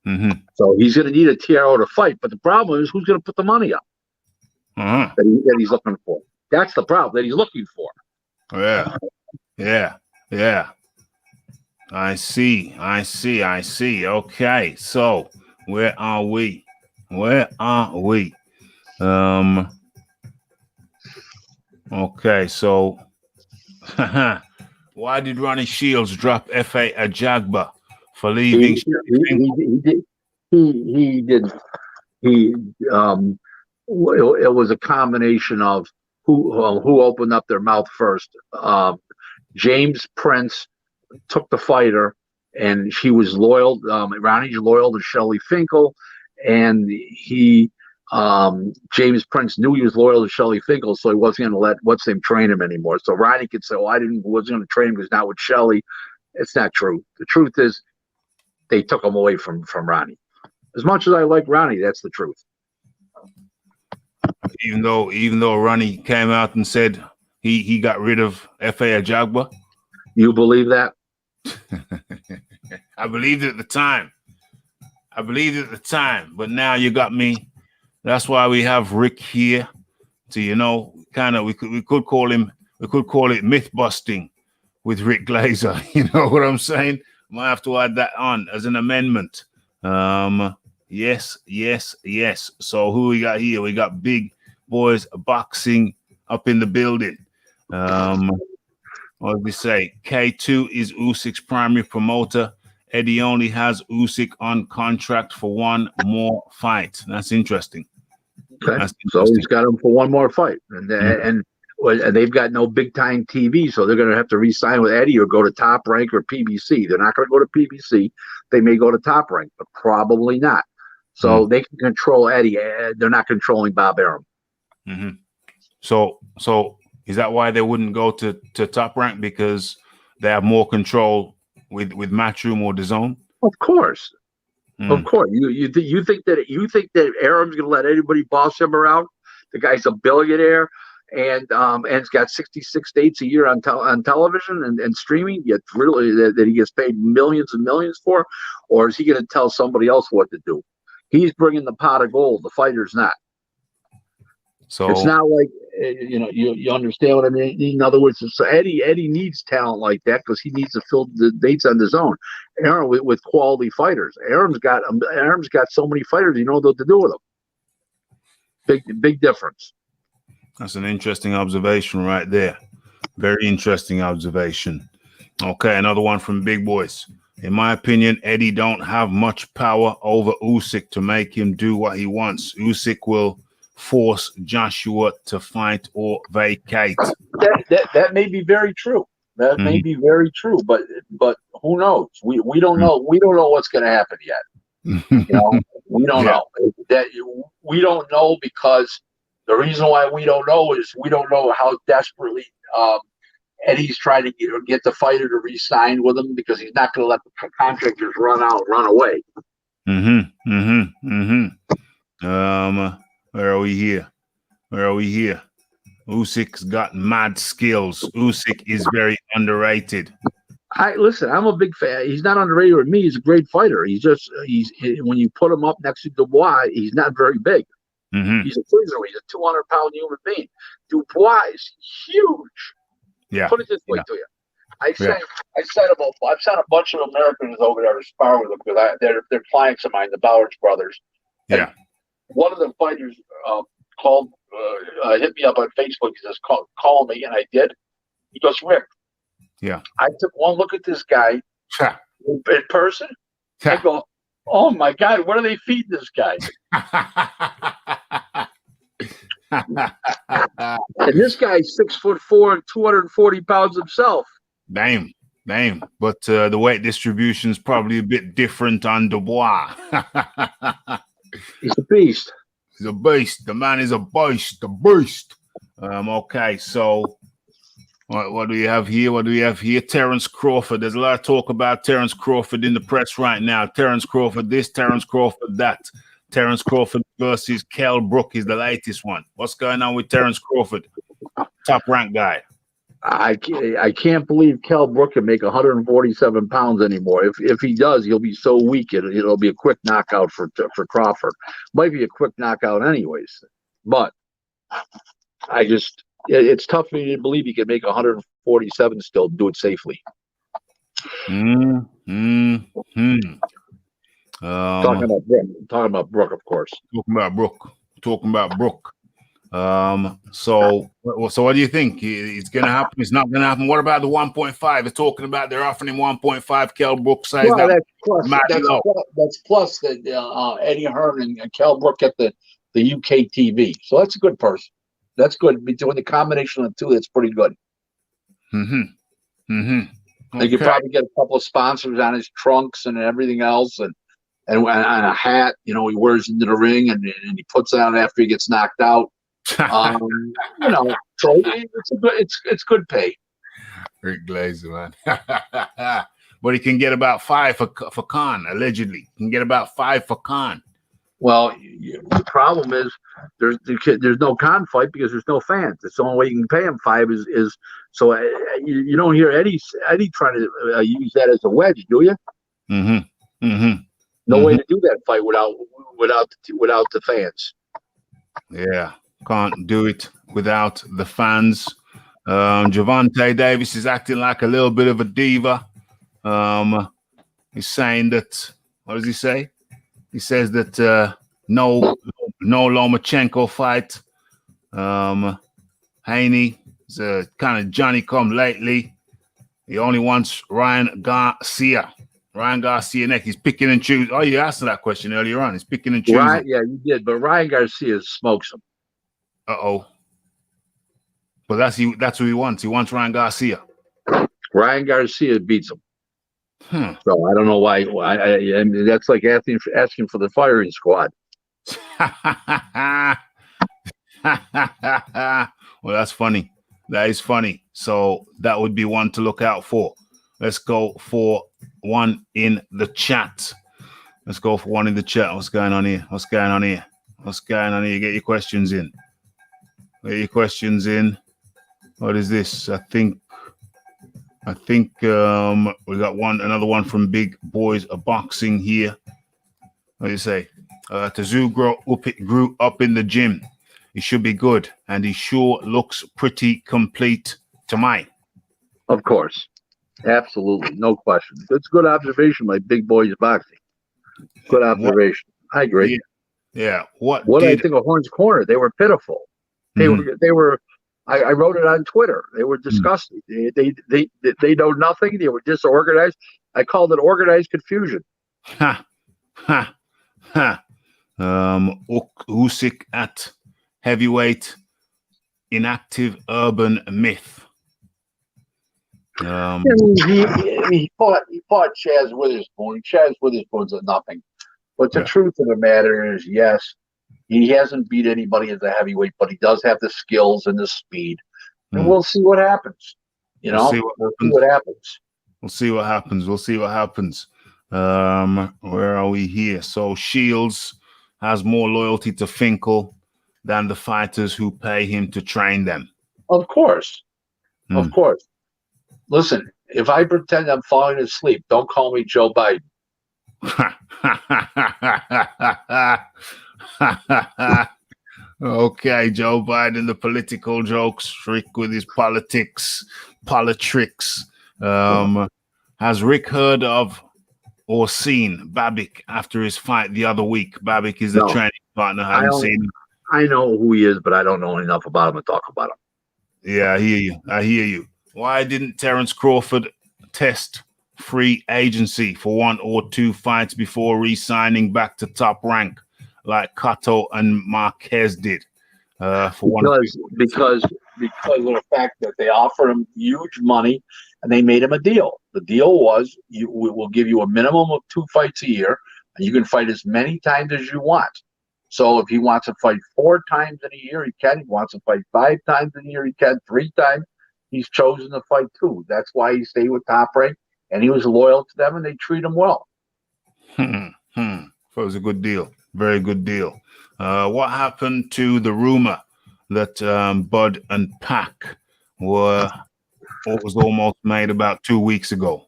Mm-hmm. So he's going to need a TRO to fight. But the problem is, who's going to put the money up Uh-huh. that he's looking for? That's the problem that he's looking for. Yeah. Yeah. Yeah. I see. Okay. So where are we? Okay, so why did Ronnie Shields drop F.A. Ajagba for leaving? He did. It was a combination of who opened up their mouth first. James Prince took the fighter, and she was loyal. Ronnie's loyal to Shelley Finkel, and James Prince knew he was loyal to Shelley Finkel, so he wasn't going to let what's name train him anymore. So Ronnie could say, "Oh, wasn't going to train him because not with Shelley." It's not true. The truth is, they took him away from Ronnie. As much as I like Ronnie, that's the truth. Even though Ronnie came out and said he got rid of F.A. Ajagba. You believe that? I believed it at the time. But now you got me. That's why we have Rick here to, kind of we could call it myth busting with Rick Glaser. You know what I'm saying? Might have to add that on as an amendment. Yes. So who we got here? We got Big Boys Boxing up in the building. What did we say? K2 is Usyk's primary promoter. Eddie only has Usyk on contract for one more fight. That's interesting. Okay. So he's got him for one more fight. And they've got no big time TV, so they're going to have to re-sign with Eddie or go to Top Rank or PBC. They're not going to go to PBC. They may go to Top Rank, but probably not. So they can control Eddie. They're not controlling Bob Arum. Mm-hmm. So is that why they wouldn't go to Top Rank, because they have more control with Matchroom or DAZN? Of course. Of course. You think that Arum's going to let anybody boss him around? The guy's a billionaire and it's got 66 dates a year on television and streaming. Yet really that he gets paid millions and millions for, or is he going to tell somebody else what to do? He's bringing the pot of gold. The fighter's not. So it's not like you understand what I mean. In other words, so Eddie needs talent like that because he needs to fill the dates on DAZN. Arum with quality fighters. Arum's got so many fighters. You know what to do with them. Big difference. That's an interesting observation right there. Very interesting observation. Okay, another one from Big Boys. In my opinion, Eddie don't have much power over Usyk to make him do what he wants. Usyk will force Joshua to fight or vacate. That may be very true. That may be very true, but who knows? We don't know. We don't know what's going to happen yet. We don't know. We don't know because the reason why we don't know is we don't know how desperately Eddie's trying to get the fighter to re-sign with him, because he's not going to let the contractors run away. Where are we here? Usyk's got mad skills. Usyk is very underrated. Listen, I'm a big fan. He's not underrated with me. He's a great fighter. He's when you put him up next to Dubois, he's not very big. He's a cruiser. He's a 200-pound human being. Dubois is huge. Yeah. Put it this way to you. I've sent a bunch of Americans over there to spar with them because they're clients of mine, the Ballard's brothers. Yeah. And one of the fighters hit me up on Facebook. He says, call me, and I did. He goes, Rick. Yeah. I took one look at this guy in person. I go, oh my God, what are they feeding this guy? And this guy's 6'4" and 240 pounds himself. Damn. But the weight distribution is probably a bit different on Dubois. He's a beast. He's a beast. The man is a beast. The beast. Okay, so what do we have here? Terence Crawford. There's a lot of talk about Terence Crawford in the press right now. Terence Crawford this, Terence Crawford that. Terence Crawford versus Kell Brook is the latest one. What's going on with Terence Crawford? Top rank guy. I can't believe Kell Brook can make 147 pounds anymore. If he does, he'll be so weak it'll be a quick knockout for Crawford. Might be a quick knockout anyways, but it's tough for me to believe he can make 147 still do it safely. Talking about Brook, of course. Talking about Brook. So what do you think? It's gonna happen? It's not gonna happen? What about the 1.5? It's talking about they're offering him 1.5. Kell Brook size. Well, that's plus that Eddie Hearn and Kell Brook get the UK TV. So that's a good person. That's good. Between the combination of the two, that's pretty good. They could probably get a couple of sponsors on his trunks and everything else, and a hat. You know, he wears into the ring and he puts it on after he gets knocked out. You know, so it's good pay. Rick Glaser, man. But he can get about 5 for Khan, allegedly. He can get about 5 for Khan. Well, the problem is there's no Khan fight because there's no fans. It's the only way you can pay him 5 is so you don't hear Eddie trying to use that as a wedge, do you? No way to do that fight without the fans. Yeah, can't do it without the fans. Gervonta Davis is acting like a little bit of a diva. He's saying that, what does he say? He says that no Lomachenko fight. Haney is a kind of Johnny come lately. He only wants Ryan Garcia. Ryan Garcia next. He's picking and choosing. Oh, you asked that question earlier on. He's picking and choosing. Right, yeah, you did. But Ryan Garcia smokes him. But that's who he wants. He wants Ryan Garcia. Ryan Garcia beats him. So I don't know why. I mean, that's like asking for the firing squad. Well, that's funny. That is funny. So that would be one to look out for. Let's go for one in the chat. What's going on here? Get your questions in. What is this? I think we got another one from Big Boys of Boxing here. What do you say? Tazoo grew up in the gym. He should be good, and he sure looks pretty complete to me. Of course. Absolutely. No question. It's good observation by Big Boys of Boxing. Good observation. I agree. Yeah. What do I think of Horn's Corner? They were pitiful. They were I wrote it on Twitter. They were disgusting. They know nothing. They were disorganized. I called it organized confusion. Usyk at heavyweight, inactive urban myth. He fought Chaz Witherspoon. Chaz Witherspoon's a nothing. But the truth of the matter is, yes, he hasn't beat anybody as a heavyweight, but he does have the skills and the speed. And we'll see what happens. We'll see what happens. Where are we here? So Shields has more loyalty to Finkel than the fighters who pay him to train them. Of course. Of course. Listen, if I pretend I'm falling asleep, don't call me Joe Biden. Okay, Joe Biden, the political jokes, Rick with his politics. Has Rick heard of or seen Babik after his fight the other week? Babik is the training partner. I haven't seen him. I know who he is, but I don't know enough about him to talk about him. Yeah, I hear you. Why didn't Terence Crawford test free agency for 1 or 2 fights before re-signing back to top rank like Cotto and Marquez did? Because of the fact that they offered him huge money and they made him a deal. The deal was we will give you a minimum of 2 fights a year, and you can fight as many times as you want. So if he wants to fight 4 times in a year, he can. If he wants to fight 5 times in a year, he can. 3 times. He's chosen to fight 2. That's why he stayed with Top Rank, and he was loyal to them, and they treat him well. So it was a good deal. Very good deal. What happened to the rumor that Bud and Pac were or was almost made about 2 weeks ago?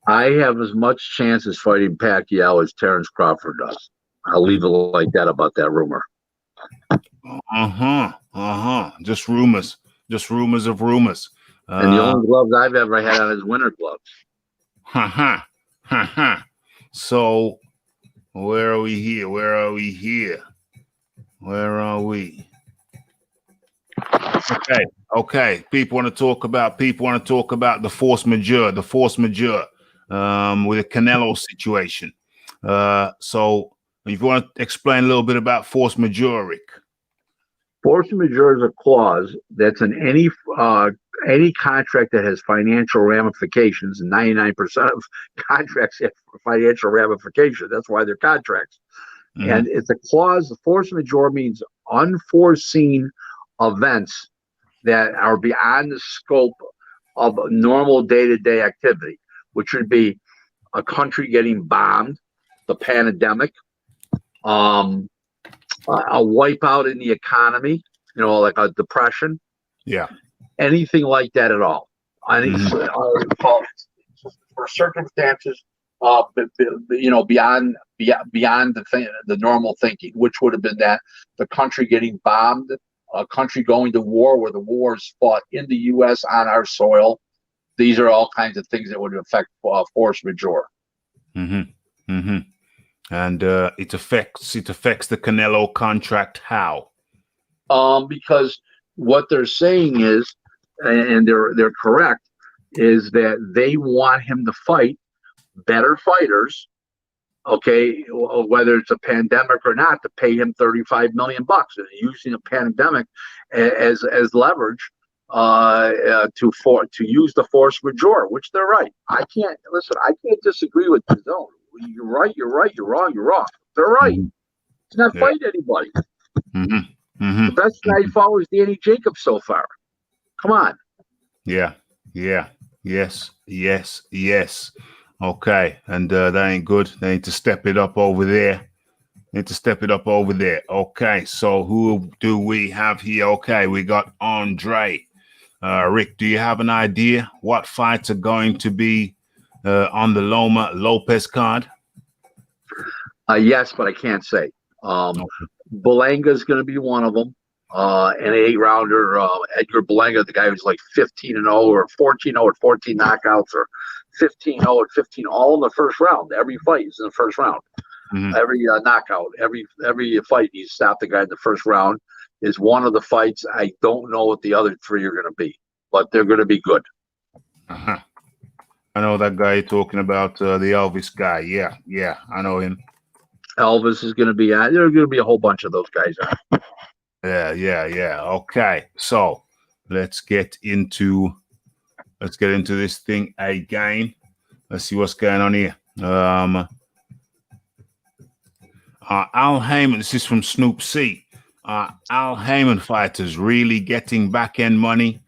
I have as much chance as fighting Pacquiao as Terrence Crawford does. I'll leave it like that about that rumor. Just rumors. Just rumors of rumors. And the only gloves I've ever had on is winter gloves. So, where are we here? Where are we here? Where are we? Okay. People want to talk about the force majeure. The force majeure with the Canelo situation. So, if you want to explain a little bit about force majeure, Rick. Force majeure is a clause that's in any contract that has financial ramifications, and 99% of contracts have financial ramifications. That's why they're contracts. Mm-hmm. And it's a clause. The force majeure means unforeseen events that are beyond the scope of normal day-to-day activity, which would be a country getting bombed, the pandemic, a wipeout in the economy, like a depression. Yeah. Anything like that at all. For circumstances, beyond the normal thinking, which would have been that the country getting bombed, a country going to war where the war is fought in the U.S. on our soil. These are all kinds of things that would affect force majeure. Mm-hmm. Mm-hmm. And it affects the Canelo contract. How? Because what they're saying is, and they're correct, is that they want him to fight better fighters. Okay, whether it's a pandemic or not, to pay him $35 million, and using a pandemic as leverage to use the force majeure, which they're right. I can't disagree with you. No, you're right. You're wrong. You're wrong. They're right. Mm-hmm. He's not fighting anybody. Mm-hmm. Mm-hmm. The best guy he fought was Danny Jacobs so far. Come on. Yeah. Yes. Okay, and that ain't good. They need to step it up over there. Okay, so who do we have here? Okay, we got Andre. Rick, do you have an idea what fights are going to be on the Loma Lopez card? Yes, but I can't say. Belanga is going to be one of them. An 8-rounder, Edgar Belanga, the guy who's like 15-0 or 14-0 at 14 knockouts, or 15-0 at 15, all in the first round. Every fight is in the first round. Mm-hmm. Every knockout, every fight, you stop the guy in the first round is one of the fights. I don't know what the other 3 are going to be, but they're going to be good. Uh-huh. I know that guy you're talking about, the Elvis guy. Yeah, I know him. Elvis is going to be there. Are going to be a whole bunch of those guys on. Yeah. Okay, so let's get into this thing again. Let's see what's going on here. Al Heyman. This is from Snoop C. Al Heyman fighters really getting back end money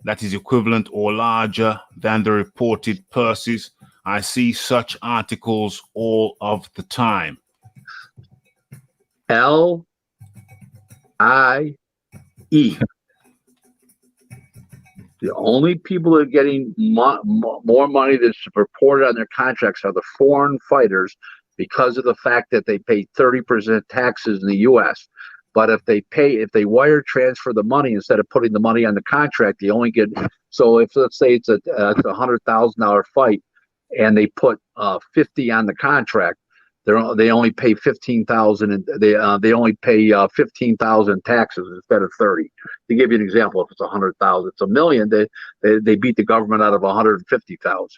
that is equivalent or larger than the reported purses. I see such articles all of the time. LIE. The only people that are getting more money that's reported on their contracts are the foreign fighters, because of the fact that they pay 30% taxes in the U.S. But if they wire transfer the money instead of putting the money on the contract, they only get. So if, let's say it's a $100,000 fight, and they put 50 on the contract, they only pay 15,000, and they only pay 15,000 taxes instead of 30. To give you an example, if it's 100,000, it's $1 million. They beat the government out of 150,000.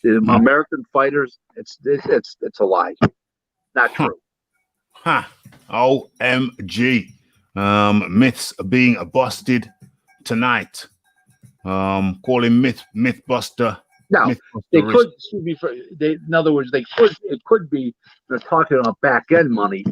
The American fighters, it's a lie, not true. OMG, myths being busted tonight. Call him Mythbuster. Now, they could in other words, it could be they're talking about back end money.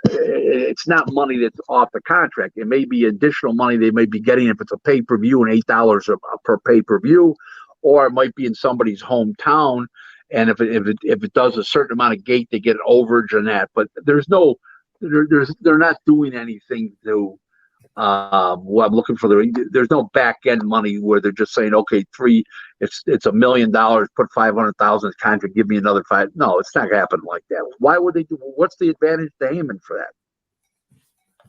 It's not money that's off the contract. It may be additional money they may be getting if it's a pay-per-view and $8 per pay-per-view, or it might be in somebody's hometown, and if it does a certain amount of gate, they get an overage on that. But they're not doing anything to Well, I'm looking for there's no back end money where they're just saying, okay, it's $1 million, put 500,000 contract, give me another five. No, it's not happening like that. Why would they do? What's the advantage to Heyman for that?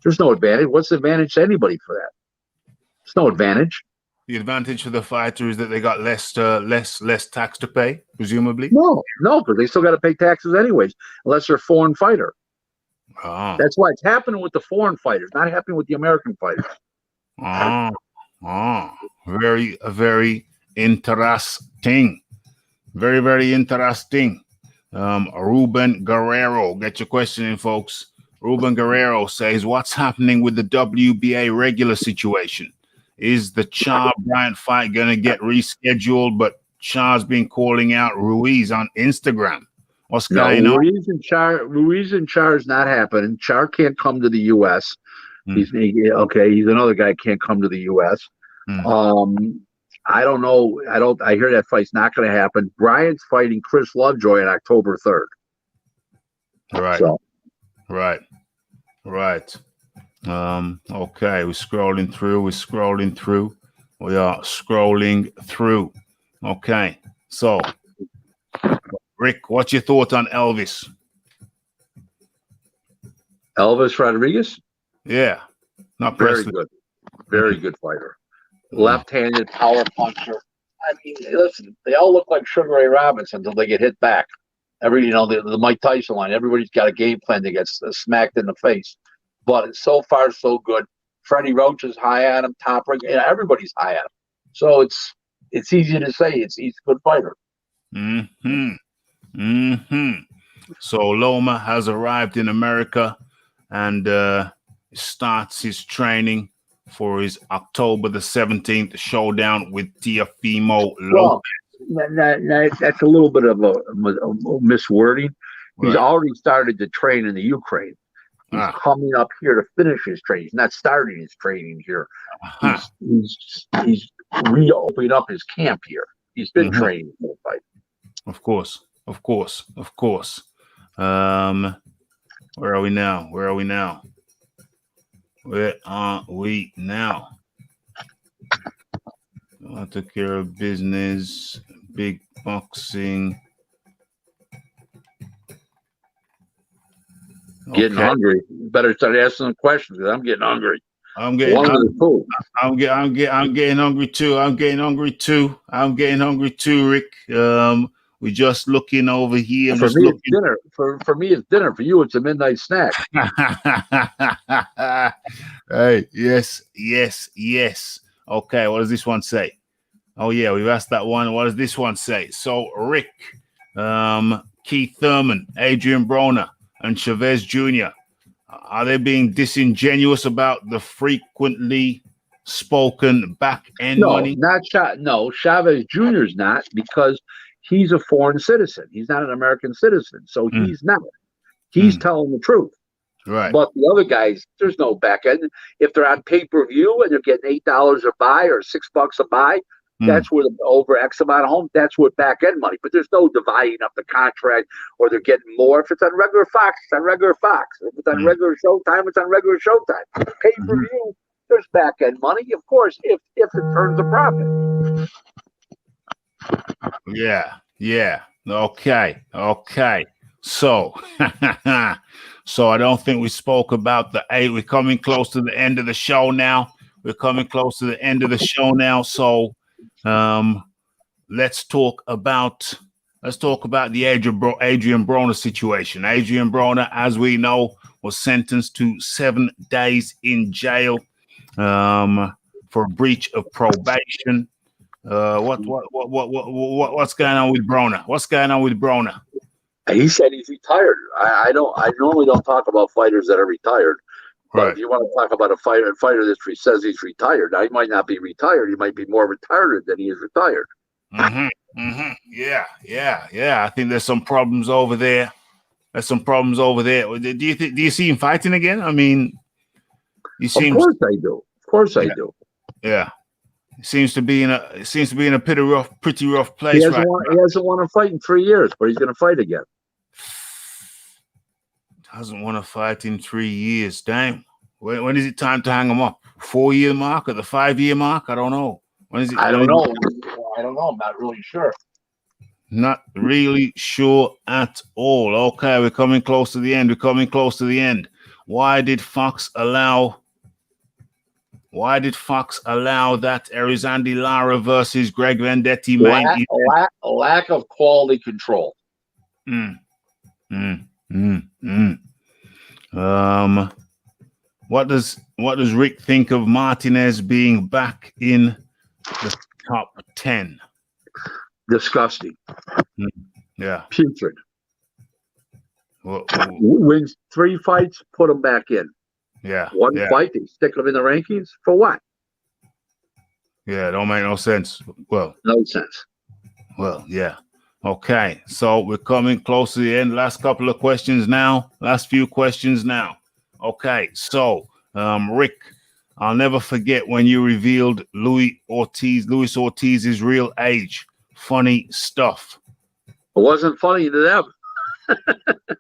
There's no advantage. What's the advantage to anybody for that? There's no advantage. The advantage for the fighter is that they got less tax to pay, presumably. No, because they still got to pay taxes anyways, unless they're a foreign fighter. Oh. That's why it's happening with the foreign fighters, not happening with the American fighters. Very interesting. Very, very interesting. Ruben Guerrero, get your question in, folks. Ruben Guerrero says, what's happening with the WBA regular situation? Is the Char Bryant fight going to get rescheduled? But Char's been calling out Ruiz on Instagram. What's going on? Ruiz and Char is not happening. Char can't come to the U.S. He's another guy can't come to the U.S. I don't know. I hear that fight's not going to happen. Bryant's fighting Chris Lovejoy on October 3rd. Right. So. Right. Okay, we're scrolling through. We are scrolling through. Okay, so Rick, what's your thought on Elvis? Elvis Rodriguez? Yeah, not very good. Very good fighter. Left-handed power puncher. I mean, listen, they all look like Sugar Ray Robinson until they get hit back. The Mike Tyson line, everybody's got a game plan to get smacked in the face. But so far, so good. Freddie Roach is high on him, top rank. Everybody's high on him. So it's easy to say he's a good fighter. So Loma has arrived in America and starts his training for his October the 17th showdown with Teofimo Lopez. That's a little bit of a miswording. He's already started to train in the Ukraine. He's coming up here to finish his training. He's not starting his training here. He's reopening up his camp here. He's been training for the fight. Of course. Where are we now? I took care of business, big boxing. Getting hungry. You better start asking some questions because I'm getting hungry. I'm getting hungry too, Rick. We're just looking over here. For me, it's dinner. For me, it's dinner. For you, it's a midnight snack. Hey, yes. Okay, what does this one say? Oh yeah, we've asked that one. What does this one say? So Rick, Keith Thurman, Adrian Broner, and Chavez Jr. Are they being disingenuous about the frequently spoken back end money? No, Chavez Jr. is not, because he's a foreign citizen. He's not an American citizen, so he's not. He's telling the truth. Right. But the other guys, there's no back end. If they're on pay-per-view and they're getting $8 a buy or $6 a buy, that's where over X amount of home, that's what back end money. But there's no dividing up the contract or they're getting more. If it's on regular Fox, it's on regular Fox. If it's on regular Showtime, it's on regular Showtime. Pay-per-view, there's back end money, of course, if it turns a profit. Yeah. Okay. So, so I don't think we spoke about the 8. We're coming close to the end of the show now. So, let's talk about the Adrian Broner situation. Adrian Broner, as we know, was sentenced to 7 days in jail for breach of probation. What's going on with Broner? He said he's retired. I normally don't talk about fighters that are retired. But if you want to talk about a fighter that says he's retired, now he might not be retired. He might be more retired than he is retired. Yeah. I think there's some problems over there. Do you see him fighting again? I mean, Of course I do. Yeah. Seems to be in a pretty rough place. He hasn't won a fight in 3 years, but he's going to fight again. Hasn't won a fight in 3 years. Damn. When is it time to hang him up? 4-year mark, at the 5-year mark? I don't know. When is it? I don't know. I don't know. I'm not really sure. Not really sure at all. Okay, we're coming close to the end. Why did Fox allow that Erizandi Lara versus Greg Vendetti main event? Lack of quality control. What does Rick think of Martinez being back in the top 10? Disgusting. Yeah. Putrid. Well, wins 3 fights, put him back in. Yeah. One fight, they stick him in the rankings for what? Yeah, don't make no sense. Well, no sense. Well, yeah. Okay, so we're coming close to the end. Last few questions now. Okay, so Rick, I'll never forget when you revealed Luis Ortiz's real age. Funny stuff. It wasn't funny to them.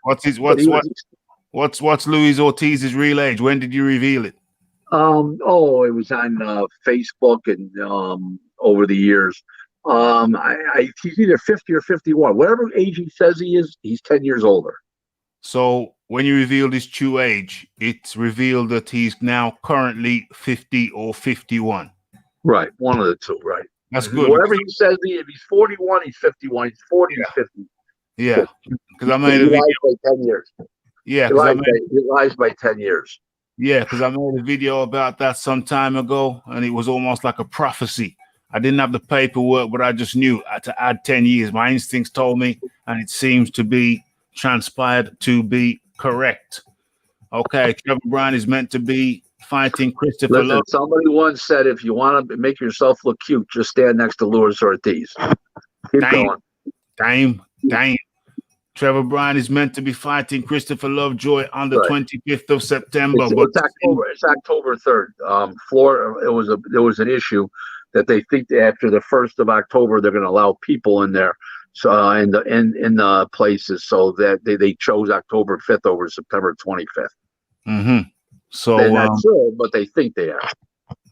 What's Luis Ortiz's real age? When did you reveal it? It was on Facebook and over the years. He's either 50 or 51. Whatever age he says he is, he's 10 years older. So when you revealed his true age, it's revealed that he's now currently 50 or 51. Right, one of the two, right. That's good. Whatever he says, if he's 41, he's 51. He's 40, he's 50. Yeah, because I made a video. He lies by 10 years. Yeah, he lies by 10 years. Yeah, because I made a video about that some time ago, and it was almost like a prophecy. I didn't have the paperwork, but I just knew to add 10 years. My instincts told me, and it seems to be transpired to be correct. Okay, Trevor Bryan is meant to be fighting Christopher Listen, Love. somebody once said, if you want to make yourself look cute, just stand next to Luis Ortiz. Keep going. Damn. Trevor Bryan is meant to be fighting Christopher Lovejoy on the 25th of September. It's October 3rd. Florida, there was an issue that they think after the 1st of October they're going to allow people in there, so in the places, so that they chose October 5th over September 25th. Mm-hmm. So they're not sure, but they think they are.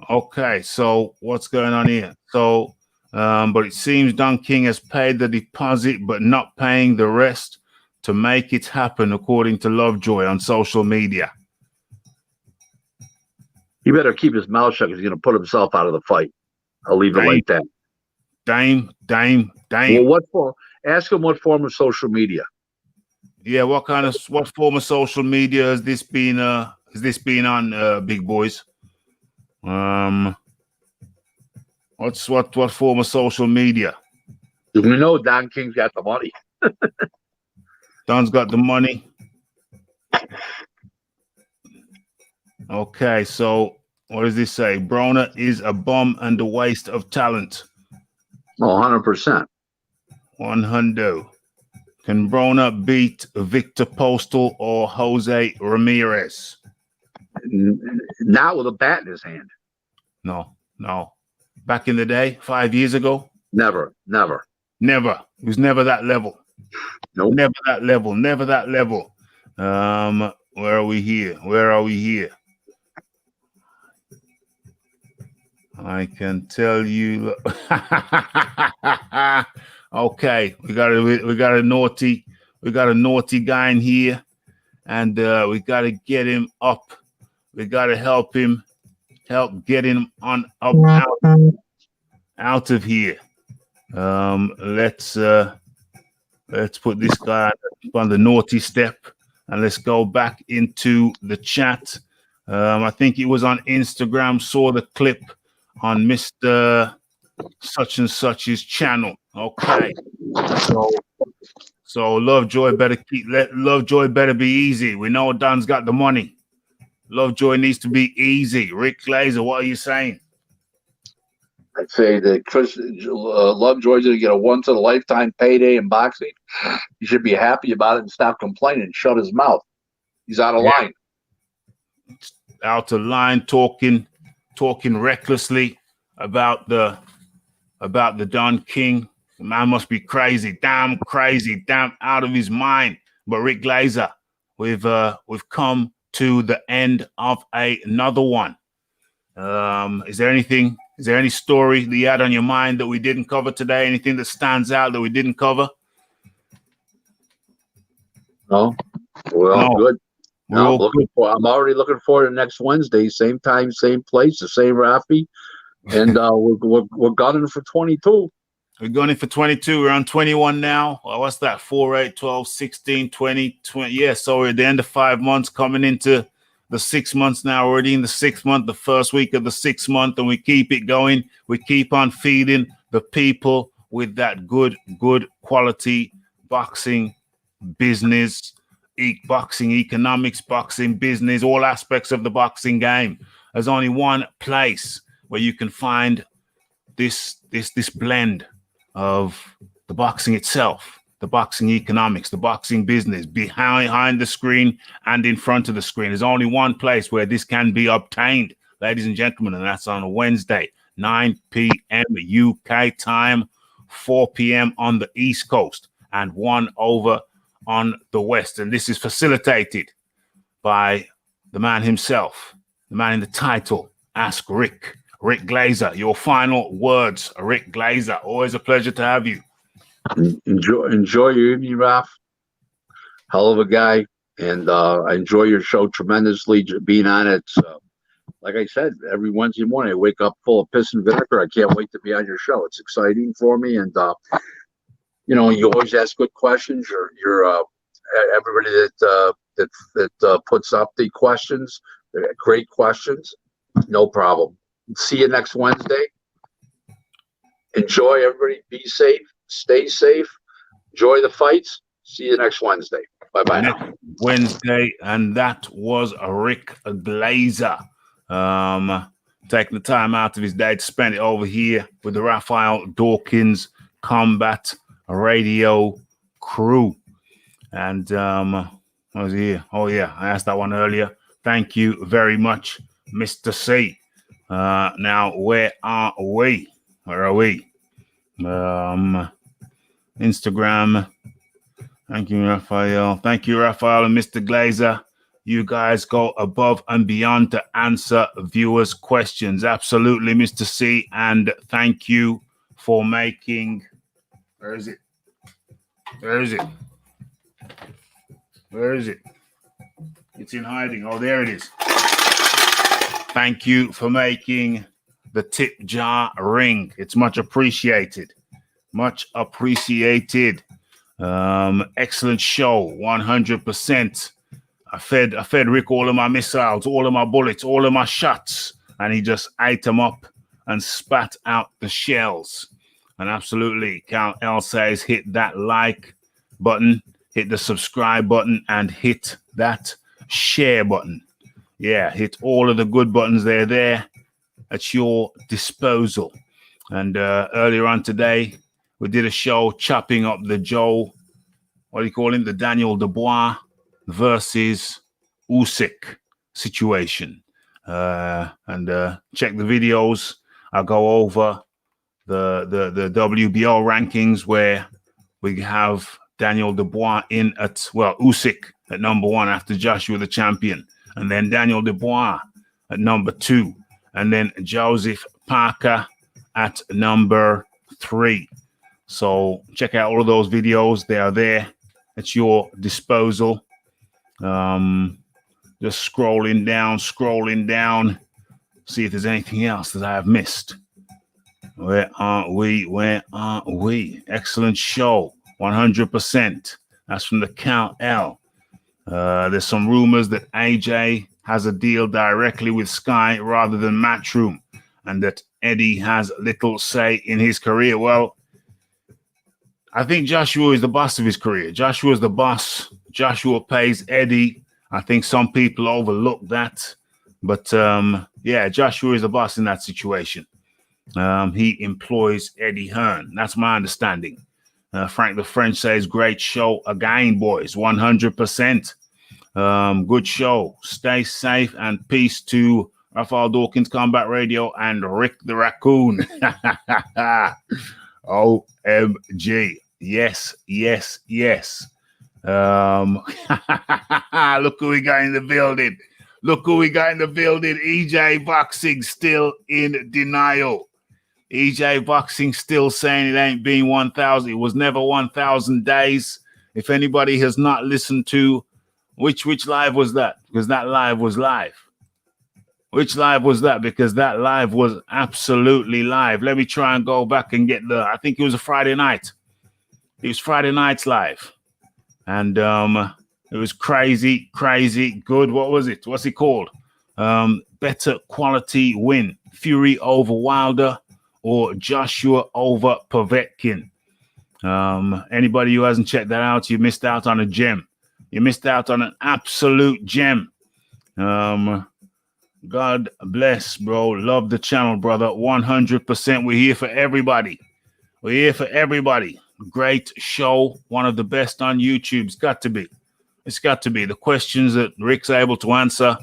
Okay, so what's going on here? So, but it seems Don King has paid the deposit, but not paying the rest to make it happen, according to Lovejoy on social media. He better keep his mouth shut because he's going to put himself out of the fight. I'll leave it like that. Dame. Well, what form? Ask him what form of social media. Yeah, what form of social media has this been? On, big boys? What form of social media? We know Don King's got the money. Don's got the money. Okay, so what does this say? Broner is a bum and a waste of talent. Oh, 100%. 100. Can Broner beat Victor Postal or Jose Ramirez? Not with a bat in his hand. No. Back in the day, 5 years ago? Never. It was never that level. Nope. Never that level. Where are we here? I can tell you. Okay, we got a naughty guy in here, and we got to get him up. We got to help get him on up out of here. Let's put this guy on the naughty step, and let's go back into the chat. I think it was on Instagram. Saw the clip on Mr. Such and Such's channel. Okay, so Lovejoy better be easy. We know Don's got the money. Lovejoy needs to be easy. Rick Glaser, what are you saying? I'd say that Lovejoy's going to get a once-in-a-lifetime payday in boxing. He should be happy about it and stop complaining and shut his mouth. He's out of line. Out of line, talking recklessly about the Don King. The man must be crazy, damn out of his mind. But Rick Glaser, we've come to the end of another one. Is there any story that you had on your mind that we didn't cover today? Anything that stands out that we didn't cover? No, we're all good. We're all good. I'm already looking forward to next Wednesday, same time, same place, the same Rafi, and we're gunning for 22. We're going in for 22. We're on 21 now. What's that? 4, 8, 12, 16, 20, 20. Yeah, so we're at the end of 5 months, coming into the 6 months now, already in the 6th month, the first week of the 6th month, and we keep it going. We keep on feeding the people with that good quality boxing business, boxing economics, boxing business, all aspects of the boxing game. There's only one place where you can find this blend of the boxing itself, the boxing economics, the boxing business, behind the screen and in front of the screen. There's only one place where this can be obtained, ladies and gentlemen, and that's on a Wednesday, 9 p.m. UK time, 4 p.m. on the East Coast, and 1 over on the West. And this is facilitated by the man himself, the man in the title, Ask Rick. Rick Glaser, your final words. Rick Glaser, always a pleasure to have you. Enjoy your evening, Raf. Hell of a guy, and I enjoy your show tremendously. Being on it, like I said, every Wednesday morning I wake up full of piss and vinegar. I can't wait to be on your show. It's exciting for me, and you always ask good questions. You're everybody that puts up the questions, great questions, no problem. See you next Wednesday. Enjoy, everybody. Be safe. Stay safe. Enjoy the fights. See you next Wednesday. Bye-bye now. Wednesday, and that was Rick Glaser. Taking the time out of his day to spend it over here with the Raphael Dawkins Combat Radio crew. And I was here. Oh, yeah. I asked that one earlier. Thank you very much, Mr. C. Now, where are we? Instagram. Thank you, Raphael. Thank you, Raphael and Mr. Glaser. You guys go above and beyond to answer viewers' questions. Absolutely, Mr. C. And thank you for making. Where is it? It's in hiding. Oh, there it is. Thank you for making the tip jar ring. It's much appreciated. Much appreciated. Excellent show. 100%. I fed Rick all of my missiles, all of my bullets, all of my shots, and he just ate them up and spat out the shells. And absolutely, Count L says hit that like button, hit the subscribe button, and hit that share button. Yeah, hit all of the good buttons. They're there at your disposal. And earlier on today, we did a show chopping up the the Daniel Dubois versus Usyk situation. And check the videos. I'll go over the WBO rankings where we have Daniel Dubois in at, Usyk at number 1 after Joshua the champion. And then Daniel Dubois at number 2. And then Joseph Parker at number 3. So check out all of those videos. They are there at your disposal. Just scrolling down. See if there's anything else that I have missed. Where are we? Excellent show. 100%. That's from the Count L. There's some rumors that AJ has a deal directly with Sky rather than Matchroom, and that Eddie has little say in his career. Well, I think Joshua is the boss of his career. Joshua is the boss. Joshua pays Eddie. I think some people overlook that. But, Joshua is the boss in that situation. He employs Eddie Hearn. That's my understanding. Frank the French says, great show again, boys. 100%. Good show. Stay safe and peace to Raphael Dawkins Combat Radio and Rick the Raccoon. OMG. Yes. Look who we got in the building. Look who we got in the building. EJ Boxing still in denial. EJ Boxing still saying it ain't been 1,000. It was never 1,000 days. If anybody has not listened to, which live was that? Because that live was live. Which live was that? Because that live was absolutely live. Let me try and go back and get I think it was a Friday night. It was Friday night's live. And it was crazy good. What was it? What's it called? Better quality win. Fury over Wilder or Joshua over Povetkin. Anybody who hasn't checked that out, you missed out on a gem. You missed out on an absolute gem. God bless, bro. Love the channel, brother. 100%. We're here for everybody. We're here for everybody. Great show. One of the best on YouTube. It's got to be. It's got to be. The questions that Rick's able to answer,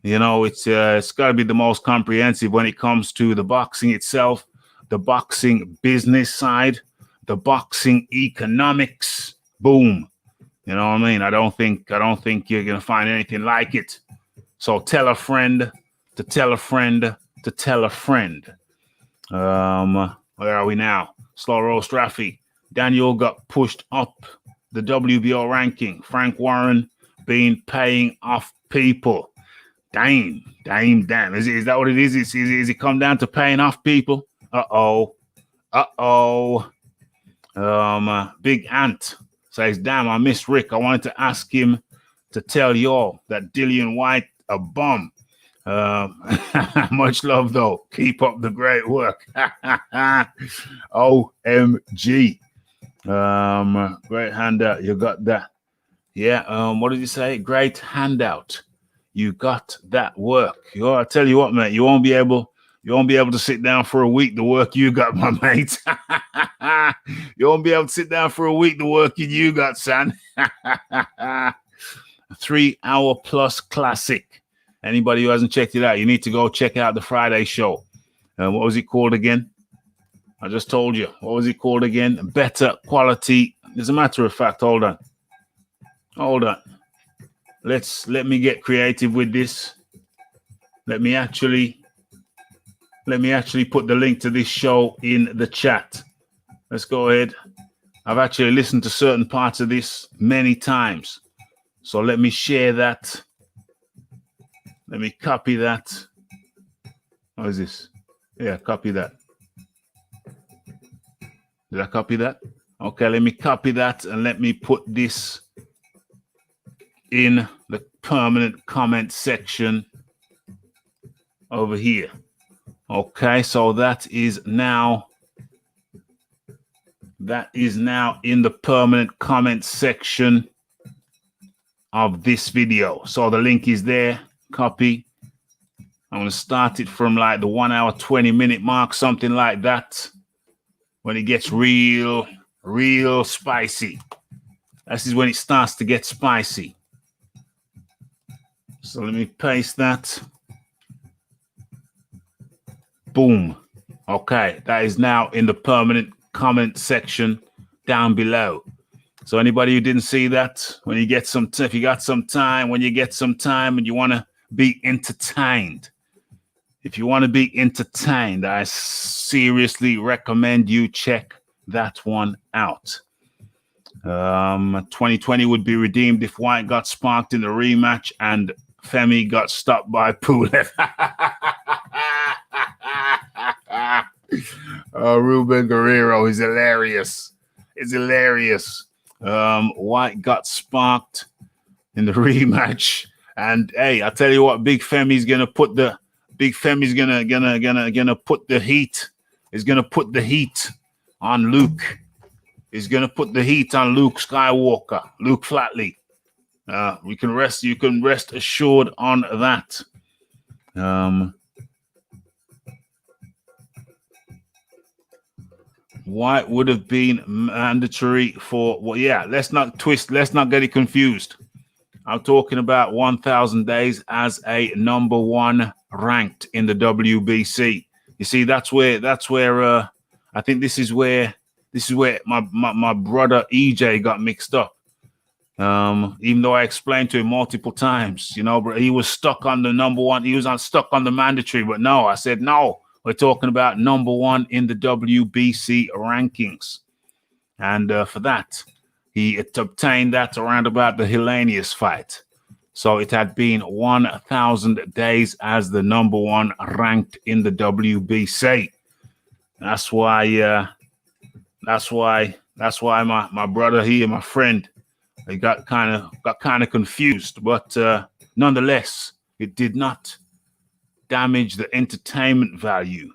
you know, it's got to be the most comprehensive when it comes to the boxing itself, the boxing business side, the boxing economics. Boom. You know what I mean? I don't think you're gonna find anything like it. So tell a friend to tell a friend to tell a friend. Where are we now? Slow roast Rafi. Daniel got pushed up the WBO ranking. Frank Warren been paying off people. Damn. Is that what it is? Is it come down to paying off people? Big Ant says, damn, I miss Rick. I wanted to ask him to tell y'all that Dillian White a bum. Much love though. Keep up the great work. OMG. Great handout. You got that. Yeah. What did you say? Great handout. You got that work. I tell you what, mate, you won't be able to sit down for a week the work you got, my mate. You won't be able to sit down for a week the work you got, son. 3-hour plus classic. Anybody who hasn't checked it out, you need to go check out the Friday show. What was it called again? I just told you. What was it called again? Better quality. As a matter of fact, hold on. Let me get creative with this. Let me actually put the link to this show in the chat. Let's go ahead. I've actually listened to certain parts of this many times. So let me share that. Let me copy that. What is this? Yeah, copy that. Did I copy that? Okay, let me copy that and let me put this in the permanent comment section over here. Okay, so that is now in the permanent comment section of this video. So the link is there. Copy. I'm going to start it from like the 1 hour, 20 minute mark, something like that. When it gets real spicy. This is when it starts to get spicy. So let me paste that. Boom. Okay, that is now in the permanent comment section down below. So anybody who didn't see that, when you get some, if you got some time, when you get some time and you want to be entertained, if you want to be entertained, I seriously recommend you check that one out. 2020 would be redeemed if White got sparked in the rematch and Femi got stopped by Pulev. Ruben Guerrero is hilarious. It's hilarious. White got sparked in the rematch, and hey, I tell you what, Big Femi's gonna put the heat. Is gonna put the heat on Luke. He's gonna put the heat on Luke Skywalker, Luke Flatley. You can rest assured on that. White would have been mandatory for, well, yeah, let's not get it confused. I'm talking about 1,000 days as a number one ranked in the WBC. You see, that's where I think this is where my brother EJ got mixed up. Even though I explained to him multiple times, you know, but he was stuck on the number one. He was stuck on the mandatory, but no, I said, no, we're talking about number one in the WBC rankings. And for that, he obtained that around about the Hellenius fight. So it had been 1,000 days as the number one ranked in the WBC. That's why my brother here, my friend, he got kind of confused, but nonetheless, it did not damage the entertainment value.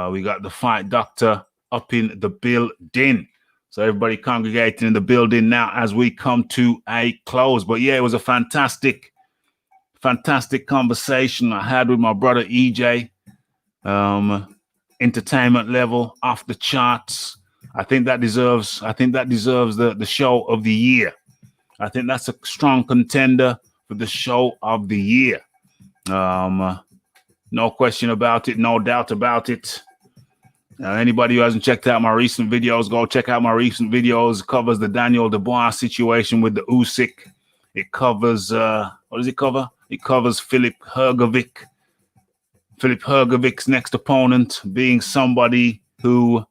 We got the fight doctor up in the building, so everybody congregating in the building now as we come to a close. But yeah, it was a fantastic conversation I had with my brother EJ. Entertainment level off the charts. I think that deserves the show of the year. I think that's a strong contender for the show of the year. No question about it, no doubt about it. Anybody who hasn't checked out my recent videos, go check out my recent videos. It covers the Daniel Dubois situation with the Usyk. It covers what does it cover? It covers Filip Hrgovic's next opponent being somebody who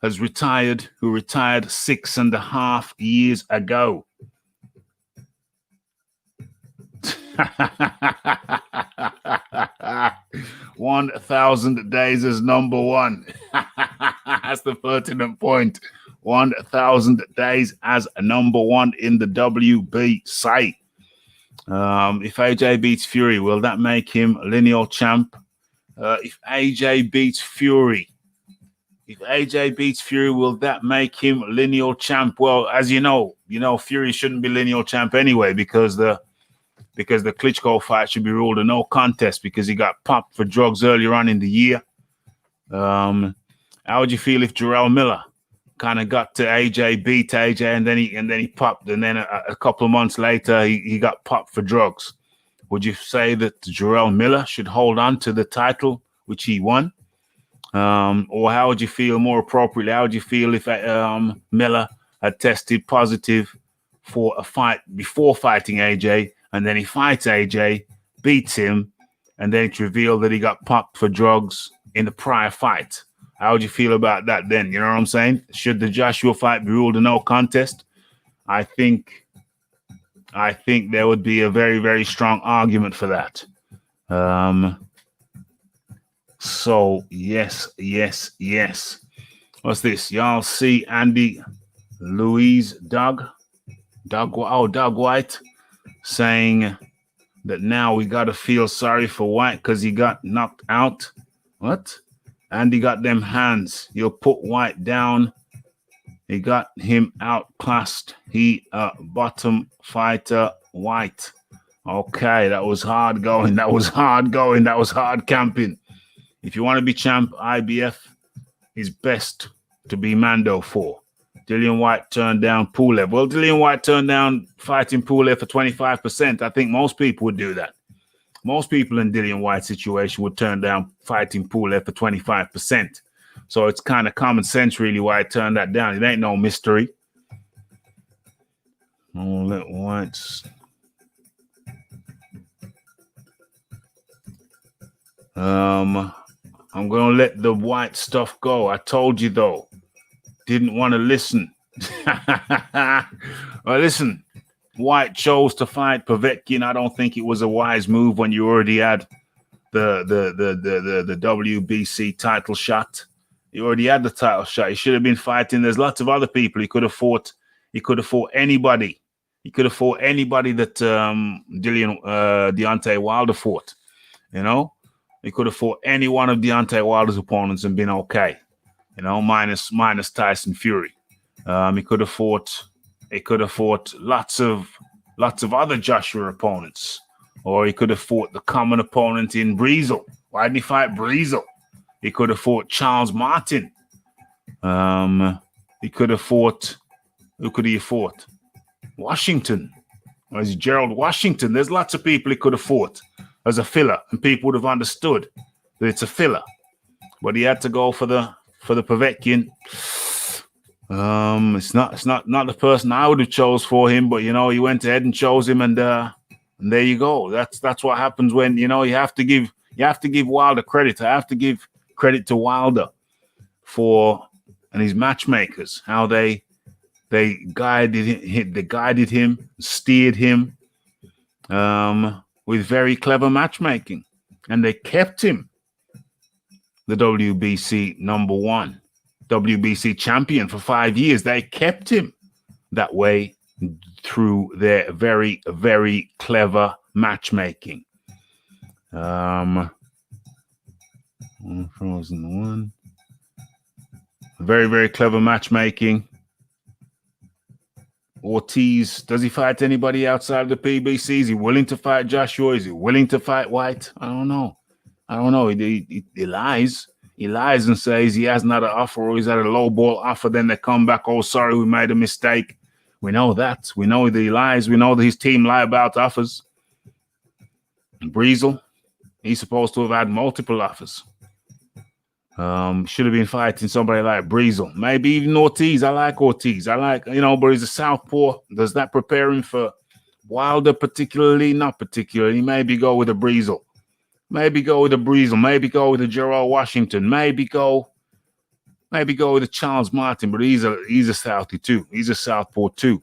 retired 6.5 years ago. 1,000 days as number one. That's the pertinent point. 1,000 days as a number one in the WBC. If AJ beats Fury, will that make him lineal champ? If AJ beats Fury, will that make him lineal champ? Well, as you know, Fury shouldn't be lineal champ anyway because the Klitschko fight should be ruled a no contest because he got popped for drugs earlier on in the year. How would you feel if Jarrell Miller kind of got to AJ, beat AJ, and then he popped, and then a couple of months later he got popped for drugs? Would you say that Jarrell Miller should hold on to the title which he won? Or how would you feel more appropriately? How would you feel if Miller had tested positive for a fight before fighting AJ, and then he fights AJ, beats him, and then it's revealed that he got popped for drugs in the prior fight? How would you feel about that then? You know what I'm saying? Should the Joshua fight be ruled a no contest? I think there would be a very, very strong argument for that. So yes. What's this? Y'all see Andy Doug White saying that now we got to feel sorry for White because he got knocked out. What? Andy got them hands. You'll put White down. He got him outclassed. He bottom fighter White. Okay, that was hard going. That was hard camping. If you want to be champ, IBF is best to be Mando for. Dillian White turned down Pulev. Well, Dillian White turned down fighting Pulev for 25%. I think most people would do that. Most people in Dillian White's situation would turn down fighting Pulev for 25%. So it's kind of common sense, really, why I turned that down. It ain't no mystery. Let White's. I'm going to let the White stuff go. I told you, though. Didn't want to listen. Well, listen. White chose to fight Povetkin. I don't think it was a wise move when you already had the WBC title shot. You already had the title shot. He should have been fighting. There's lots of other people he could have fought. He could have fought anybody. He could have fought anybody that Deontay Wilder fought. You know, he could have fought any one of Deontay Wilder's opponents and been okay. You know, minus Tyson Fury. He could have fought lots of other Joshua opponents, or he could have fought the common opponent in Breezel. Why didn't he fight Breezel? He could have fought Charles Martin. He could have fought. Who could he have fought? Washington. Or is it Gerald Washington? There's lots of people he could have fought as a filler, and people would have understood that it's a filler. But he had to go for the Povetkin. It's not the person I would have chose for him, but he went ahead and chose him, and there you go. That's what happens when you have to give Wilder credit. I have to give credit to Wilder and his matchmakers, how they guided him, steered him with very clever matchmaking, and they kept him the WBC number one, WBC champion for 5 years. They kept him that way through their very, very clever matchmaking. Frozen one. Very, very clever matchmaking. Ortiz, does he fight anybody outside of the PBC? Is he willing to fight Joshua? Is he willing to fight White? I don't know. He lies. He lies and says he has not an offer, or he's had a low ball offer. Then they come back, oh, sorry, we made a mistake. We know that. We know that he lies. We know that his team lie about offers. Breezel, he's supposed to have had multiple offers. Should have been fighting somebody like Breezel. Maybe even Ortiz. I like Ortiz. but he's a southpaw. Does that prepare him for Wilder particularly? Not particularly. Maybe go with a Breezel. Maybe go with a Gerald Washington. Maybe go with a Charles Martin. But he's a Southie too. He's a southpaw too.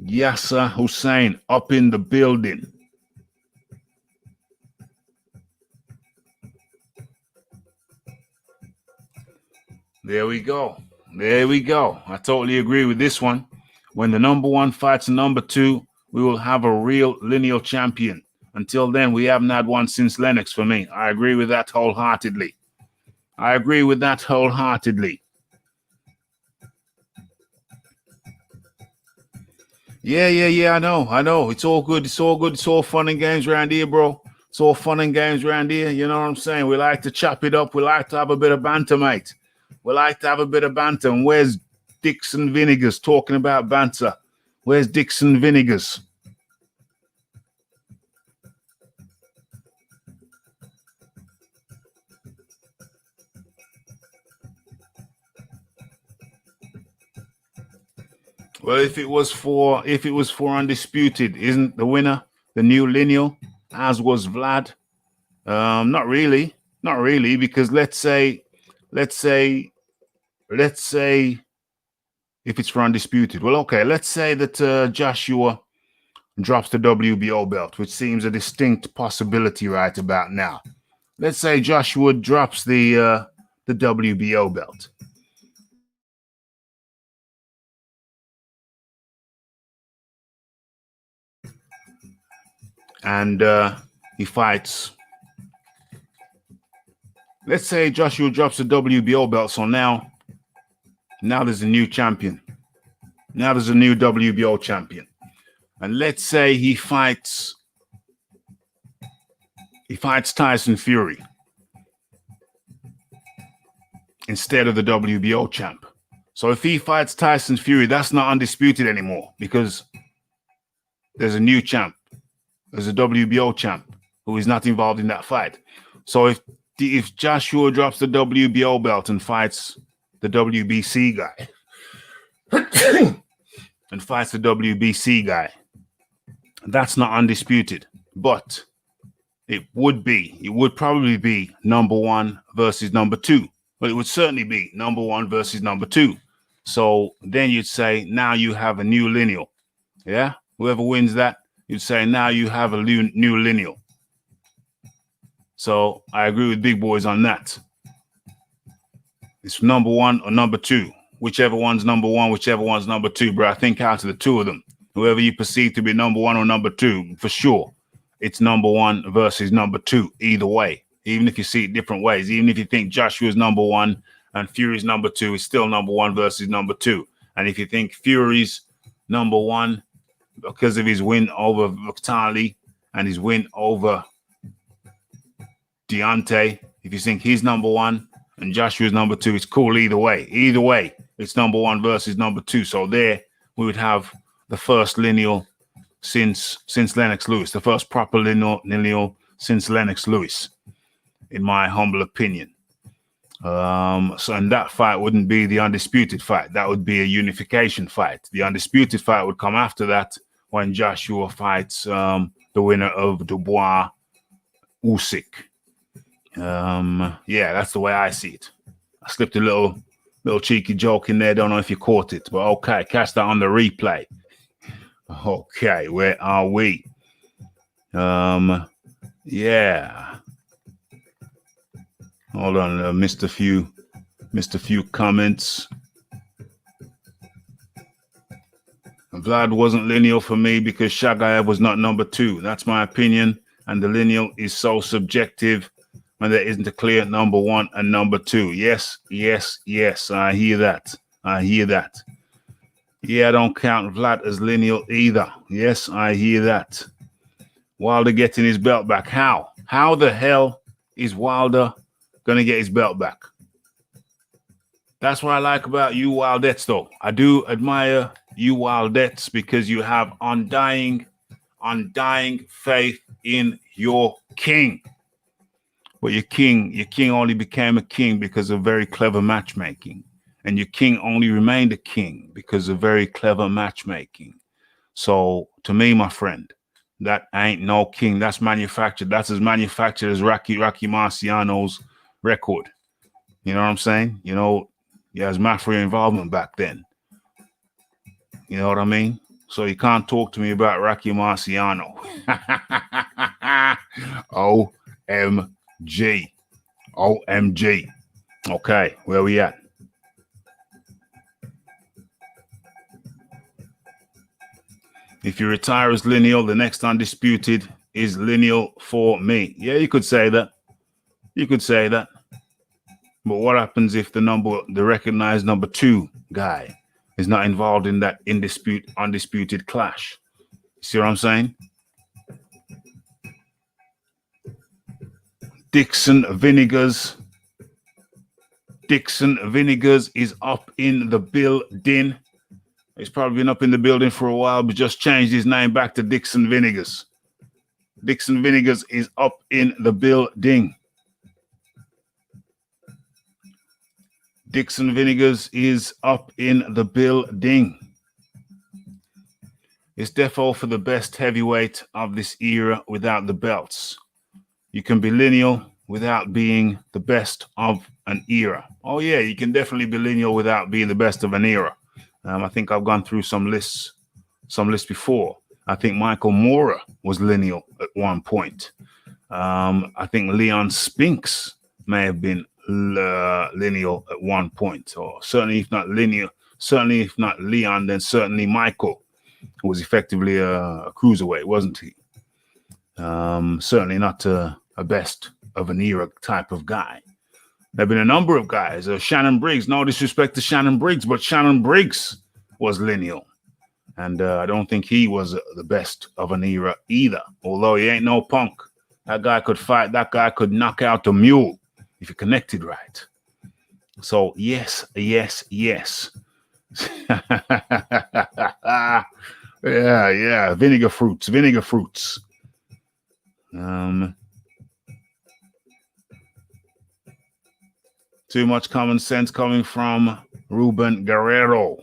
Yasser Hussein up in the building. There we go. I totally agree with this one. When the number one fights the number two, we will have a real lineal champion. Until then, we haven't had one since Lennox for me. I agree with that wholeheartedly. Yeah, I know. It's all good. It's all fun and games around here, bro. It's all fun and games around here. You know what I'm saying? We like to chop it up. We like to have a bit of banter, mate. And where's Dixon Vinegars talking about banter? Where's Dixon Vinegars? Well, if it was for Undisputed, isn't the winner the new lineal, as was Vlad? Not really, because let's say if it's for Undisputed. Well, okay, let's say that Joshua drops the WBO belt, which seems a distinct possibility right about now. Let's say Joshua drops the WBO belt. And he fights. Let's say Joshua drops the WBO belt, so now there's a new champion. Now there's a new WBO champion. And let's say he fights Tyson Fury instead of the WBO champ. So if he fights Tyson Fury, that's not undisputed anymore, because there's a new champ. There's a WBO champ who is not involved in that fight. So if Joshua drops the WBO belt and fights the WBC guy, that's not undisputed. But it would probably be number one versus number two. But it would certainly be number one versus number two. So then you'd say, now you have a new lineal. Yeah? Whoever wins that, you'd say, now you have a new lineal. So I agree with Big Boys on that. It's number one or number two. Whichever one's number one, whichever one's number two, bro. I think out of the two of them, whoever you perceive to be number one or number two, for sure, it's number one versus number two, either way. Even if you see it different ways. Even if you think Joshua's number one and Fury's number two, it's still number one versus number two. And if you think Fury's number one because of his win over Vitali and his win over Deontay, if you think he's number one and Joshua's number two, it's cool either way. Either way, it's number one versus number two. So there we would have the first lineal since Lennox Lewis, the first proper lineal since Lennox Lewis. in my humble opinion. And that fight wouldn't be the undisputed fight. That would be a unification fight. The undisputed fight would come after that when Joshua fights the winner of Dubois Usyk. Yeah, that's the way I see it. I slipped a little cheeky joke in there. Don't know if you caught it, but okay, catch that on the replay. Okay, where are we? Yeah. Hold on, missed a few comments. Vlad wasn't lineal for me because Shagayev was not number 2. That's my opinion, and the lineal is so subjective when there isn't a clear number 1 and number 2. Yes. I hear that. Yeah, I don't count Vlad as lineal either. Yes, I hear that. Wilder getting his belt back. How? How the hell is Wilder going to get his belt back? That's what I like about you Wildettes, though. I do admire you Wildettes because you have undying faith in your king. But your king only became a king because of very clever matchmaking. And your king only remained a king because of very clever matchmaking. So to me, my friend, that ain't no king. That's manufactured. That's as manufactured as Rocky Marciano's record. You know what I'm saying? You know, he has mafia involvement back then. You know what I mean? So you can't talk to me about Rocky Marciano. OMG. Okay, where we at? If you retire as lineal, the next undisputed is lineal for me. Yeah, you could say that. But what happens if the recognized number 2 guy is not involved in that undisputed clash? See what I'm saying? Dixon Vinegars is up in the building. He's probably been up in the building for a while, but just changed his name back to Dixon Vinegars. Dixon Vinegars is up in the building. Dixon Vinegars is up in the building. It's defo for the best heavyweight of this era without the belts. You can be lineal without being the best of an era. Oh yeah, you can definitely be lineal without being the best of an era. I think I've gone through some lists before. I think Michael Moorer was lineal at one point. I think Leon Spinks may have been lineal at one point, or certainly if not Leon, then certainly Michael, who was effectively a cruiserweight, wasn't he? Certainly not a best of an era type of guy. There have been a number of guys. Shannon Briggs, no disrespect to Shannon Briggs, but Shannon Briggs was lineal. And I don't think he was the best of an era either, although he ain't no punk. That guy could fight. That guy could knock out a mule if you connected right. So, yes. Yeah. Vinegar fruits. Too much common sense coming from Ruben Guerrero.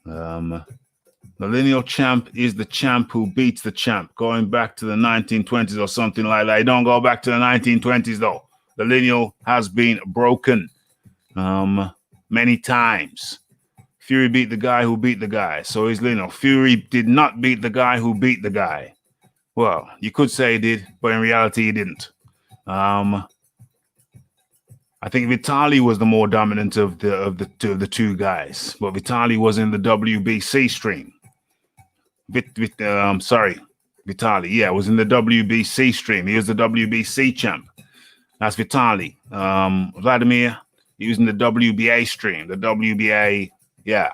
The lineal champ is the champ who beats the champ, going back to the 1920s or something like that. You don't go back to the 1920s, though. The lineal has been broken many times. Fury beat the guy who beat the guy, so he's lineal. Fury did not beat the guy who beat the guy. Well, you could say he did, but in reality, he didn't. I think Vitali was the more dominant of the two guys, but Vitali was in the WBC stream. Vitali, yeah, was in the WBC stream. He was the WBC champ. That's Vitali. Vladimir, he was in the WBA stream. The WBA, yeah.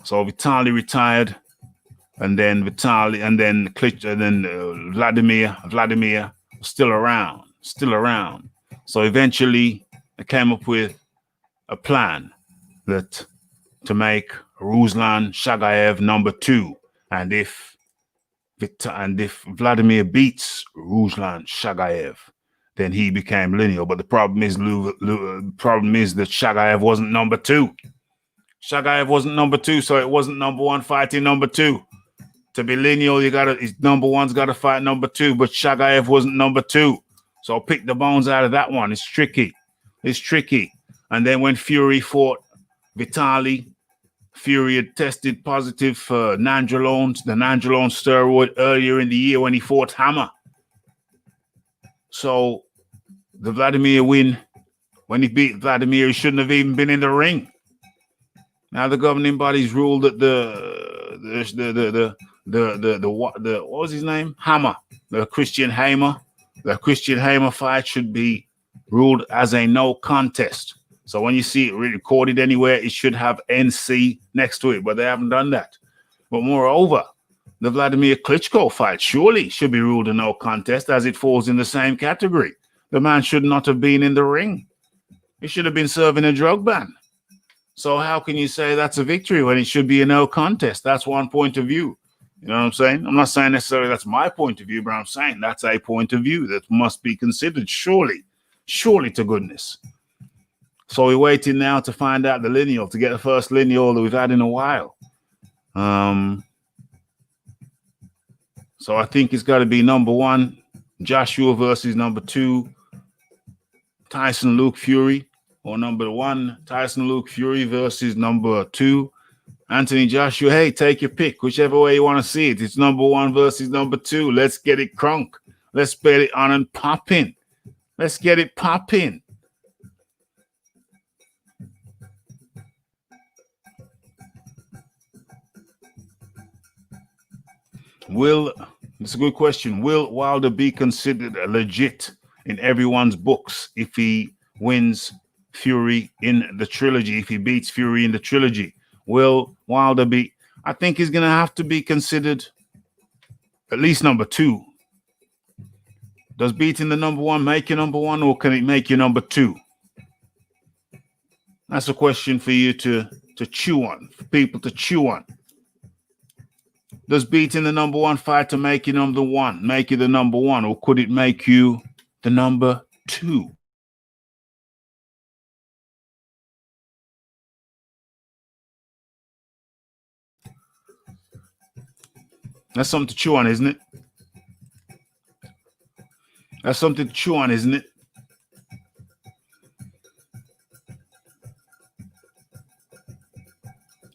So Vitali retired, and then Vladimir was still around. So eventually I came up with a plan to make Ruslan Shagayev number 2. And if And if Vladimir beats Ruslan Shagayev, then he became lineal. But the problem is, that Shagayev wasn't number 2. Shagayev wasn't number 2, so it wasn't number 1 fighting number 2. To be lineal, number 1's got to fight number 2, but Shagayev wasn't number 2. So pick the bones out of that one. It's tricky. It's tricky. And then when Fury fought Vitali, Fury had tested positive for nandrolone, the nandrolone steroid, earlier in the year when he fought Hammer. So the Vladimir win, when he beat Vladimir, he shouldn't have even been in the ring. Now the governing bodies ruled that what was his name? Hammer, the Christian Hammer fight should be ruled as a no contest. So when you see it recorded anywhere, it should have NC next to it, but they haven't done that. But moreover, the Vladimir Klitschko fight surely should be ruled a no contest, as it falls in the same category. The man should not have been in the ring. He should have been serving a drug ban. So how can you say that's a victory when it should be a no contest? That's one point of view. You know what I'm saying? I'm not saying necessarily that's my point of view, but I'm saying that's a point of view that must be considered, surely to goodness. So we're waiting now to find out the lineal, to get the first lineal that we've had in a while. So I think it's got to be number 1, Joshua versus number 2, Tyson Luke Fury, or number 1, Tyson Luke Fury versus number 2, Anthony Joshua. Hey, take your pick, whichever way you want to see it. It's number 1 versus number 2. Let's get it crunk. Let's bet it on and popping. Let's get it popping. It's a good question. Will Wilder be considered legit in everyone's books if he wins Fury in the trilogy, if he beats Fury in the trilogy? Will Wilder be? I think he's going to have to be considered at least number 2. Does beating the number 1 make you number 1, or can it make you number 2? That's a question for you to chew on, for people to chew on. Does beating the number 1 fighter make you number 1, make you the number 1, or could it make you the number 2? That's something to chew on, isn't it? That's something to chew on, isn't it?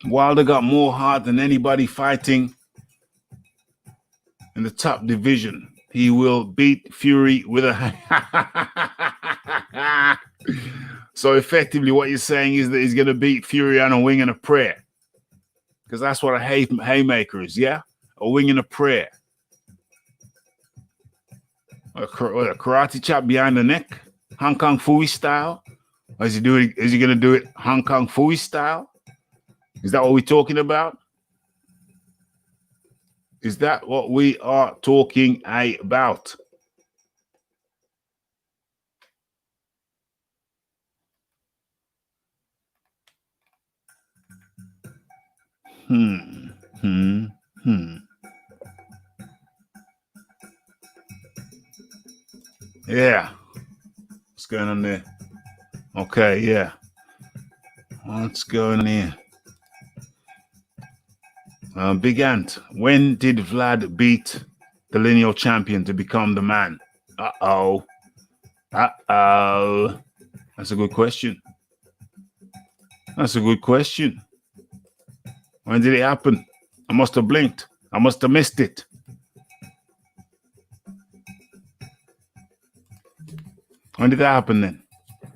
Wilder got more heart than anybody fighting in the top division. He will beat Fury with a... So effectively what you're saying is that he's going to beat Fury on a wing and a prayer. Because that's what a haymaker is, yeah? A wing and a prayer. A karate chop behind the neck? Hong Kong Fooey style? Or is he going to do it Hong Kong Fooey style? Is that what we're talking about? Is that what we are talking about? Yeah. What's going on there? Okay, yeah. What's going on here? Big Ant, when did Vlad beat the lineal champion to become the man? Uh-oh. That's a good question. That's a good question. When did it happen? I must have blinked. I must have missed it. When did that happen then?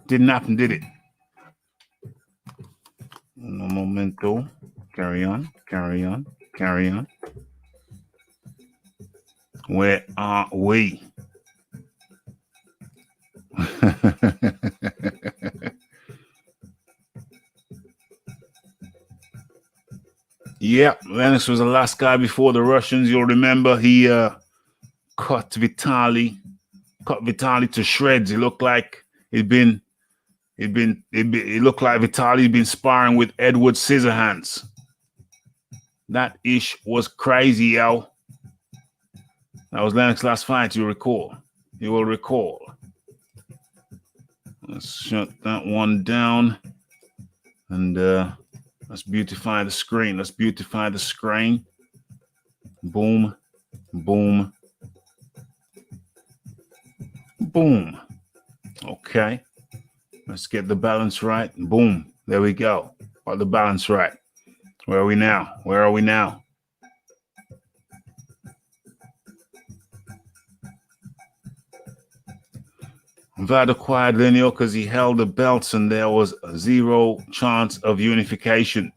Didn't happen, did it? Un momento. Carry on. Where are we? Yeah, Lennox was the last guy before the Russians. You'll remember he cut Vitali to shreds. It looked like it looked like Vitali had been sparring with Edward Scissorhands. That ish was crazy, yo. That was Lennox's last fight, you recall. You will recall. Let's shut that one down. And let's beautify the screen. Let's beautify the screen. Boom, boom, boom. Okay. Let's get the balance right. Boom. There we go. Got the balance right. Where are we now? Where are we now? Vlad acquired Lineal because he held the belts and there was zero chance of unification.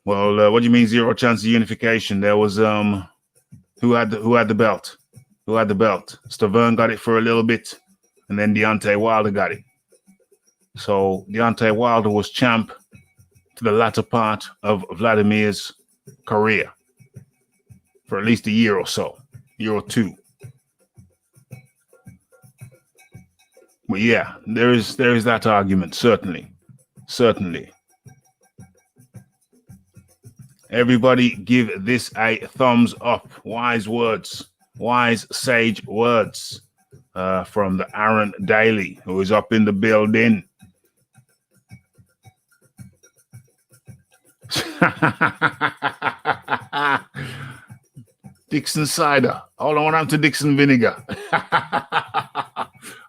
Well, what do you mean zero chance of unification? There was who had the belt? Who had the belt? Stavern got it for a little bit, and then Deontay Wilder got it. So Deontay Wilder was champ to the latter part of Vladimir's career for at least a year or so, year or two. But yeah, there is that argument, certainly. Everybody give this a thumbs up. Wise words, wise sage words from the Aaron Daly, who is up in the building. Dixon cider. Hold on, what happened to Dixon vinegar?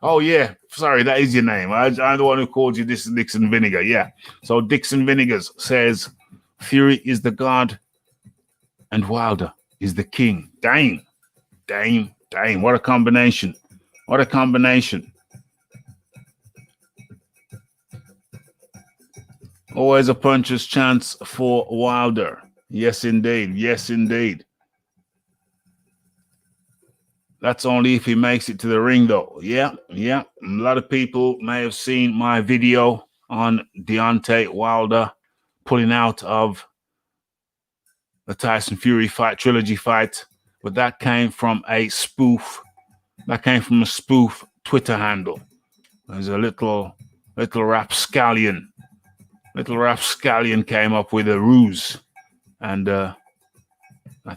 Oh yeah, sorry, that is your name. I'm the one who called you this Dixon vinegar. Yeah. So Dixon Vinegars says Fury is the god and Wilder is the king. Dang. What a combination. What a combination. Always a puncher's chance for Wilder. Yes, indeed. Yes, indeed. That's only if he makes it to the ring, though. Yeah. A lot of people may have seen my video on Deontay Wilder pulling out of the Tyson Fury fight, trilogy fight, but that came from a spoof. That came from a spoof Twitter handle. There's a little rapscallion. Little rapscallion came up with a ruse, and I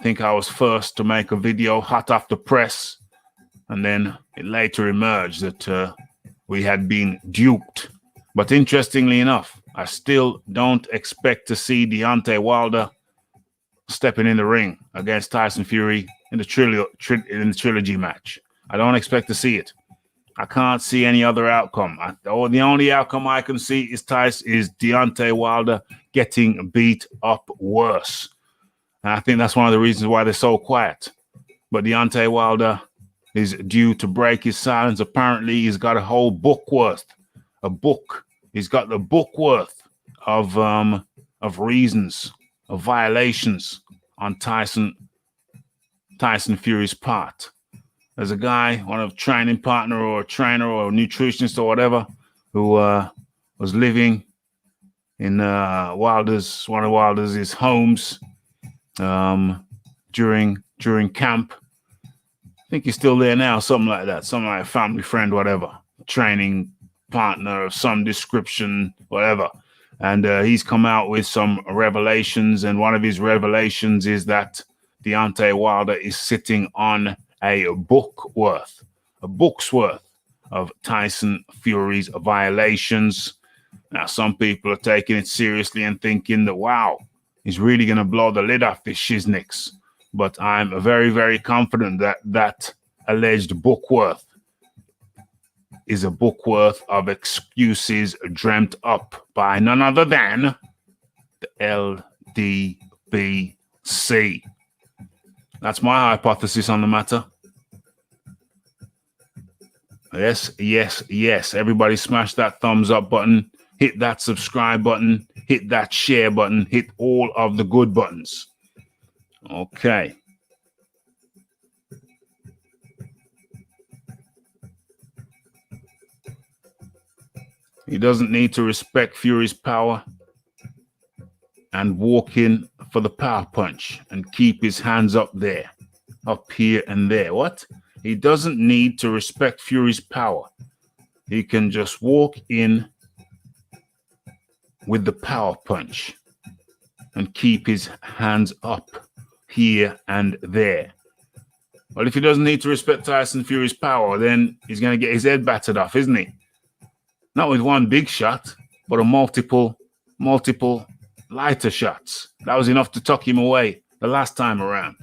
think I was first to make a video hot off the press, and then it later emerged that we had been duped. But interestingly enough, I still don't expect to see Deontay Wilder stepping in the ring against Tyson Fury in the trilogy match. I don't expect to see it. I can't see any other outcome. The only outcome I can see is Deontay Wilder getting beat up worse. And I think that's one of the reasons why they're so quiet. But Deontay Wilder is due to break his silence. Apparently, he's got a whole book worth. A book. He's got the book worth of reasons, of violations on Tyson Fury's part. There's a guy, one of training partner or a trainer or a nutritionist or whatever, who was living in one of Wilder's homes during camp. I think he's still there now, something like that, something like a family friend, whatever, training partner of some description, whatever. And he's come out with some revelations, and one of his revelations is that Deontay Wilder is sitting on a book's worth of Tyson Fury's violations. Now, some people are taking it seriously and thinking that, wow, he's really going to blow the lid off this shiznix. But I'm very, very confident that that alleged book worth is a book worth of excuses dreamt up by none other than the LDBC. That's my hypothesis on the matter. Yes. Everybody smash that thumbs up button. Hit that subscribe button. Hit that share button. Hit all of the good buttons. Okay. He doesn't need to respect Fury's power and walk in for the power punch and keep his hands up there, up here and there. What? He doesn't need to respect Fury's power. He can just walk in with the power punch and keep his hands up here and there. Well, if he doesn't need to respect Tyson Fury's power, then he's going to get his head battered off, isn't he? Not with one big shot, but a multiple lighter shots. That was enough to tuck him away the last time around.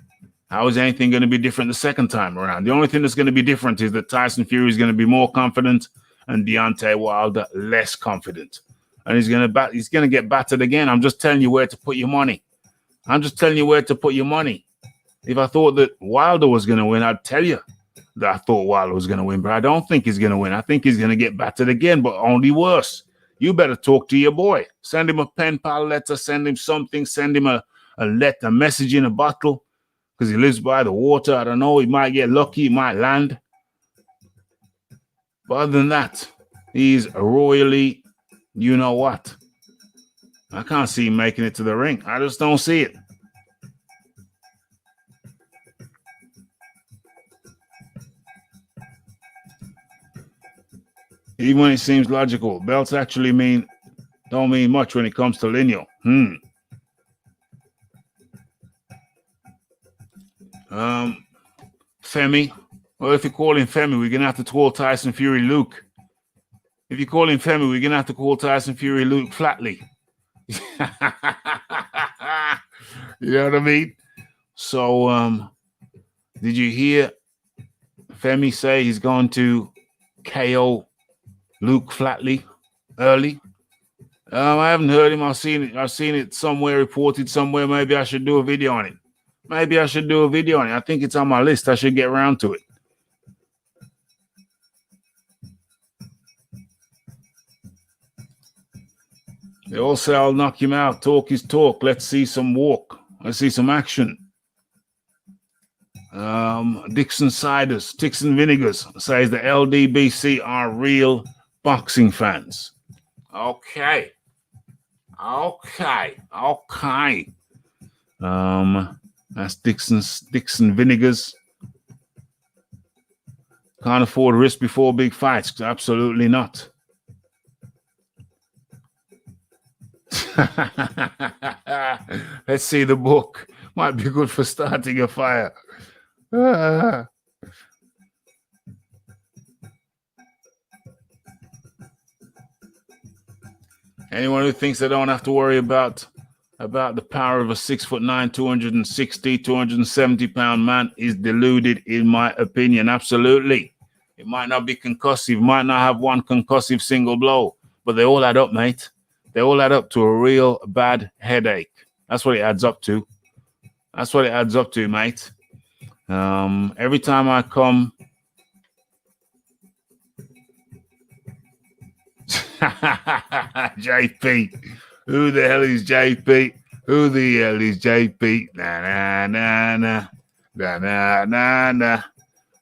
How is anything going to be different the second time around? The only thing that's going to be different is that Tyson Fury is going to be more confident and Deontay Wilder less confident. And he's going to get battered again. I'm just telling you where to put your money. If I thought that Wilder was going to win, I'd tell you that I thought Wilder was going to win, but I don't think he's going to win. I think he's going to get battered again, but only worse. You better talk to your boy. Send him a pen pal letter, send him something, send him a message in a bottle, because he lives by the water. I don't know. He might get lucky. He might land. But other than that, he's royally, you know what? I can't see him making it to the ring. I just don't see it. Even when it seems logical, belts actually don't mean much when it comes to lineal. Femi. Well, if you call him Femi, we're gonna have to call Tyson Fury Luke. If you call him Femi, we're gonna have to call Tyson Fury Luke Flatley. You know what I mean? So, did you hear Femi say he's going to KO Luke Flatley early? I haven't heard him. I've seen it somewhere, reported somewhere. Maybe I should do a video on it. I think it's on my list. I should get around to it. They all say I'll knock him out. Talk is talk. Let's see some walk. Let's see some action. Dixon Vinegars says the LDBC are real boxing fans. Okay. That's Dixon Vinegars. Can't afford risk before big fights. Absolutely not. Let's see the book. Might be good for starting a fire. Anyone who thinks they don't have to worry about the power of a 6'9", 260, 270-pound man is deluded, in my opinion. Absolutely. It might not be concussive, might not have one concussive single blow, but they all add up, mate. They all add up to a real bad headache. That's what it adds up to. Mate. Every time I come... JP. Who the hell is JP? Na.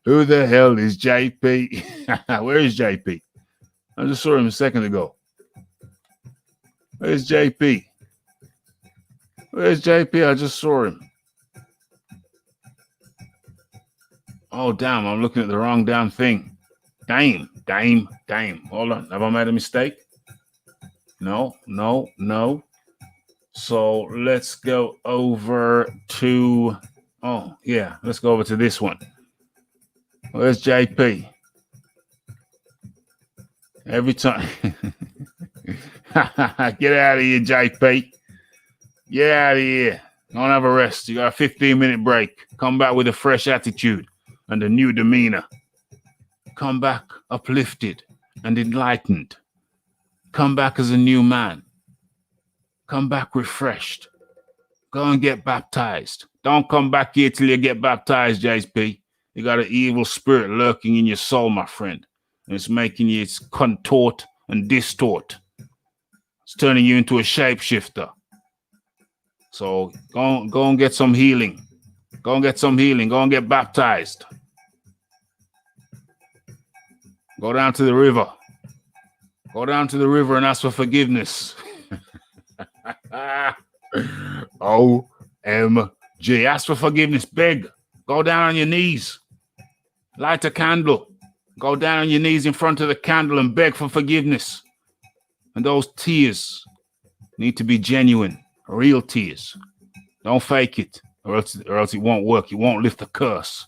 Who the hell is JP? Where is JP? I just saw him a second ago. Where's JP? I just saw him. Oh, damn. I'm looking at the wrong damn thing. Damn. Hold on. Have I made a mistake? No. So let's go over to... Oh, yeah. Let's go over to this one. Where's JP? Every time... Get out of here, JP. Get out of here. Don't have a rest. You got a 15-minute break. Come back with a fresh attitude and a new demeanor. Come back uplifted and enlightened. Come back as a new man. Come back refreshed. Go and get baptized. Don't come back here till you get baptized, JP. You got an evil spirit lurking in your soul, my friend. And it's making you contort and distort. It's turning you into a shapeshifter. So go and get some healing. Go and get baptized. Go down to the river. And ask for forgiveness. OMG. Ask for forgiveness. Beg. Go down on your knees. Light a candle. Go down on your knees in front of the candle and beg for forgiveness. And those tears need to be genuine, real tears. Don't fake it, or else it won't work. It won't lift the curse.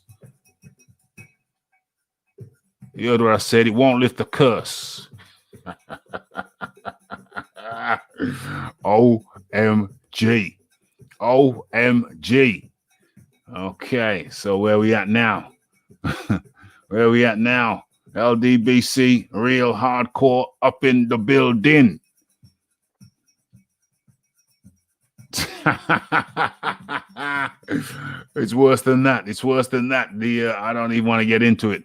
You heard what I said. It won't lift the curse. OMG. OMG. Okay, so where we at now? Where we at now? LDBC, real hardcore up in the building. It's worse than that. It's worse than that. I don't even want to get into it.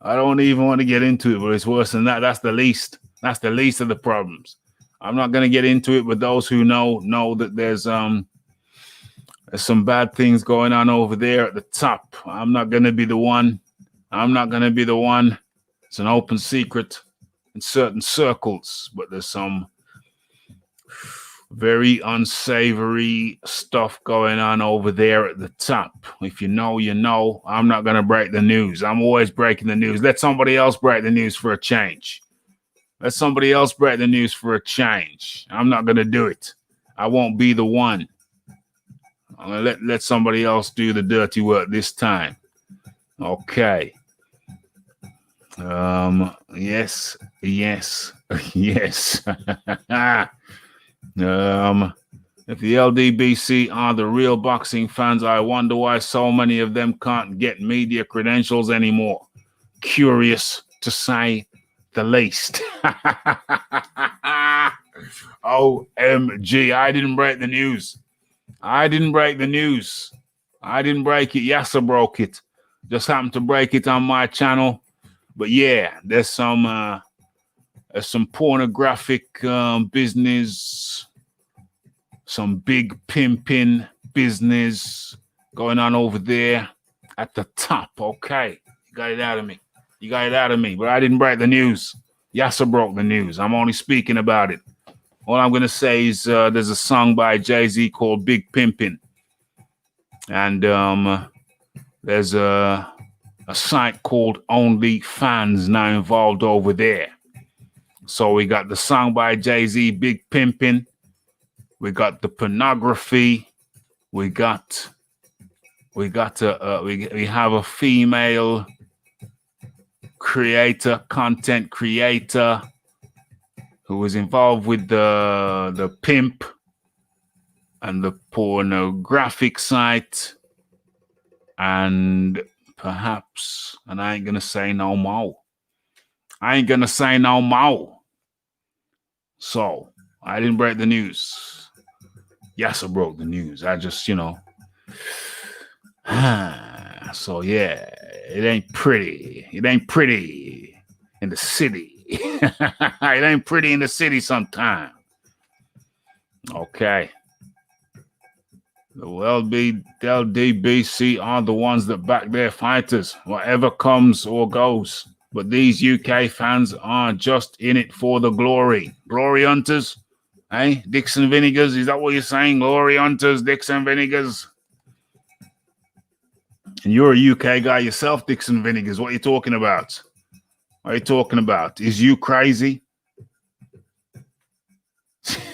I don't even want to get into it, but it's worse than that. That's the least. That's the least of the problems. I'm not going to get into it, but those who know that there's some bad things going on over there at the top. I'm not going to be the one. I'm not going to be the one. It's an open secret in certain circles, but there's some very unsavory stuff going on over there at the top. If you know, you know. I'm not going to break the news. I'm always breaking the news. Let somebody else break the news for a change. Let somebody else break the news for a change. I'm not going to do it. I won't be the one. I'm going to let somebody else do the dirty work this time. Okay. Yes. Yes. Yes. If the LDBC are the real boxing fans, I wonder why so many of them can't get media credentials anymore. Curious to say the least. OMG, I didn't break the news. I didn't break the news. I didn't break it. Yasser broke it. Just happened to break it on my channel. But yeah, there's some pornographic business, some big pimping business going on over there at the top. Okay, you got it out of me. You got it out of me. But I didn't break the news. Yasser broke the news. I'm only speaking about it. All I'm going to say is there's a song by Jay-Z called Big Pimpin'. And there's a site called OnlyFans now involved over there. So we got the song by Jay-Z, Big Pimpin'. We got the pornography. We have a female creator, content creator, who was involved with the pimp and the pornographic site, and perhaps, and I ain't gonna say no more. I ain't gonna say no more. So I didn't break the news. Yes, I broke the news. I just, so yeah, it ain't pretty. It ain't pretty in the city. It ain't pretty in the city sometime. Okay. The LDBC are the ones that back their fighters, whatever comes or goes. But these UK fans are just in it for the glory. Glory hunters? Hey, Dixon Vinegars, is that what you're saying? Glory hunters, Dixon Vinegars? And you're a UK guy yourself, Dixon Vinegars. What are you talking about? What are you talking about? Is you crazy?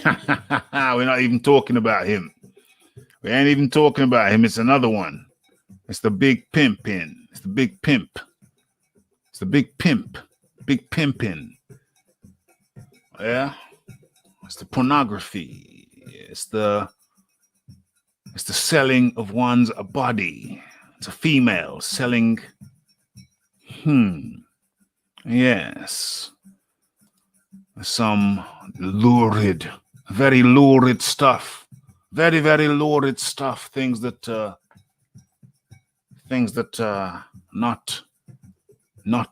We're not even talking about him. We ain't even talking about him. It's another one. It's the big pimpin'. It's the big pimp. It's the big pimp. Big pimpin'. Yeah. It's the pornography. It's the selling of one's body. It's a female selling. Yes. Some lurid, very lurid stuff. Very, very lurid stuff. Things that not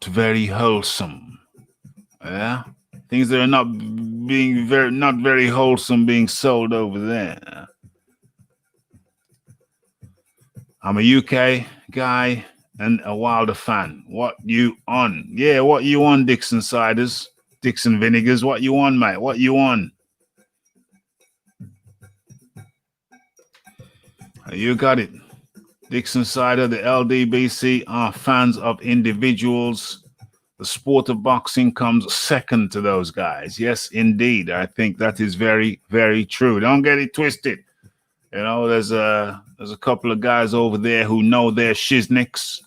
very wholesome. Yeah. Things that are not very wholesome being sold over there. I'm a UK guy and a Wilder fan. What you on? Yeah, what you on, Dixon Ciders? Dixon Vinegars, what you on, mate? What you on? You got it. Dixon Cider, the LDBC are fans of individuals. The sport of boxing comes second to those guys. Yes, indeed. I think that is very, very true. Don't get it twisted. There's a couple of guys over there who know their shiznicks.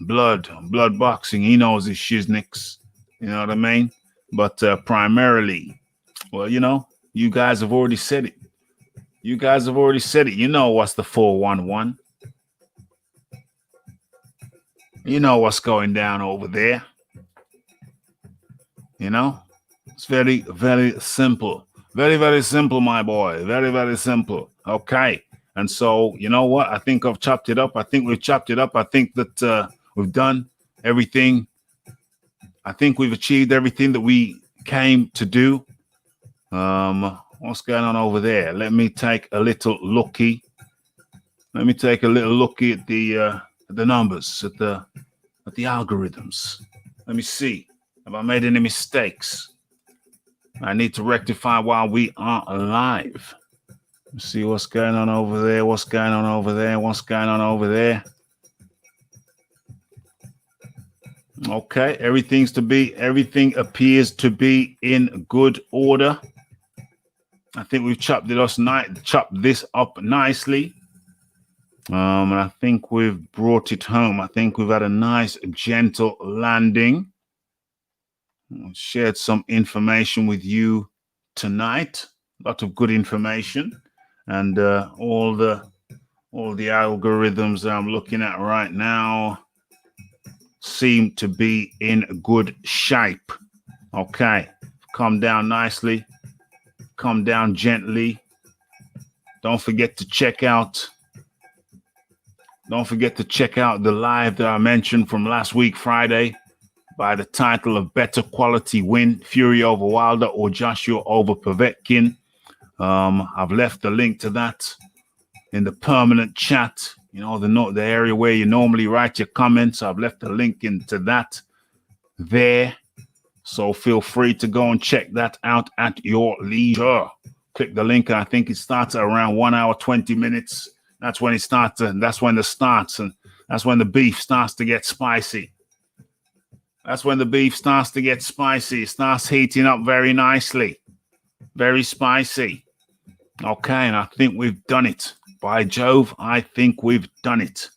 blood boxing. He knows his shiznicks. You know what I mean? But primarily, well, you guys have already said it. You guys have already said it. You know what's the 411. You know what's going down over there. It's very, very simple. Very, very simple, my boy. Very, very simple. Okay. And so, you know what? I think I've chopped it up. I think we've chopped it up. I think that we've done everything. I think we've achieved everything that we came to do. What's going on over there? Let me take a little looky. Let me take a little looky at the numbers, at the algorithms. Let me see. Have I made any mistakes? I need to rectify while we are alive. Let's see what's going on over there. What's going on over there? What's going on over there? Okay, everything appears to be in good order. I think we've chopped this up nicely. And I think we've brought it home. I think we've had a nice, gentle landing. Shared some information with you tonight. A lot of good information. And all the algorithms that I'm looking at right now seem to be in good shape. Okay. Come down nicely. Come down gently. Don't forget to check out the live that I mentioned from last week, Friday, by the title of Better Quality Win, Fury over Wilder or Joshua over Povetkin. I've left the link to that in the permanent chat, the area where you normally write your comments. I've left the link into that there. So feel free to go and check that out at your leisure. Click the link. I think it starts at around 1 hour, 20 minutes. That's when it starts. And that's when the beef starts to get spicy. That's when the beef starts to get spicy. It starts heating up very nicely. Very spicy. Okay, and I think we've done it. By Jove, I think we've done it.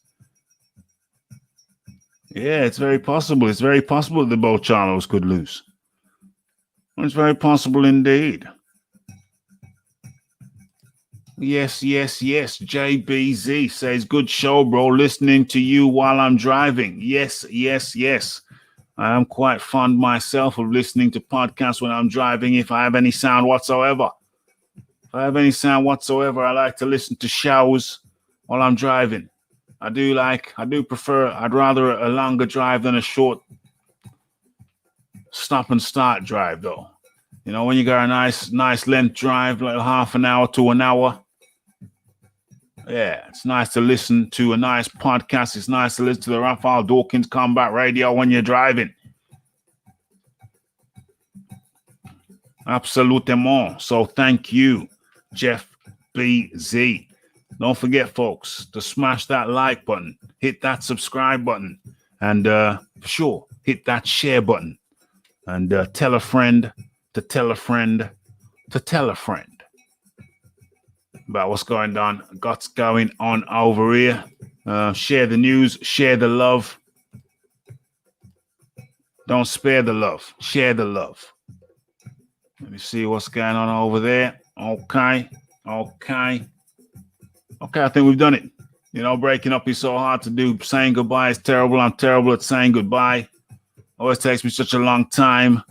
Yeah, it's very possible. It's very possible that both Charlos could lose. It's very possible indeed. Yes. JBZ says, good show, bro. Listening to you while I'm driving. Yes. I am quite fond myself of listening to podcasts when I'm driving if I have any sound whatsoever. I like to listen to showers while I'm driving. I'd rather a longer drive than a short stop and start drive, though. When you got a nice length drive, like half an hour to an hour. Yeah, it's nice to listen to a nice podcast. It's nice to listen to the Raphael Dawkins Combat Radio when you're driving. Absolument. So thank you, Jeff BZ. Don't forget, folks, to smash that like button, hit that subscribe button, and for sure, hit that share button. And tell a friend to tell a friend to tell a friend about what's going on over here. Share the news, share the love. Don't spare the love. Share the love. Let me see what's going on over there. Okay. I think we've done it. Breaking up is so hard to do. Saying goodbye is terrible. I'm terrible at saying goodbye. Always takes me such a long time.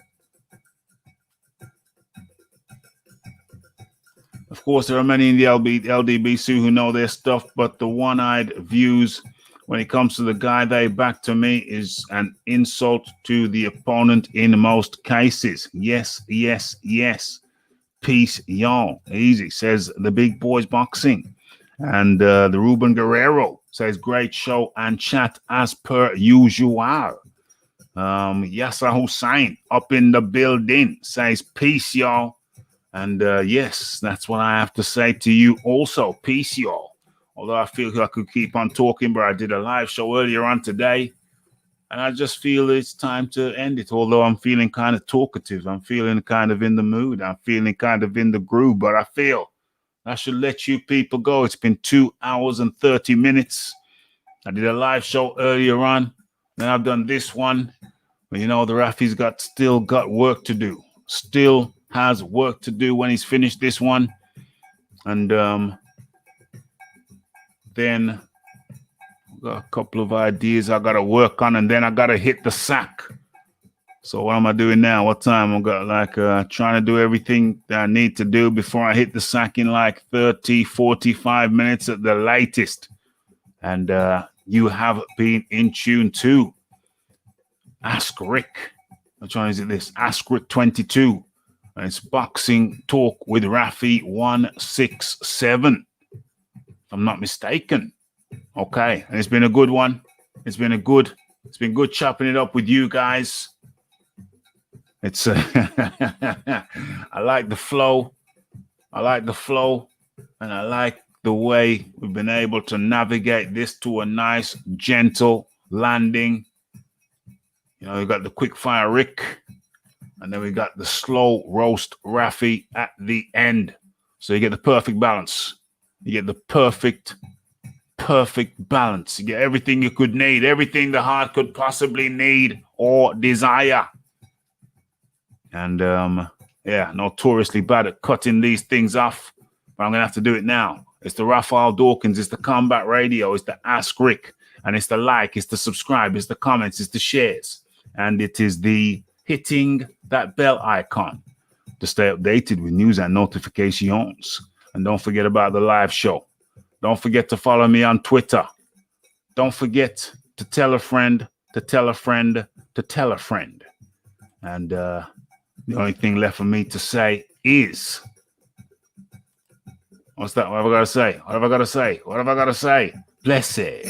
Of course, there are many in the LDBC who know their stuff, but the one-eyed views when it comes to the guy they back to me is an insult to the opponent in most cases. Yes. Peace, y'all. Easy, says the Big Boys Boxing. And the Ruben Guerrero says, great show and chat as per usual. Yasser Hussein up in the building says, peace, y'all. And yes, that's what I have to say to you also. Peace, y'all. Although I feel I could keep on talking, but I did a live show earlier on today. And I just feel it's time to end it. Although I'm feeling kind of talkative. I'm feeling kind of in the mood. I'm feeling kind of in the groove. But I feel I should let you people go. It's been 2 hours and 30 minutes. I did a live show earlier on. Then I've done this one. But you know, the Rafi's still got work to do. Still has work to do when he's finished this one. And then got a couple of ideas I gotta work on, and then I gotta hit the sack. So what am I doing now? What time? I've got like trying to do everything that I need to do before I hit the sack in like 30, 45 minutes at the latest. And you have been in tune to Ask Rick. Which one is it this? Ask Rick 22. And it's Boxing Talk with Rafi 167. If I'm not mistaken. Okay. And it's been a good one. It's been good chopping it up with you guys. It's I like the flow. And I like the way we've been able to navigate this to a nice, gentle landing. You know, we got the quick fire Rick, and then we got the slow roast Rafi at the end. So you get the perfect balance. You get the perfect balance. You get everything you could need, everything the heart could possibly need or desire. And notoriously bad at cutting these things off, but I'm gonna have to do it now. It's the Raphael Dawkins, it's the Combat Radio, it's the Ask Rick, and it's the like, it's the subscribe, it's the comments, it's the shares, and it is the hitting that bell icon to stay updated with news and notifications. And don't forget about the live show. Don't forget to follow me on Twitter. Don't forget to tell a friend, to tell a friend, to tell a friend. And the only thing left for me to say is, what's that? What have I got to say? Blessed.